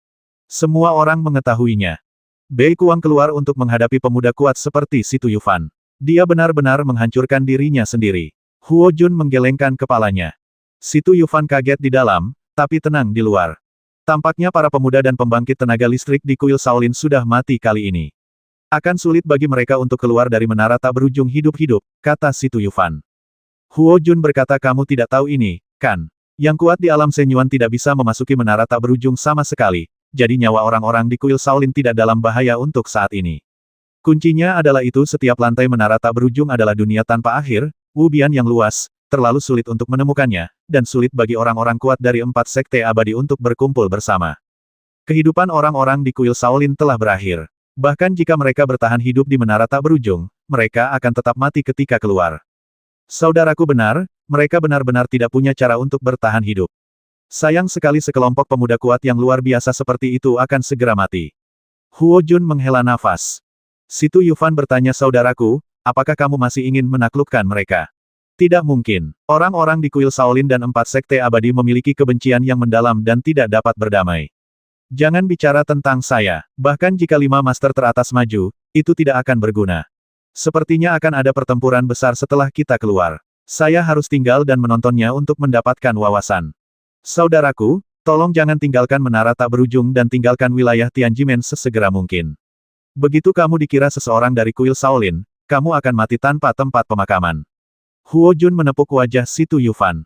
Semua orang mengetahuinya. Bei Kuang keluar untuk menghadapi pemuda kuat seperti Si Tu Yufan. Dia benar-benar menghancurkan dirinya sendiri. Huo Jun menggelengkan kepalanya. Si Tu Yufan kaget di dalam, tapi tenang di luar. Tampaknya para pemuda dan pembangkit tenaga listrik di kuil Shaolin sudah mati kali ini. Akan sulit bagi mereka untuk keluar dari menara tak berujung hidup-hidup, kata si Tu Yufan. Huo Jun berkata, kamu tidak tahu ini, kan? Yang kuat di alam Shenyuan tidak bisa memasuki menara tak berujung sama sekali, jadi nyawa orang-orang di kuil Shaolin tidak dalam bahaya untuk saat ini. Kuncinya adalah itu, setiap lantai menara tak berujung adalah dunia tanpa akhir, Wubian yang luas, terlalu sulit untuk menemukannya, dan sulit bagi orang-orang kuat dari 4 sekte abadi untuk berkumpul bersama. Kehidupan orang-orang di kuil Shaolin telah berakhir. Bahkan jika mereka bertahan hidup di menara tak berujung, mereka akan tetap mati ketika keluar. Saudaraku benar, mereka benar-benar tidak punya cara untuk bertahan hidup. Sayang sekali sekelompok pemuda kuat yang luar biasa seperti itu akan segera mati. Huo Jun menghela nafas. Si Tu Yufan bertanya, saudaraku, apakah kamu masih ingin menaklukkan mereka? Tidak mungkin. Orang-orang di kuil Shaolin dan 4 sekte abadi memiliki kebencian yang mendalam dan tidak dapat berdamai. Jangan bicara tentang saya. Bahkan jika 5 master teratas maju, itu tidak akan berguna. Sepertinya akan ada pertempuran besar setelah kita keluar. Saya harus tinggal dan menontonnya untuk mendapatkan wawasan. Saudaraku, tolong jangan tinggalkan menara tak berujung dan tinggalkan wilayah Tianjimen sesegera mungkin. Begitu kamu dikira seseorang dari kuil Shaolin, kamu akan mati tanpa tempat pemakaman. Huo Jun menepuk wajah si Tu Yufan.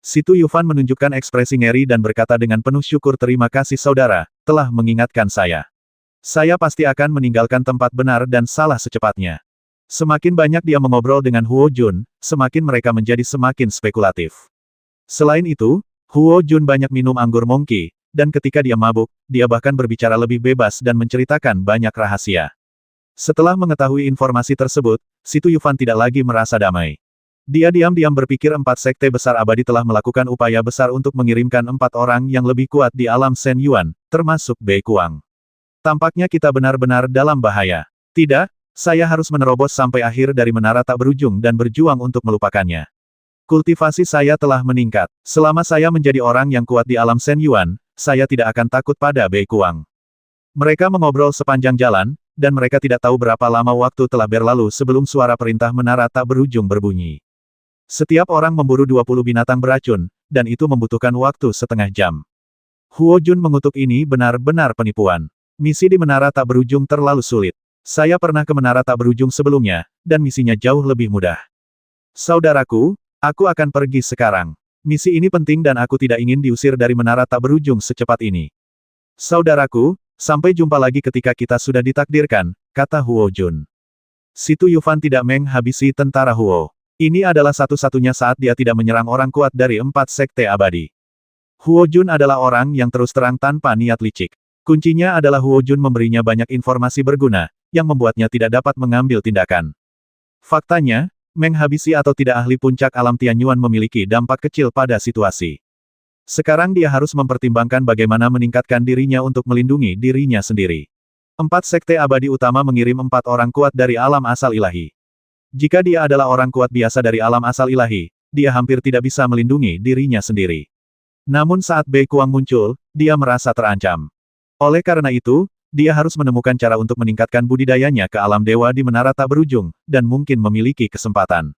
Si Tu Yufan menunjukkan ekspresi ngeri dan berkata dengan penuh syukur, terima kasih saudara, telah mengingatkan saya. Saya pasti akan meninggalkan tempat benar dan salah secepatnya. Semakin banyak dia mengobrol dengan Huo Jun, semakin mereka menjadi semakin spekulatif. Selain itu, Huo Jun banyak minum anggur Monkey, dan ketika dia mabuk, dia bahkan berbicara lebih bebas dan menceritakan banyak rahasia. Setelah mengetahui informasi tersebut, si Tu Yufan tidak lagi merasa damai. Dia diam-diam berpikir 4 sekte besar abadi telah melakukan upaya besar untuk mengirimkan 4 orang yang lebih kuat di alam Shenyuan, termasuk Bei Kuang. Tampaknya kita benar-benar dalam bahaya. Tidak, saya harus menerobos sampai akhir dari menara tak berujung dan berjuang untuk melupakannya. Kultivasi saya telah meningkat. Selama saya menjadi orang yang kuat di alam Shenyuan, saya tidak akan takut pada Bei Kuang. Mereka mengobrol sepanjang jalan, dan mereka tidak tahu berapa lama waktu telah berlalu sebelum suara perintah menara tak berujung berbunyi. Setiap orang memburu 20 binatang beracun, dan itu membutuhkan waktu setengah jam. Huo Jun mengutuk, ini benar-benar penipuan. Misi di menara tak berujung terlalu sulit. Saya pernah ke menara tak berujung sebelumnya, dan misinya jauh lebih mudah. Saudaraku, aku akan pergi sekarang. Misi ini penting dan aku tidak ingin diusir dari menara tak berujung secepat ini. Saudaraku, sampai jumpa lagi ketika kita sudah ditakdirkan, kata Huo Jun. Si Tu Yufan tidak menghabisi tentara Huo. Ini adalah satu-satunya saat dia tidak menyerang orang kuat dari 4 sekte abadi. Huo Jun adalah orang yang terus terang tanpa niat licik. Kuncinya adalah Huo Jun memberinya banyak informasi berguna, yang membuatnya tidak dapat mengambil tindakan. Faktanya, menghabisi atau tidak ahli puncak alam Tianyuan memiliki dampak kecil pada situasi. Sekarang dia harus mempertimbangkan bagaimana meningkatkan dirinya untuk melindungi dirinya sendiri. 4 sekte abadi utama mengirim 4 orang kuat dari alam asal ilahi. Jika dia adalah orang kuat biasa dari alam asal ilahi, dia hampir tidak bisa melindungi dirinya sendiri. Namun saat Bei Kuang muncul, dia merasa terancam. Oleh karena itu, dia harus menemukan cara untuk meningkatkan budidayanya ke alam dewa di menara tak berujung, dan mungkin memiliki kesempatan.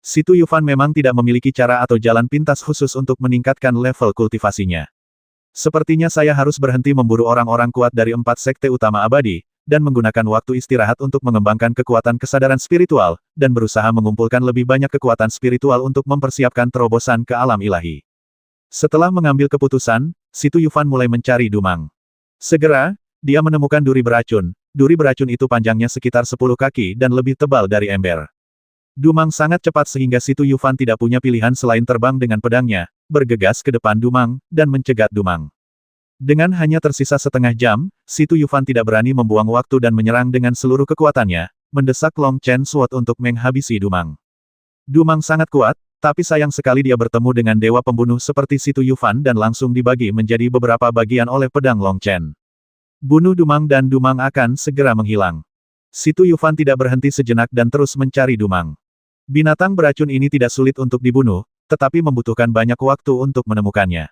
Si Tu Yufan memang tidak memiliki cara atau jalan pintas khusus untuk meningkatkan level kultivasinya. Sepertinya saya harus berhenti memburu orang-orang kuat dari 4 sekte utama abadi, dan menggunakan waktu istirahat untuk mengembangkan kekuatan kesadaran spiritual, dan berusaha mengumpulkan lebih banyak kekuatan spiritual untuk mempersiapkan terobosan ke alam ilahi. Setelah mengambil keputusan, si Tu Yufan mulai mencari Dumang. Segera, dia menemukan duri beracun. Duri beracun itu panjangnya sekitar 10 kaki dan lebih tebal dari ember. Dumang sangat cepat sehingga si Tu Yufan tidak punya pilihan selain terbang dengan pedangnya, bergegas ke depan Dumang, dan mencegat Dumang. Dengan hanya tersisa setengah jam, si Tu Yufan tidak berani membuang waktu dan menyerang dengan seluruh kekuatannya, mendesak Long Chen Sword untuk menghabisi Dumang. Dumang sangat kuat, tapi sayang sekali dia bertemu dengan dewa pembunuh seperti si Tu Yufan dan langsung dibagi menjadi beberapa bagian oleh pedang Long Chen. Bunuh Dumang dan Dumang akan segera menghilang. Si Tu Yufan tidak berhenti sejenak dan terus mencari Dumang. Binatang beracun ini tidak sulit untuk dibunuh, tetapi membutuhkan banyak waktu untuk menemukannya.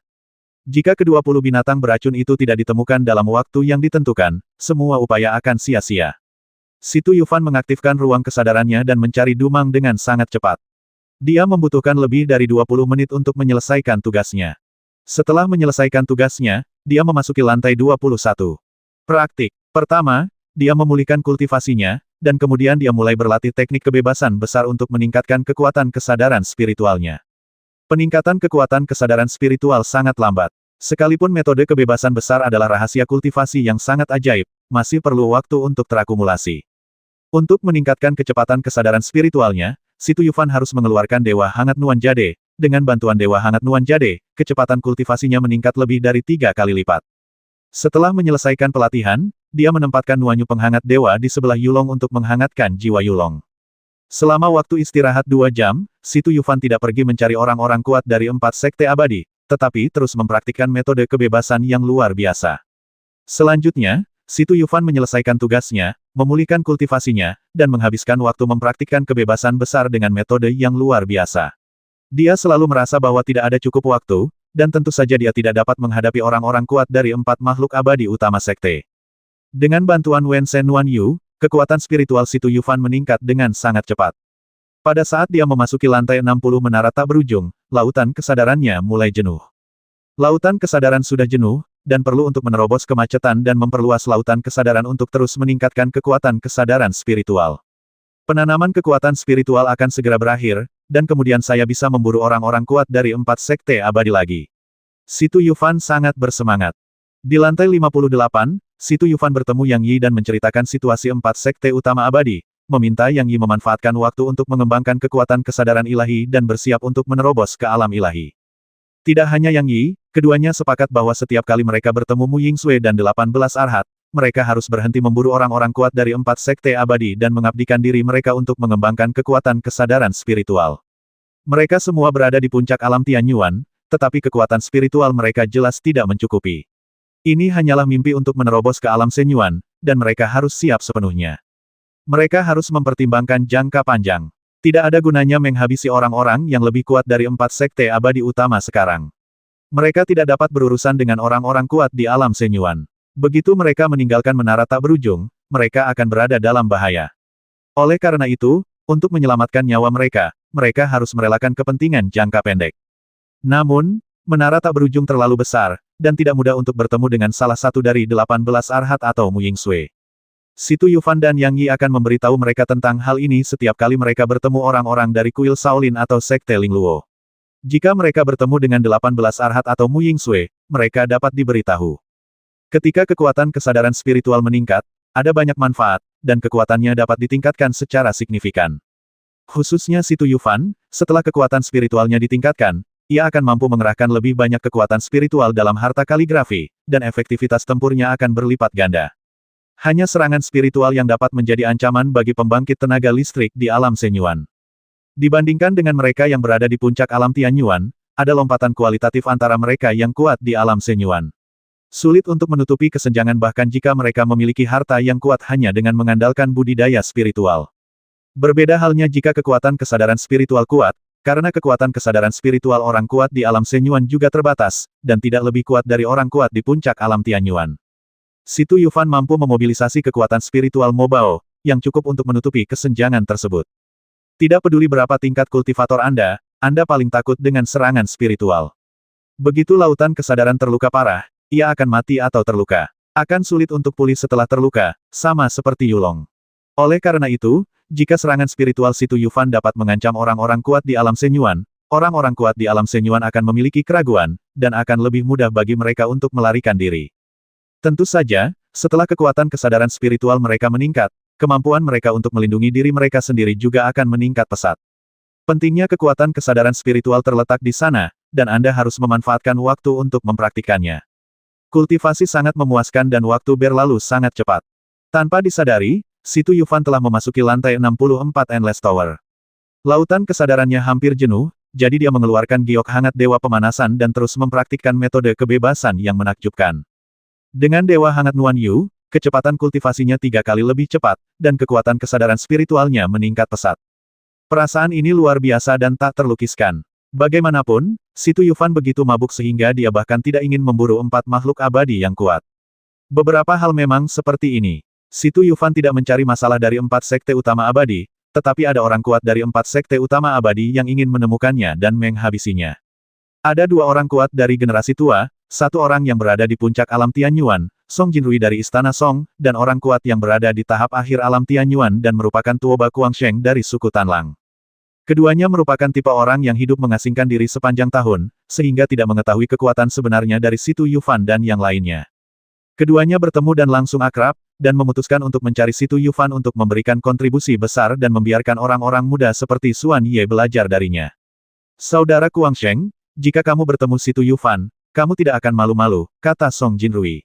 Jika ke-20 binatang beracun itu tidak ditemukan dalam waktu yang ditentukan, semua upaya akan sia-sia. Situ Yufan mengaktifkan ruang kesadarannya dan mencari Dumang dengan sangat cepat. Dia membutuhkan lebih dari 20 menit untuk menyelesaikan tugasnya. Setelah menyelesaikan tugasnya, dia memasuki lantai 21. Praktik. Pertama, dia memulihkan kultivasinya, dan kemudian dia mulai berlatih teknik kebebasan besar untuk meningkatkan kekuatan kesadaran spiritualnya. Peningkatan kekuatan kesadaran spiritual sangat lambat. Sekalipun metode kebebasan besar adalah rahasia kultivasi yang sangat ajaib, masih perlu waktu untuk terakumulasi. Untuk meningkatkan kecepatan kesadaran spiritualnya, Situ Yufan harus mengeluarkan Dewa Hangat Nuan Jade. Dengan bantuan Dewa Hangat Nuan Jade, kecepatan kultivasinya meningkat lebih dari 3 kali lipat. Setelah menyelesaikan pelatihan, dia menempatkan Nuanyu Penghangat Dewa di sebelah Yulong untuk menghangatkan jiwa Yulong. Selama waktu istirahat 2 jam, Situ Yufan tidak pergi mencari orang-orang kuat dari 4 sekte abadi, tetapi terus mempraktikkan metode kebebasan yang luar biasa. Selanjutnya, Situ Yufan menyelesaikan tugasnya, memulihkan kultivasinya, dan menghabiskan waktu mempraktikkan kebebasan besar dengan metode yang luar biasa. Dia selalu merasa bahwa tidak ada cukup waktu, dan tentu saja dia tidak dapat menghadapi orang-orang kuat dari 4 makhluk abadi utama sekte. Dengan bantuan Wen Shen Nuan Yu, kekuatan spiritual Situ Yufan meningkat dengan sangat cepat. Pada saat dia memasuki lantai 60 menara tak berujung, lautan kesadarannya mulai jenuh. Lautan kesadaran sudah jenuh, dan perlu untuk menerobos kemacetan dan memperluas lautan kesadaran untuk terus meningkatkan kekuatan kesadaran spiritual. Penanaman kekuatan spiritual akan segera berakhir, dan kemudian saya bisa memburu orang-orang kuat dari 4 sekte abadi lagi. Situ Yufan sangat bersemangat. Di lantai 58, Situ Yufan bertemu Yang Yi dan menceritakan situasi 4 sekte utama abadi, meminta Yang Yi memanfaatkan waktu untuk mengembangkan kekuatan kesadaran ilahi dan bersiap untuk menerobos ke alam ilahi. Tidak hanya Yang Yi, keduanya sepakat bahwa setiap kali mereka bertemu Mu Yingsui dan 18 Arhat, mereka harus berhenti memburu orang-orang kuat dari 4 sekte abadi dan mengabdikan diri mereka untuk mengembangkan kekuatan kesadaran spiritual. Mereka semua berada di puncak alam Tianyuan, tetapi kekuatan spiritual mereka jelas tidak mencukupi. Ini hanyalah mimpi untuk menerobos ke alam Shenyuan, dan mereka harus siap sepenuhnya. Mereka harus mempertimbangkan jangka panjang. Tidak ada gunanya menghabisi orang-orang yang lebih kuat dari 4 sekte abadi utama sekarang. Mereka tidak dapat berurusan dengan orang-orang kuat di alam Shenyuan. Begitu mereka meninggalkan menara tak berujung, mereka akan berada dalam bahaya. Oleh karena itu, untuk menyelamatkan nyawa mereka, mereka harus merelakan kepentingan jangka pendek. Namun, menara tak berujung terlalu besar, dan tidak mudah untuk bertemu dengan salah satu dari 18 Arhat atau Mu Yingsui. Situ Yufan dan Yang Yi akan memberitahu mereka tentang hal ini setiap kali mereka bertemu orang-orang dari kuil Shaolin atau Sekte Lingluo. Jika mereka bertemu dengan 18 Arhat atau Mu Yingsui, mereka dapat diberitahu. Ketika kekuatan kesadaran spiritual meningkat, ada banyak manfaat, dan kekuatannya dapat ditingkatkan secara signifikan. Khususnya Situ Yufan, setelah kekuatan spiritualnya ditingkatkan, ia akan mampu mengerahkan lebih banyak kekuatan spiritual dalam harta kaligrafi, dan efektivitas tempurnya akan berlipat ganda. Hanya serangan spiritual yang dapat menjadi ancaman bagi pembangkit tenaga listrik di alam Shenyuan. Dibandingkan dengan mereka yang berada di puncak alam Tianyuan, ada lompatan kualitatif antara mereka yang kuat di alam Shenyuan. Sulit untuk menutupi kesenjangan bahkan jika mereka memiliki harta yang kuat hanya dengan mengandalkan budidaya spiritual. Berbeda halnya jika kekuatan kesadaran spiritual kuat, karena kekuatan kesadaran spiritual orang kuat di alam Shenyuan juga terbatas, dan tidak lebih kuat dari orang kuat di puncak alam Tianyuan. Situ Yufan mampu memobilisasi kekuatan spiritual Mobao, yang cukup untuk menutupi kesenjangan tersebut. Tidak peduli berapa tingkat kultivator Anda paling takut dengan serangan spiritual. Begitu lautan kesadaran terluka parah, ia akan mati atau terluka. Akan sulit untuk pulih setelah terluka, sama seperti Yulong. Oleh karena itu, jika serangan spiritual Situ Yufan dapat mengancam orang-orang kuat di alam Shenyuan, orang-orang kuat di alam Shenyuan akan memiliki keraguan, dan akan lebih mudah bagi mereka untuk melarikan diri. Tentu saja, setelah kekuatan kesadaran spiritual mereka meningkat, kemampuan mereka untuk melindungi diri mereka sendiri juga akan meningkat pesat. Pentingnya kekuatan kesadaran spiritual terletak di sana, dan Anda harus memanfaatkan waktu untuk mempraktikannya. Kultivasi sangat memuaskan dan waktu berlalu sangat cepat. Tanpa disadari, Situ Yufan telah memasuki lantai 64 Endless Tower. Lautan kesadarannya hampir jenuh, jadi dia mengeluarkan giok hangat dewa pemanasan dan terus mempraktikkan metode kebebasan yang menakjubkan. Dengan Dewa Hangat Nuan Yu, kecepatan kultivasinya 3 kali lebih cepat, dan kekuatan kesadaran spiritualnya meningkat pesat. Perasaan ini luar biasa dan tak terlukiskan. Bagaimanapun, Situ Yufan begitu mabuk sehingga dia bahkan tidak ingin memburu 4 makhluk abadi yang kuat. Beberapa hal memang seperti ini. Situ Yufan tidak mencari masalah dari 4 sekte utama abadi, tetapi ada orang kuat dari 4 sekte utama abadi yang ingin menemukannya dan menghabisinya. Ada 2 orang kuat dari generasi tua, 1 orang yang berada di puncak alam Tianyuan, Song Jinrui dari Istana Song, dan orang kuat yang berada di tahap akhir alam Tianyuan dan merupakan Tuoba Kuangsheng dari suku Tanlang. Keduanya merupakan tipe orang yang hidup mengasingkan diri sepanjang tahun, sehingga tidak mengetahui kekuatan sebenarnya dari Situ Yufan dan yang lainnya. Keduanya bertemu dan langsung akrab, dan memutuskan untuk mencari Situ Yufan untuk memberikan kontribusi besar dan membiarkan orang-orang muda seperti Xuan Ye belajar darinya. Saudara Kuangsheng, jika kamu bertemu Situ Yufan, kamu tidak akan malu-malu, kata Song Jinrui.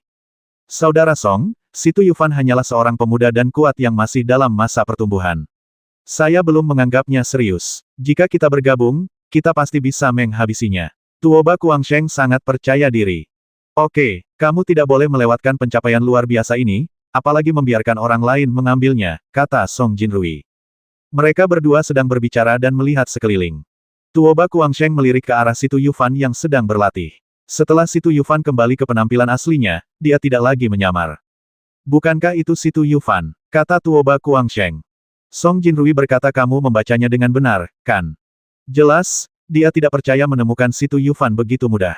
Saudara Song, Situ Yufan hanyalah seorang pemuda dan kuat yang masih dalam masa pertumbuhan. Saya belum menganggapnya serius. Jika kita bergabung, kita pasti bisa menghabisinya. Tuoba Kuangsheng sangat percaya diri. Oke, kamu tidak boleh melewatkan pencapaian luar biasa ini, apalagi membiarkan orang lain mengambilnya, kata Song Jinrui. Mereka berdua sedang berbicara dan melihat sekeliling. Tuoba Kuangsheng melirik ke arah Situ Yufan yang sedang berlatih. Setelah Situ Yufan kembali ke penampilan aslinya, dia tidak lagi menyamar. Bukankah itu Situ Yufan? Kata Tuoba Kuangsheng. Song Jinrui berkata kamu membacanya dengan benar, kan? Jelas, dia tidak percaya menemukan Situ Yufan begitu mudah.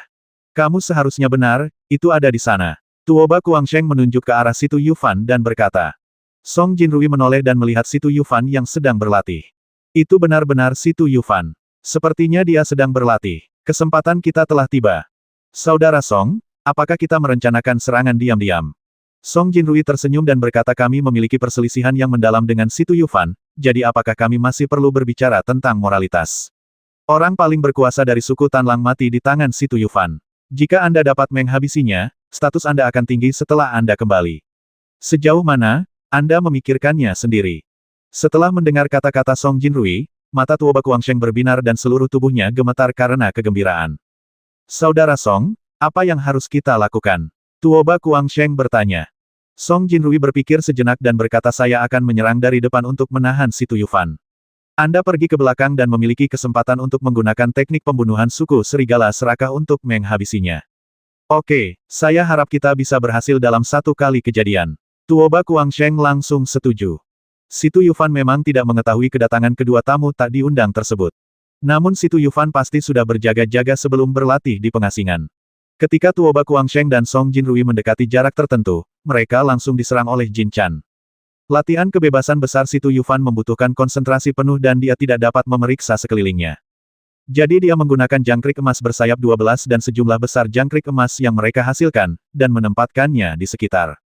Kamu seharusnya benar, itu ada di sana. Tuoba Kuangsheng menunjuk ke arah Situ Yufan dan berkata. Song Jinrui menoleh dan melihat Situ Yufan yang sedang berlatih. Itu benar-benar Situ Yufan. Sepertinya dia sedang berlatih. Kesempatan kita telah tiba. Saudara Song, apakah kita merencanakan serangan diam-diam? Song Jinrui tersenyum dan berkata kami memiliki perselisihan yang mendalam dengan Situ Yufan, jadi apakah kami masih perlu berbicara tentang moralitas? Orang paling berkuasa dari suku Tanlang mati di tangan Situ Yufan. Jika Anda dapat menghabisinya, status Anda akan tinggi setelah Anda kembali. Sejauh mana, Anda memikirkannya sendiri. Setelah mendengar kata-kata Song Jinrui, mata Tuoba Kuangsheng berbinar dan seluruh tubuhnya gemetar karena kegembiraan. Saudara Song, apa yang harus kita lakukan? Tuoba Kuangsheng bertanya. Song Jinrui berpikir sejenak dan berkata saya akan menyerang dari depan untuk menahan Situ Yufan. Anda pergi ke belakang dan memiliki kesempatan untuk menggunakan teknik pembunuhan suku Serigala Serakah untuk menghabisinya. Oke, saya harap kita bisa berhasil dalam 1 kali kejadian. Tuoba Kuangsheng langsung setuju. Situ Yufan memang tidak mengetahui kedatangan kedua tamu tak diundang tersebut. Namun Situ Yufan pasti sudah berjaga-jaga sebelum berlatih di pengasingan. Ketika Tuoba Kuangsheng dan Song Jinrui mendekati jarak tertentu, mereka langsung diserang oleh Jin Chan. Latihan kebebasan besar Situ Yufan membutuhkan konsentrasi penuh dan dia tidak dapat memeriksa sekelilingnya. Jadi dia menggunakan jangkrik emas bersayap 12 dan sejumlah besar jangkrik emas yang mereka hasilkan, dan menempatkannya di sekitar.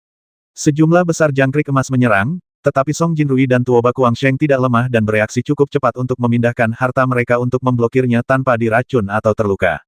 Sejumlah besar jangkrik emas menyerang, tetapi Song Jinrui dan Tuoba Kuangsheng tidak lemah dan bereaksi cukup cepat untuk memindahkan harta mereka untuk memblokirnya tanpa diracun atau terluka.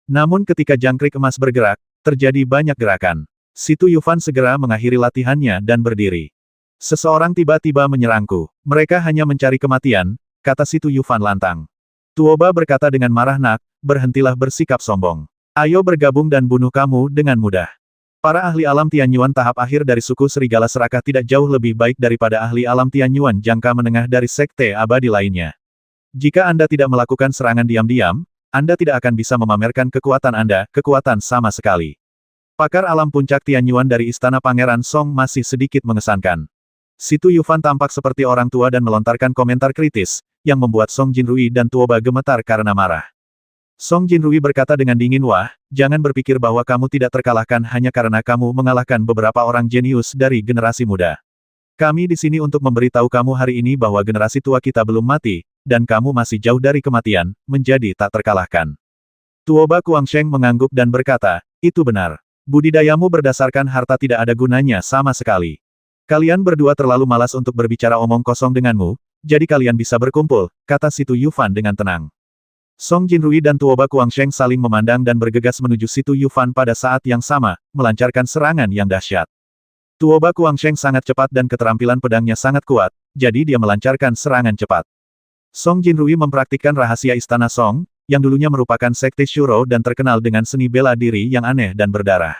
Namun ketika jangkrik emas bergerak, terjadi banyak gerakan. Situ Yufan segera mengakhiri latihannya dan berdiri. Seseorang tiba-tiba menyerangku. Mereka hanya mencari kematian, kata Situ Yufan lantang. Tuoba berkata dengan marah nak, berhentilah bersikap sombong. Ayo bergabung dan bunuh kamu dengan mudah. Para ahli alam Tianyuan tahap akhir dari suku Serigala Serakah tidak jauh lebih baik daripada ahli alam Tianyuan jangka menengah dari sekte abadi lainnya. Jika Anda tidak melakukan serangan diam-diam, Anda tidak akan bisa memamerkan kekuatan Anda, kekuatan sama sekali. Pakar alam puncak Tianyuan dari Istana Pangeran Song masih sedikit mengesankan. Situ Yufan tampak seperti orang tua dan melontarkan komentar kritis, yang membuat Song Jinrui dan Tuoba gemetar karena marah. Song Jinrui berkata dengan dingin wah, jangan berpikir bahwa kamu tidak terkalahkan hanya karena kamu mengalahkan beberapa orang jenius dari generasi muda. Kami di sini untuk memberitahu kamu hari ini bahwa generasi tua kita belum mati, dan kamu masih jauh dari kematian, menjadi tak terkalahkan. Tuoba Kuangsheng mengangguk dan berkata, itu benar. Budidayamu berdasarkan harta tidak ada gunanya sama sekali. Kalian berdua terlalu malas untuk berbicara omong kosong denganmu, jadi kalian bisa berkumpul, kata Situ Yufan dengan tenang. Song Jinrui dan Tuoba Kuangsheng saling memandang dan bergegas menuju Situ Yufan pada saat yang sama, melancarkan serangan yang dahsyat. Tuoba Kuangsheng sangat cepat dan keterampilan pedangnya sangat kuat, jadi dia melancarkan serangan cepat. Song Jinrui mempraktikkan rahasia Istana Song, yang dulunya merupakan sekte Shuro dan terkenal dengan seni bela diri yang aneh dan berdarah.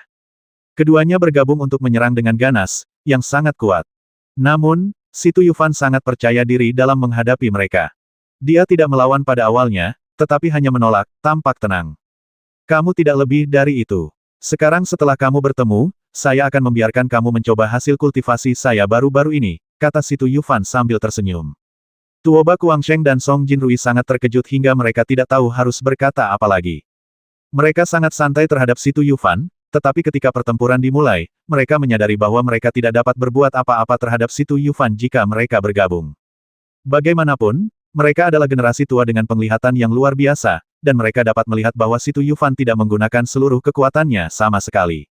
Keduanya bergabung untuk menyerang dengan ganas, yang sangat kuat. Namun, Situ Yufan sangat percaya diri dalam menghadapi mereka. Dia tidak melawan pada awalnya, tetapi hanya menolak, tampak tenang. Kamu tidak lebih dari itu. Sekarang setelah kamu bertemu, saya akan membiarkan kamu mencoba hasil kultivasi saya baru-baru ini, kata Si Tu Yufan sambil tersenyum. Tuoba Kuangsheng dan Song Jinrui sangat terkejut hingga mereka tidak tahu harus berkata apa lagi. Mereka sangat santai terhadap Si Tu Yufan, tetapi ketika pertempuran dimulai, mereka menyadari bahwa mereka tidak dapat berbuat apa-apa terhadap Si Tu Yufan jika mereka bergabung. Bagaimanapun, mereka adalah generasi tua dengan penglihatan yang luar biasa, dan mereka dapat melihat bahwa Si Tu Yufan tidak menggunakan seluruh kekuatannya sama sekali.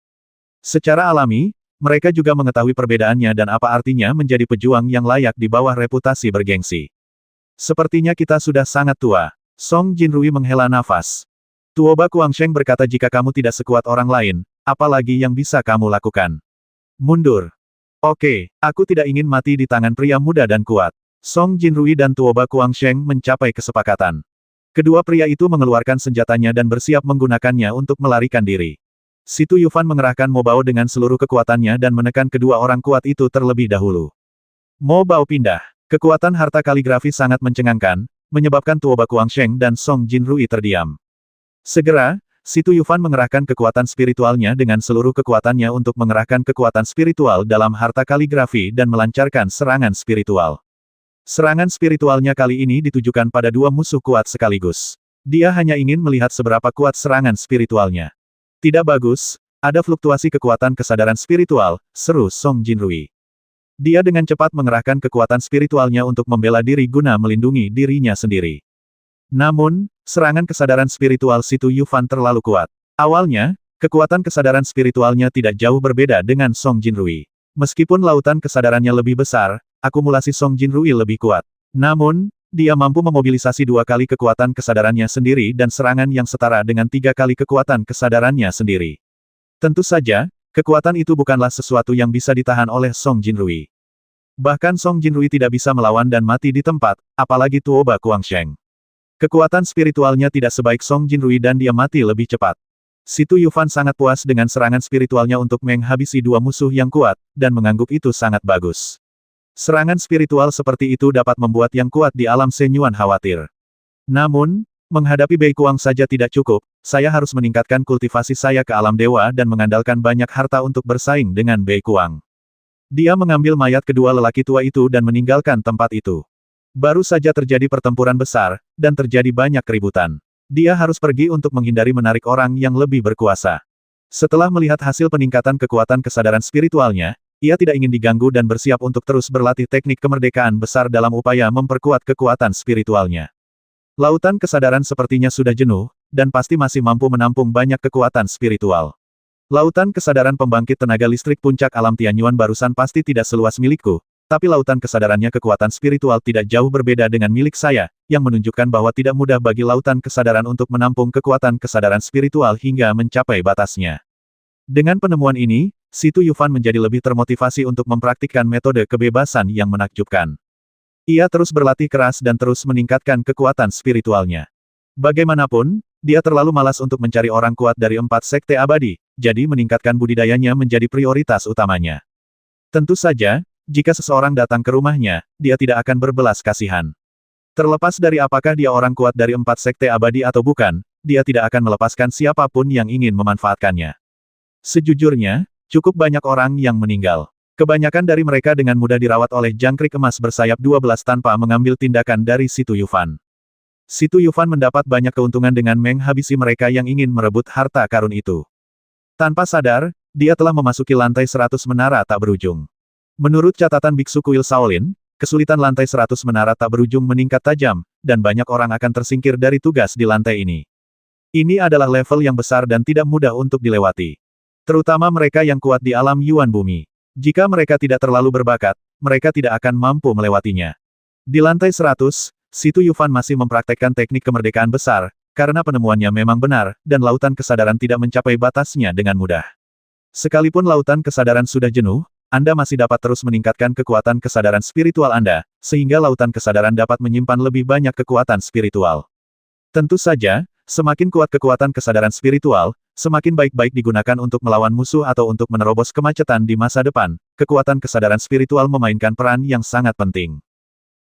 Secara alami, mereka juga mengetahui perbedaannya dan apa artinya menjadi pejuang yang layak di bawah reputasi bergengsi. Sepertinya kita sudah sangat tua. Song Jinrui menghela nafas. Tuoba Kuangsheng berkata jika kamu tidak sekuat orang lain, apalagi yang bisa kamu lakukan? Mundur. Oke, aku tidak ingin mati di tangan pria muda dan kuat. Song Jinrui dan Tuoba Kuangsheng mencapai kesepakatan. Kedua pria itu mengeluarkan senjatanya dan bersiap menggunakannya untuk melarikan diri. Si Tu Yufan mengerahkan Mo Bao dengan seluruh kekuatannya dan menekan kedua orang kuat itu terlebih dahulu. Mo Bao pindah. Kekuatan harta kaligrafi sangat mencengangkan, menyebabkan Tuoba Kuangsheng dan Song Jinrui terdiam. Segera, Si Tu Yufan mengerahkan kekuatan spiritualnya dengan seluruh kekuatannya untuk mengerahkan kekuatan spiritual dalam harta kaligrafi dan melancarkan serangan spiritual. Serangan spiritualnya kali ini ditujukan pada dua musuh kuat sekaligus. Dia hanya ingin melihat seberapa kuat serangan spiritualnya. Tidak bagus, ada fluktuasi kekuatan kesadaran spiritual, seru Song Jinrui. Dia dengan cepat mengerahkan kekuatan spiritualnya untuk membela diri guna melindungi dirinya sendiri. Namun, serangan kesadaran spiritual Si Tu Yufan terlalu kuat. Awalnya, kekuatan kesadaran spiritualnya tidak jauh berbeda dengan Song Jinrui. Meskipun lautan kesadarannya lebih besar, akumulasi Song Jinrui lebih kuat. Namun, dia mampu memobilisasi 2 kali kekuatan kesadarannya sendiri dan serangan yang setara dengan 3 kali kekuatan kesadarannya sendiri. Tentu saja, kekuatan itu bukanlah sesuatu yang bisa ditahan oleh Song Jinrui. Bahkan Song Jinrui tidak bisa melawan dan mati di tempat, apalagi Tuoba Kuangsheng. Kekuatan spiritualnya tidak sebaik Song Jinrui dan dia mati lebih cepat. Si Tu Yufan sangat puas dengan serangan spiritualnya untuk menghabisi 2 musuh yang kuat, dan mengangguk itu sangat bagus. Serangan spiritual seperti itu dapat membuat yang kuat di alam Shenyuan khawatir. Namun, menghadapi Bei Kuang saja tidak cukup, saya harus meningkatkan kultivasi saya ke alam dewa dan mengandalkan banyak harta untuk bersaing dengan Bei Kuang. Dia mengambil mayat kedua lelaki tua itu dan meninggalkan tempat itu. Baru saja terjadi pertempuran besar, dan terjadi banyak keributan. Dia harus pergi untuk menghindari menarik orang yang lebih berkuasa. Setelah melihat hasil peningkatan kekuatan kesadaran spiritualnya, ia tidak ingin diganggu dan bersiap untuk terus berlatih teknik kemerdekaan besar dalam upaya memperkuat kekuatan spiritualnya. Lautan kesadaran sepertinya sudah jenuh, dan pasti masih mampu menampung banyak kekuatan spiritual. Lautan kesadaran pembangkit tenaga listrik puncak alam Tianyuan barusan pasti tidak seluas milikku, tapi lautan kesadarannya kekuatan spiritual tidak jauh berbeda dengan milik saya, yang menunjukkan bahwa tidak mudah bagi lautan kesadaran untuk menampung kekuatan kesadaran spiritual hingga mencapai batasnya. Dengan penemuan ini, Si Tu Yufan menjadi lebih termotivasi untuk mempraktikkan metode kebebasan yang menakjubkan. Ia terus berlatih keras dan terus meningkatkan kekuatan spiritualnya. Bagaimanapun, dia terlalu malas untuk mencari orang kuat dari 4 sekte abadi, jadi meningkatkan budidayanya menjadi prioritas utamanya. Tentu saja, jika seseorang datang ke rumahnya, dia tidak akan berbelas kasihan. Terlepas dari apakah dia orang kuat dari 4 sekte abadi atau bukan, dia tidak akan melepaskan siapapun yang ingin memanfaatkannya. Sejujurnya, cukup banyak orang yang meninggal. Kebanyakan dari mereka dengan mudah dirawat oleh jangkrik emas bersayap 12 tanpa mengambil tindakan dari Si Tu Yufan. Si Tu Yufan mendapat banyak keuntungan dengan menghabisi mereka yang ingin merebut harta karun itu. Tanpa sadar, dia telah memasuki lantai 100 menara tak berujung. Menurut catatan Biksu Kuil Shaolin, kesulitan lantai 100 menara tak berujung meningkat tajam, dan banyak orang akan tersingkir dari tugas di lantai ini. Ini adalah level yang besar dan tidak mudah untuk dilewati. Terutama mereka yang kuat di alam Yuan Bumi. Jika mereka tidak terlalu berbakat, mereka tidak akan mampu melewatinya. Di lantai 100, Si Tu Yufan masih mempraktekkan teknik kemerdekaan besar, karena penemuannya memang benar, dan lautan kesadaran tidak mencapai batasnya dengan mudah. Sekalipun lautan kesadaran sudah jenuh, Anda masih dapat terus meningkatkan kekuatan kesadaran spiritual Anda, sehingga lautan kesadaran dapat menyimpan lebih banyak kekuatan spiritual. Tentu saja, semakin kuat kekuatan kesadaran spiritual, semakin baik-baik digunakan untuk melawan musuh atau untuk menerobos kemacetan di masa depan. Kekuatan kesadaran spiritual memainkan peran yang sangat penting.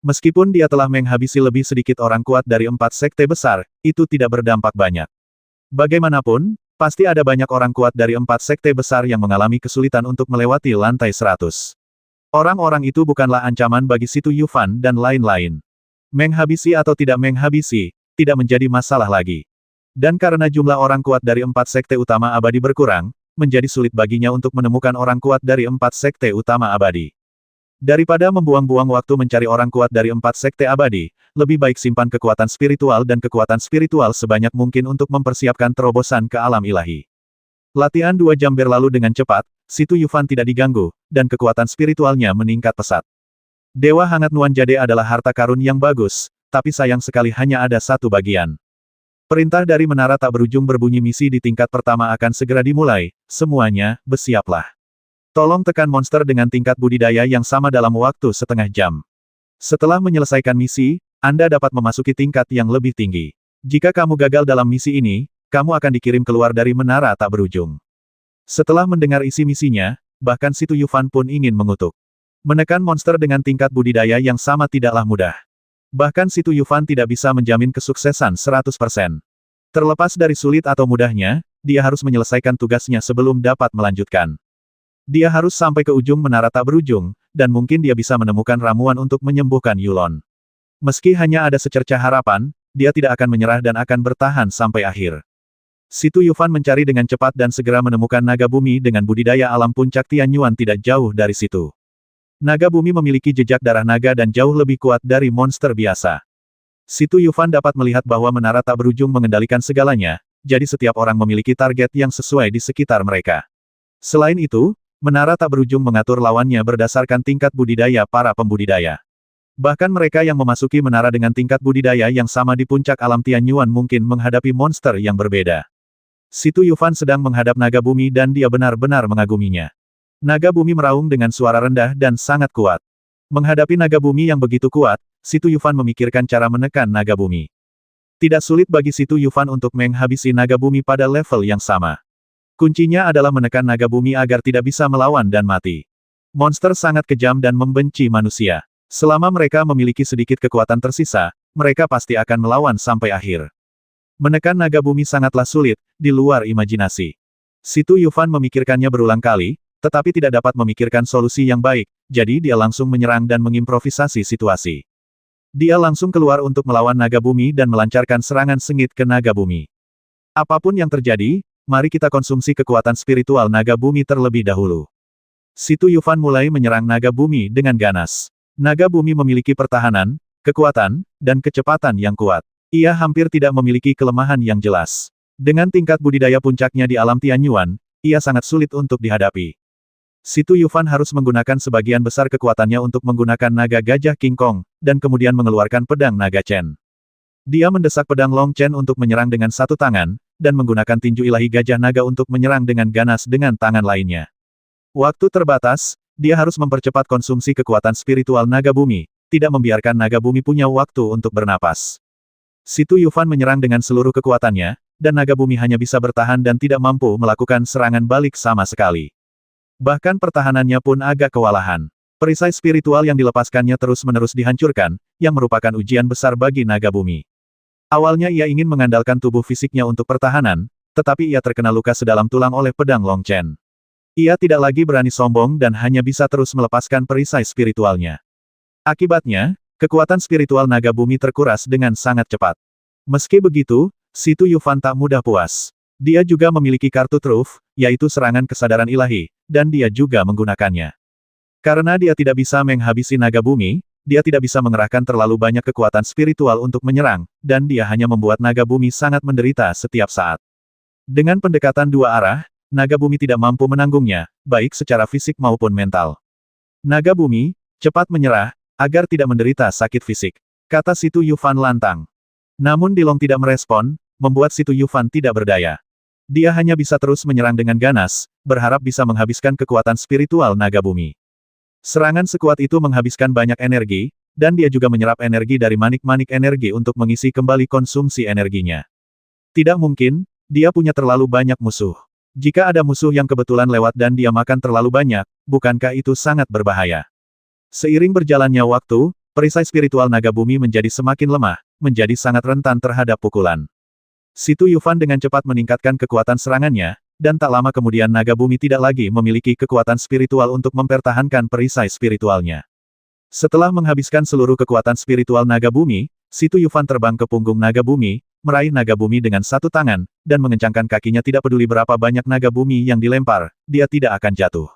Meskipun dia telah menghabisi lebih sedikit orang kuat dari 4 sekte besar, itu tidak berdampak banyak. Bagaimanapun, Pasti ada banyak orang kuat dari 4 sekte besar yang mengalami kesulitan untuk melewati lantai 100. Orang-orang itu bukanlah ancaman bagi Situ Yufan dan lain-lain. Menghabisi atau tidak menghabisi, tidak menjadi masalah lagi. Dan karena jumlah orang kuat dari 4 sekte utama abadi berkurang, menjadi sulit baginya untuk menemukan orang kuat dari 4 sekte utama abadi. Daripada membuang-buang waktu mencari orang kuat dari 4 sekte abadi, lebih baik simpan kekuatan spiritual dan kekuatan spiritual sebanyak mungkin untuk mempersiapkan terobosan ke alam ilahi. Latihan 2 jam berlalu dengan cepat, Situ Yufan tidak diganggu, dan kekuatan spiritualnya meningkat pesat. Dewa Hangat Nuan Jade adalah harta karun yang bagus, tapi sayang sekali hanya ada satu bagian. Perintah dari menara tak berujung berbunyi misi di tingkat pertama akan segera dimulai, semuanya, bersiaplah. Tolong tekan monster dengan tingkat budidaya yang sama dalam waktu setengah jam. Setelah menyelesaikan misi, Anda dapat memasuki tingkat yang lebih tinggi. Jika kamu gagal dalam misi ini, kamu akan dikirim keluar dari menara tak berujung. Setelah mendengar isi misinya, bahkan Situ Yufan pun ingin mengutuk. Menekan monster dengan tingkat budidaya yang sama tidaklah mudah. Bahkan Situ Yufan tidak bisa menjamin kesuksesan 100%. Terlepas dari sulit atau mudahnya, dia harus menyelesaikan tugasnya sebelum dapat melanjutkan. Dia harus sampai ke ujung menara tak berujung, dan mungkin dia bisa menemukan ramuan untuk menyembuhkan Yulon. Meski hanya ada secercah harapan, dia tidak akan menyerah dan akan bertahan sampai akhir. Situ Yufan mencari dengan cepat dan segera menemukan naga bumi dengan budidaya alam puncak Tianyuan tidak jauh dari situ. Naga bumi memiliki jejak darah naga dan jauh lebih kuat dari monster biasa. Situ Yufan dapat melihat bahwa menara tak berujung mengendalikan segalanya, jadi setiap orang memiliki target yang sesuai di sekitar mereka. Selain itu, menara tak berujung mengatur lawannya berdasarkan tingkat budidaya para pembudidaya. Bahkan mereka yang memasuki menara dengan tingkat budidaya yang sama di puncak alam Tianyuan mungkin menghadapi monster yang berbeda. Situ Yufan sedang menghadap naga bumi dan dia benar-benar mengaguminya. Naga bumi meraung dengan suara rendah dan sangat kuat. Menghadapi naga bumi yang begitu kuat, Situ Yufan memikirkan cara menekan naga bumi. Tidak sulit bagi Situ Yufan untuk menghabisi naga bumi pada level yang sama. Kuncinya adalah menekan naga bumi agar tidak bisa melawan dan mati. Monster sangat kejam dan membenci manusia. Selama mereka memiliki sedikit kekuatan tersisa, mereka pasti akan melawan sampai akhir. Menekan naga bumi sangatlah sulit, di luar imajinasi. Situ Yufan memikirkannya berulang kali, tetapi tidak dapat memikirkan solusi yang baik, jadi dia langsung menyerang dan mengimprovisasi situasi. Dia langsung keluar untuk melawan naga bumi dan melancarkan serangan sengit ke naga bumi. Apapun yang terjadi, mari kita konsumsi kekuatan spiritual naga bumi terlebih dahulu. Situ Yufan mulai menyerang naga bumi dengan ganas. Naga bumi memiliki pertahanan, kekuatan, dan kecepatan yang kuat. Ia hampir tidak memiliki kelemahan yang jelas. Dengan tingkat budidaya puncaknya di alam Tianyuan, ia sangat sulit untuk dihadapi. Situ Yufan harus menggunakan sebagian besar kekuatannya untuk menggunakan naga gajah King Kong, dan kemudian mengeluarkan pedang naga Chen. Dia mendesak pedang Long Chen untuk menyerang dengan satu tangan, dan menggunakan tinju ilahi gajah naga untuk menyerang dengan ganas dengan tangan lainnya. Waktu terbatas, dia harus mempercepat konsumsi kekuatan spiritual naga bumi, tidak membiarkan naga bumi punya waktu untuk bernapas. Situ Yufan menyerang dengan seluruh kekuatannya, dan naga bumi hanya bisa bertahan dan tidak mampu melakukan serangan balik sama sekali. Bahkan pertahanannya pun agak kewalahan. Perisai spiritual yang dilepaskannya terus-menerus dihancurkan, yang merupakan ujian besar bagi naga bumi. Awalnya ia ingin mengandalkan tubuh fisiknya untuk pertahanan, tetapi ia terkena luka sedalam tulang oleh pedang Long Chen. Ia tidak lagi berani sombong dan hanya bisa terus melepaskan perisai spiritualnya. Akibatnya, kekuatan spiritual naga bumi terkuras dengan sangat cepat. Meski begitu, Situ Yufan tak mudah puas. Dia juga memiliki kartu truf, yaitu serangan kesadaran ilahi, dan dia juga menggunakannya. Karena dia tidak bisa menghabisi naga bumi, dia tidak bisa mengerahkan terlalu banyak kekuatan spiritual untuk menyerang, dan dia hanya membuat naga bumi sangat menderita setiap saat. Dengan pendekatan dua arah, naga bumi tidak mampu menanggungnya, baik secara fisik maupun mental. Naga bumi, cepat menyerah, agar tidak menderita sakit fisik, kata Situ Yufan lantang. Namun Dilong tidak merespon, membuat Situ Yufan tidak berdaya. Dia hanya bisa terus menyerang dengan ganas, berharap bisa menghabiskan kekuatan spiritual naga bumi. Serangan sekuat itu menghabiskan banyak energi, dan dia juga menyerap energi dari manik-manik energi untuk mengisi kembali konsumsi energinya. Tidak mungkin, dia punya terlalu banyak musuh. Jika ada musuh yang kebetulan lewat dan dia makan terlalu banyak, bukankah itu sangat berbahaya? Seiring berjalannya waktu, perisai spiritual naga bumi menjadi semakin lemah, menjadi sangat rentan terhadap pukulan. Situ Yufan dengan cepat meningkatkan kekuatan serangannya, dan tak lama kemudian naga bumi tidak lagi memiliki kekuatan spiritual untuk mempertahankan perisai spiritualnya. Setelah menghabiskan seluruh kekuatan spiritual naga bumi, Situ Yufan terbang ke punggung naga bumi, meraih naga bumi dengan satu tangan, dan mengencangkan kakinya tidak peduli berapa banyak naga bumi yang dilempar, dia tidak akan jatuh.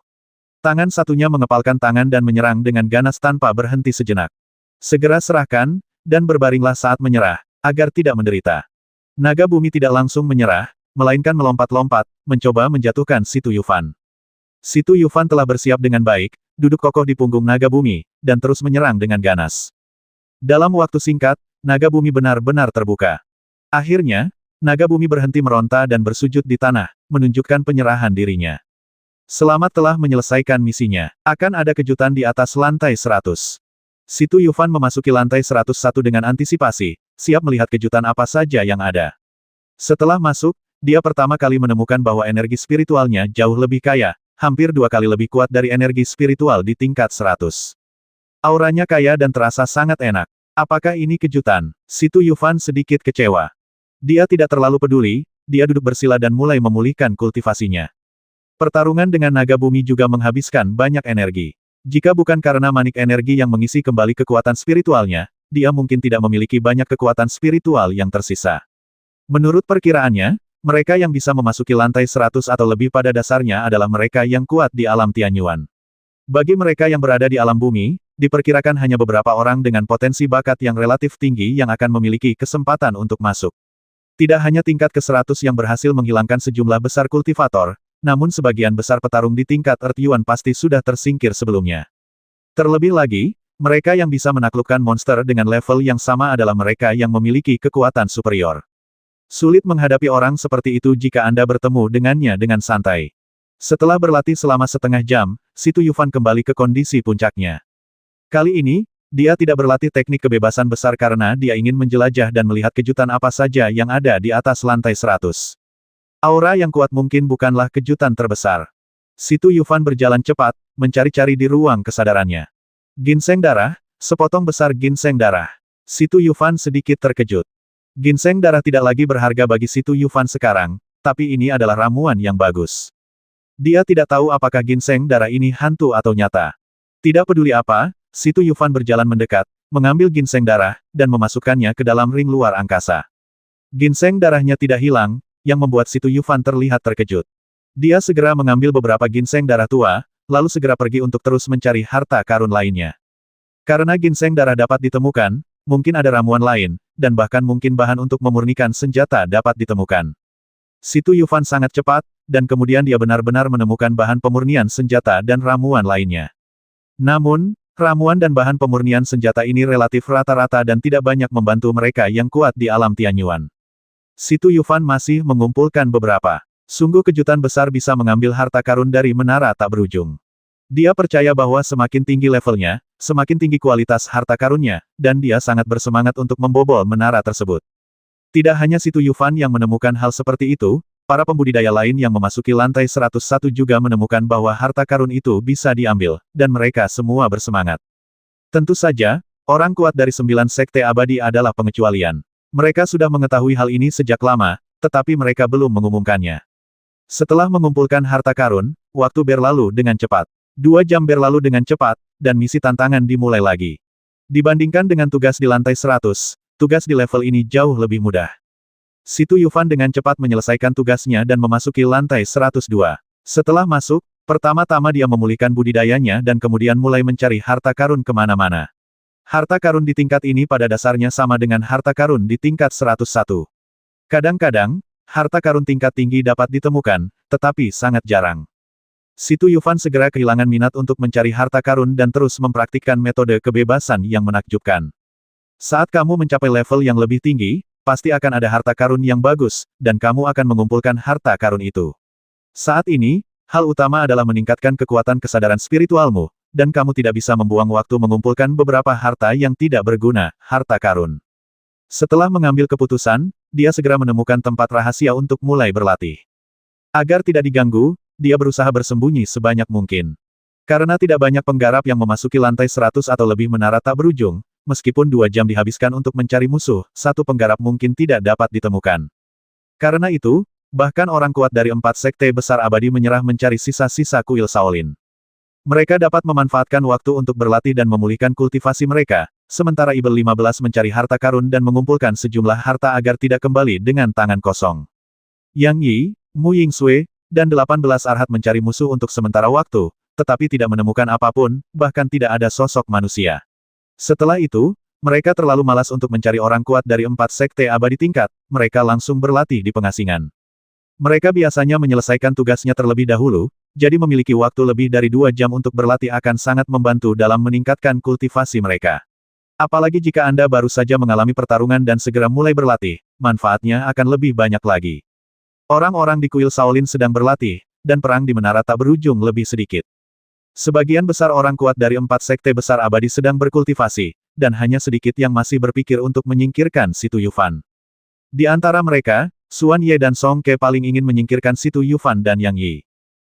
Tangan satunya mengepalkan tangan dan menyerang dengan ganas tanpa berhenti sejenak. Segera serahkan, dan berbaringlah saat menyerah, agar tidak menderita. Naga bumi tidak langsung menyerah, melainkan melompat-lompat, mencoba menjatuhkan Situ Yufan. Situ Yufan telah bersiap dengan baik, duduk kokoh di punggung naga bumi, dan terus menyerang dengan ganas. Dalam waktu singkat, naga bumi benar-benar terbuka. Akhirnya, naga bumi berhenti meronta dan bersujud di tanah, menunjukkan penyerahan dirinya. Selamat telah menyelesaikan misinya. Akan ada kejutan di atas lantai 100. Situ Yufan memasuki lantai 101 dengan antisipasi, siap melihat kejutan apa saja yang ada. Setelah masuk, dia pertama kali menemukan bahwa energi spiritualnya jauh lebih kaya, hampir 2 kali lebih kuat dari energi spiritual di tingkat 100. Auranya kaya dan terasa sangat enak. Apakah ini kejutan? Situ Yufan sedikit kecewa. Dia tidak terlalu peduli, dia duduk bersila dan mulai memulihkan kultivasinya. Pertarungan dengan naga bumi juga menghabiskan banyak energi. Jika bukan karena manik energi yang mengisi kembali kekuatan spiritualnya, dia mungkin tidak memiliki banyak kekuatan spiritual yang tersisa. Menurut perkiraannya, mereka yang bisa memasuki lantai 100 atau lebih pada dasarnya adalah mereka yang kuat di alam Tianyuan. Bagi mereka yang berada di alam bumi, diperkirakan hanya beberapa orang dengan potensi bakat yang relatif tinggi yang akan memiliki kesempatan untuk masuk. Tidak hanya tingkat ke-100 yang berhasil menghilangkan sejumlah besar kultivator, namun sebagian besar petarung di tingkat Earth Yuan pasti sudah tersingkir sebelumnya. Terlebih lagi, mereka yang bisa menaklukkan monster dengan level yang sama adalah mereka yang memiliki kekuatan superior. Sulit menghadapi orang seperti itu jika Anda bertemu dengannya dengan santai. Setelah berlatih selama setengah jam, Situ Yufan kembali ke kondisi puncaknya. Kali ini, dia tidak berlatih teknik kebebasan besar karena dia ingin menjelajah dan melihat kejutan apa saja yang ada di atas lantai 100. Aura yang kuat mungkin bukanlah kejutan terbesar. Situ Yufan berjalan cepat, mencari-cari di ruang kesadarannya. Ginseng darah, sepotong besar ginseng darah. Situ Yufan sedikit terkejut. Ginseng darah tidak lagi berharga bagi Situ Yufan sekarang, tapi ini adalah ramuan yang bagus. Dia tidak tahu apakah ginseng darah ini hantu atau nyata. Tidak peduli apa, Situ Yufan berjalan mendekat, mengambil ginseng darah, dan memasukkannya ke dalam ring luar angkasa. Ginseng darahnya tidak hilang, yang membuat Situ Yufan terlihat terkejut. Dia segera mengambil beberapa ginseng darah tua, lalu segera pergi untuk terus mencari harta karun lainnya. Karena ginseng darah dapat ditemukan, mungkin ada ramuan lain, dan bahkan mungkin bahan untuk memurnikan senjata dapat ditemukan. Situ Yufan sangat cepat, dan kemudian dia benar-benar menemukan bahan pemurnian senjata dan ramuan lainnya. Namun, ramuan dan bahan pemurnian senjata ini relatif rata-rata dan tidak banyak membantu mereka yang kuat di alam Tianyuan. Situ Yufan masih mengumpulkan beberapa. Sungguh kejutan besar bisa mengambil harta karun dari menara tak berujung. Dia percaya bahwa semakin tinggi levelnya, semakin tinggi kualitas harta karunnya, dan dia sangat bersemangat untuk membobol menara tersebut. Tidak hanya Situ Yufan yang menemukan hal seperti itu, para pembudidaya lain yang memasuki lantai 101 juga menemukan bahwa harta karun itu bisa diambil, dan mereka semua bersemangat. Tentu saja, orang kuat dari 9 sekte abadi adalah pengecualian. Mereka sudah mengetahui hal ini sejak lama, tetapi mereka belum mengumumkannya. Setelah mengumpulkan harta karun, waktu berlalu dengan cepat. 2 jam berlalu dengan cepat, dan misi tantangan dimulai lagi. Dibandingkan dengan tugas di lantai 100, tugas di level ini jauh lebih mudah. Situ Yufan dengan cepat menyelesaikan tugasnya dan memasuki lantai 102. Setelah masuk, pertama-tama dia memulihkan budidayanya dan kemudian mulai mencari harta karun kemana-mana. Harta karun di tingkat ini pada dasarnya sama dengan harta karun di tingkat 101. Kadang-kadang, harta karun tingkat tinggi dapat ditemukan, tetapi sangat jarang. Situ Yufan segera kehilangan minat untuk mencari harta karun dan terus mempraktikkan metode kebebasan yang menakjubkan. Saat kamu mencapai level yang lebih tinggi, pasti akan ada harta karun yang bagus, dan kamu akan mengumpulkan harta karun itu. Saat ini, hal utama adalah meningkatkan kekuatan kesadaran spiritualmu, dan kamu tidak bisa membuang waktu mengumpulkan beberapa harta yang tidak berguna, harta karun. Setelah mengambil keputusan, dia segera menemukan tempat rahasia untuk mulai berlatih. Agar tidak diganggu, dia berusaha bersembunyi sebanyak mungkin. Karena tidak banyak penggarap yang memasuki lantai 100 atau lebih menara tak berujung, meskipun 2 jam dihabiskan untuk mencari musuh, 1 penggarap mungkin tidak dapat ditemukan. Karena itu, bahkan orang kuat dari 4 sekte besar abadi menyerah mencari sisa-sisa kuil Shaolin. Mereka dapat memanfaatkan waktu untuk berlatih dan memulihkan kultivasi mereka, sementara Ibel 15 mencari harta karun dan mengumpulkan sejumlah harta agar tidak kembali dengan tangan kosong. Yang Yi, Mu Yingsui, dan 18 Arhat mencari musuh untuk sementara waktu, tetapi tidak menemukan apapun, bahkan tidak ada sosok manusia. Setelah itu, mereka terlalu malas untuk mencari orang kuat dari 4 sekte abadi tingkat, mereka langsung berlatih di pengasingan. Mereka biasanya menyelesaikan tugasnya terlebih dahulu, jadi memiliki waktu lebih dari 2 jam untuk berlatih akan sangat membantu dalam meningkatkan kultivasi mereka. Apalagi jika Anda baru saja mengalami pertarungan dan segera mulai berlatih, manfaatnya akan lebih banyak lagi. Orang-orang di kuil Shaolin sedang berlatih, dan perang di menara tak berujung lebih sedikit. Sebagian besar orang kuat dari 4 sekte besar abadi sedang berkultivasi, dan hanya sedikit yang masih berpikir untuk menyingkirkan Si Tu Yufan. Di antara mereka, Xuan Ye dan Song Ke paling ingin menyingkirkan Si Tu Yufan dan Yang Yi.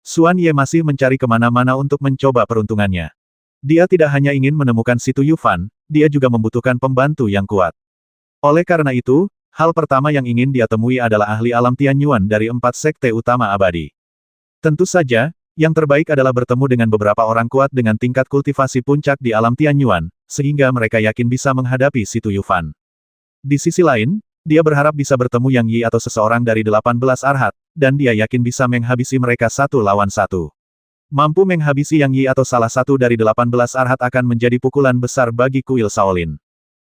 Xuan Ye masih mencari kemana-mana untuk mencoba peruntungannya. Dia tidak hanya ingin menemukan Si Tu Yufan, dia juga membutuhkan pembantu yang kuat. Oleh karena itu, hal pertama yang ingin dia temui adalah ahli alam Tianyuan dari 4 sekte utama abadi. Tentu saja, yang terbaik adalah bertemu dengan beberapa orang kuat dengan tingkat kultivasi puncak di alam Tianyuan, sehingga mereka yakin bisa menghadapi Si Tu Yufan. Di sisi lain, dia berharap bisa bertemu Yang Yi atau seseorang dari 18 Arhat, dan dia yakin bisa menghabisi mereka 1 lawan 1. Mampu menghabisi Yang Yi atau salah satu dari 18 Arhat akan menjadi pukulan besar bagi kuil Shaolin.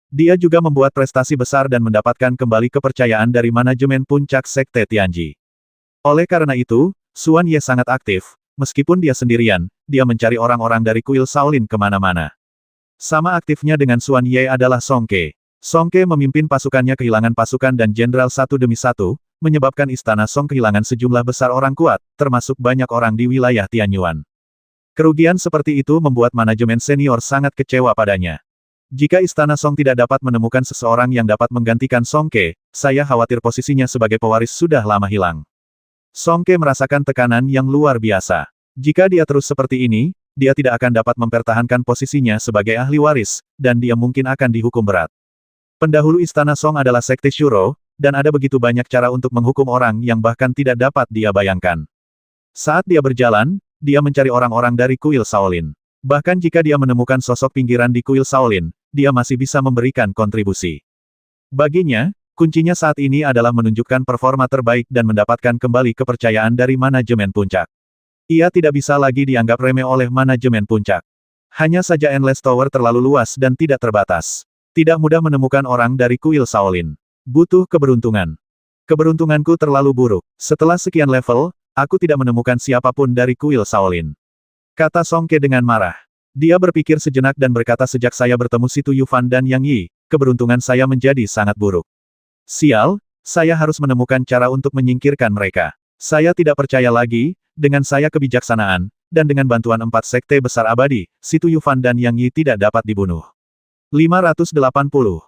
Dia juga membuat prestasi besar dan mendapatkan kembali kepercayaan dari manajemen puncak Sekte Tianji. Oleh karena itu, Xuan Ye sangat aktif, meskipun dia sendirian, dia mencari orang-orang dari kuil Shaolin kemana-mana. Sama aktifnya dengan Xuan Ye adalah Song Ke. Song Ke memimpin pasukannya kehilangan pasukan dan jenderal satu demi satu, menyebabkan istana Song kehilangan sejumlah besar orang kuat, termasuk banyak orang di wilayah Tianyuan. Kerugian seperti itu membuat manajemen senior sangat kecewa padanya. Jika istana Song tidak dapat menemukan seseorang yang dapat menggantikan Song Ke, saya khawatir posisinya sebagai pewaris sudah lama hilang. Song Ke merasakan tekanan yang luar biasa. Jika dia terus seperti ini, dia tidak akan dapat mempertahankan posisinya sebagai ahli waris, dan dia mungkin akan dihukum berat. Pendahulu istana Song adalah Sekte Shuro, dan ada begitu banyak cara untuk menghukum orang yang bahkan tidak dapat dia bayangkan. Saat dia berjalan, dia mencari orang-orang dari kuil Shaolin. Bahkan jika dia menemukan sosok pinggiran di kuil Shaolin, dia masih bisa memberikan kontribusi. Baginya, kuncinya saat ini adalah menunjukkan performa terbaik dan mendapatkan kembali kepercayaan dari manajemen puncak. Ia tidak bisa lagi dianggap remeh oleh manajemen puncak. Hanya saja Endless Tower terlalu luas dan tidak terbatas. Tidak mudah menemukan orang dari kuil Shaolin. Butuh keberuntungan. Keberuntunganku terlalu buruk. Setelah sekian level, aku tidak menemukan siapapun dari kuil Shaolin. Kata Song Ke dengan marah. Dia berpikir sejenak dan berkata sejak saya bertemu Si Tu Yufan dan Yang Yi, keberuntungan saya menjadi sangat buruk. Sial, saya harus menemukan cara untuk menyingkirkan mereka. Saya tidak percaya lagi, dengan saya kebijaksanaan, dan dengan bantuan 4 sekte besar abadi, Si Tu Yufan dan Yang Yi tidak dapat dibunuh. 580.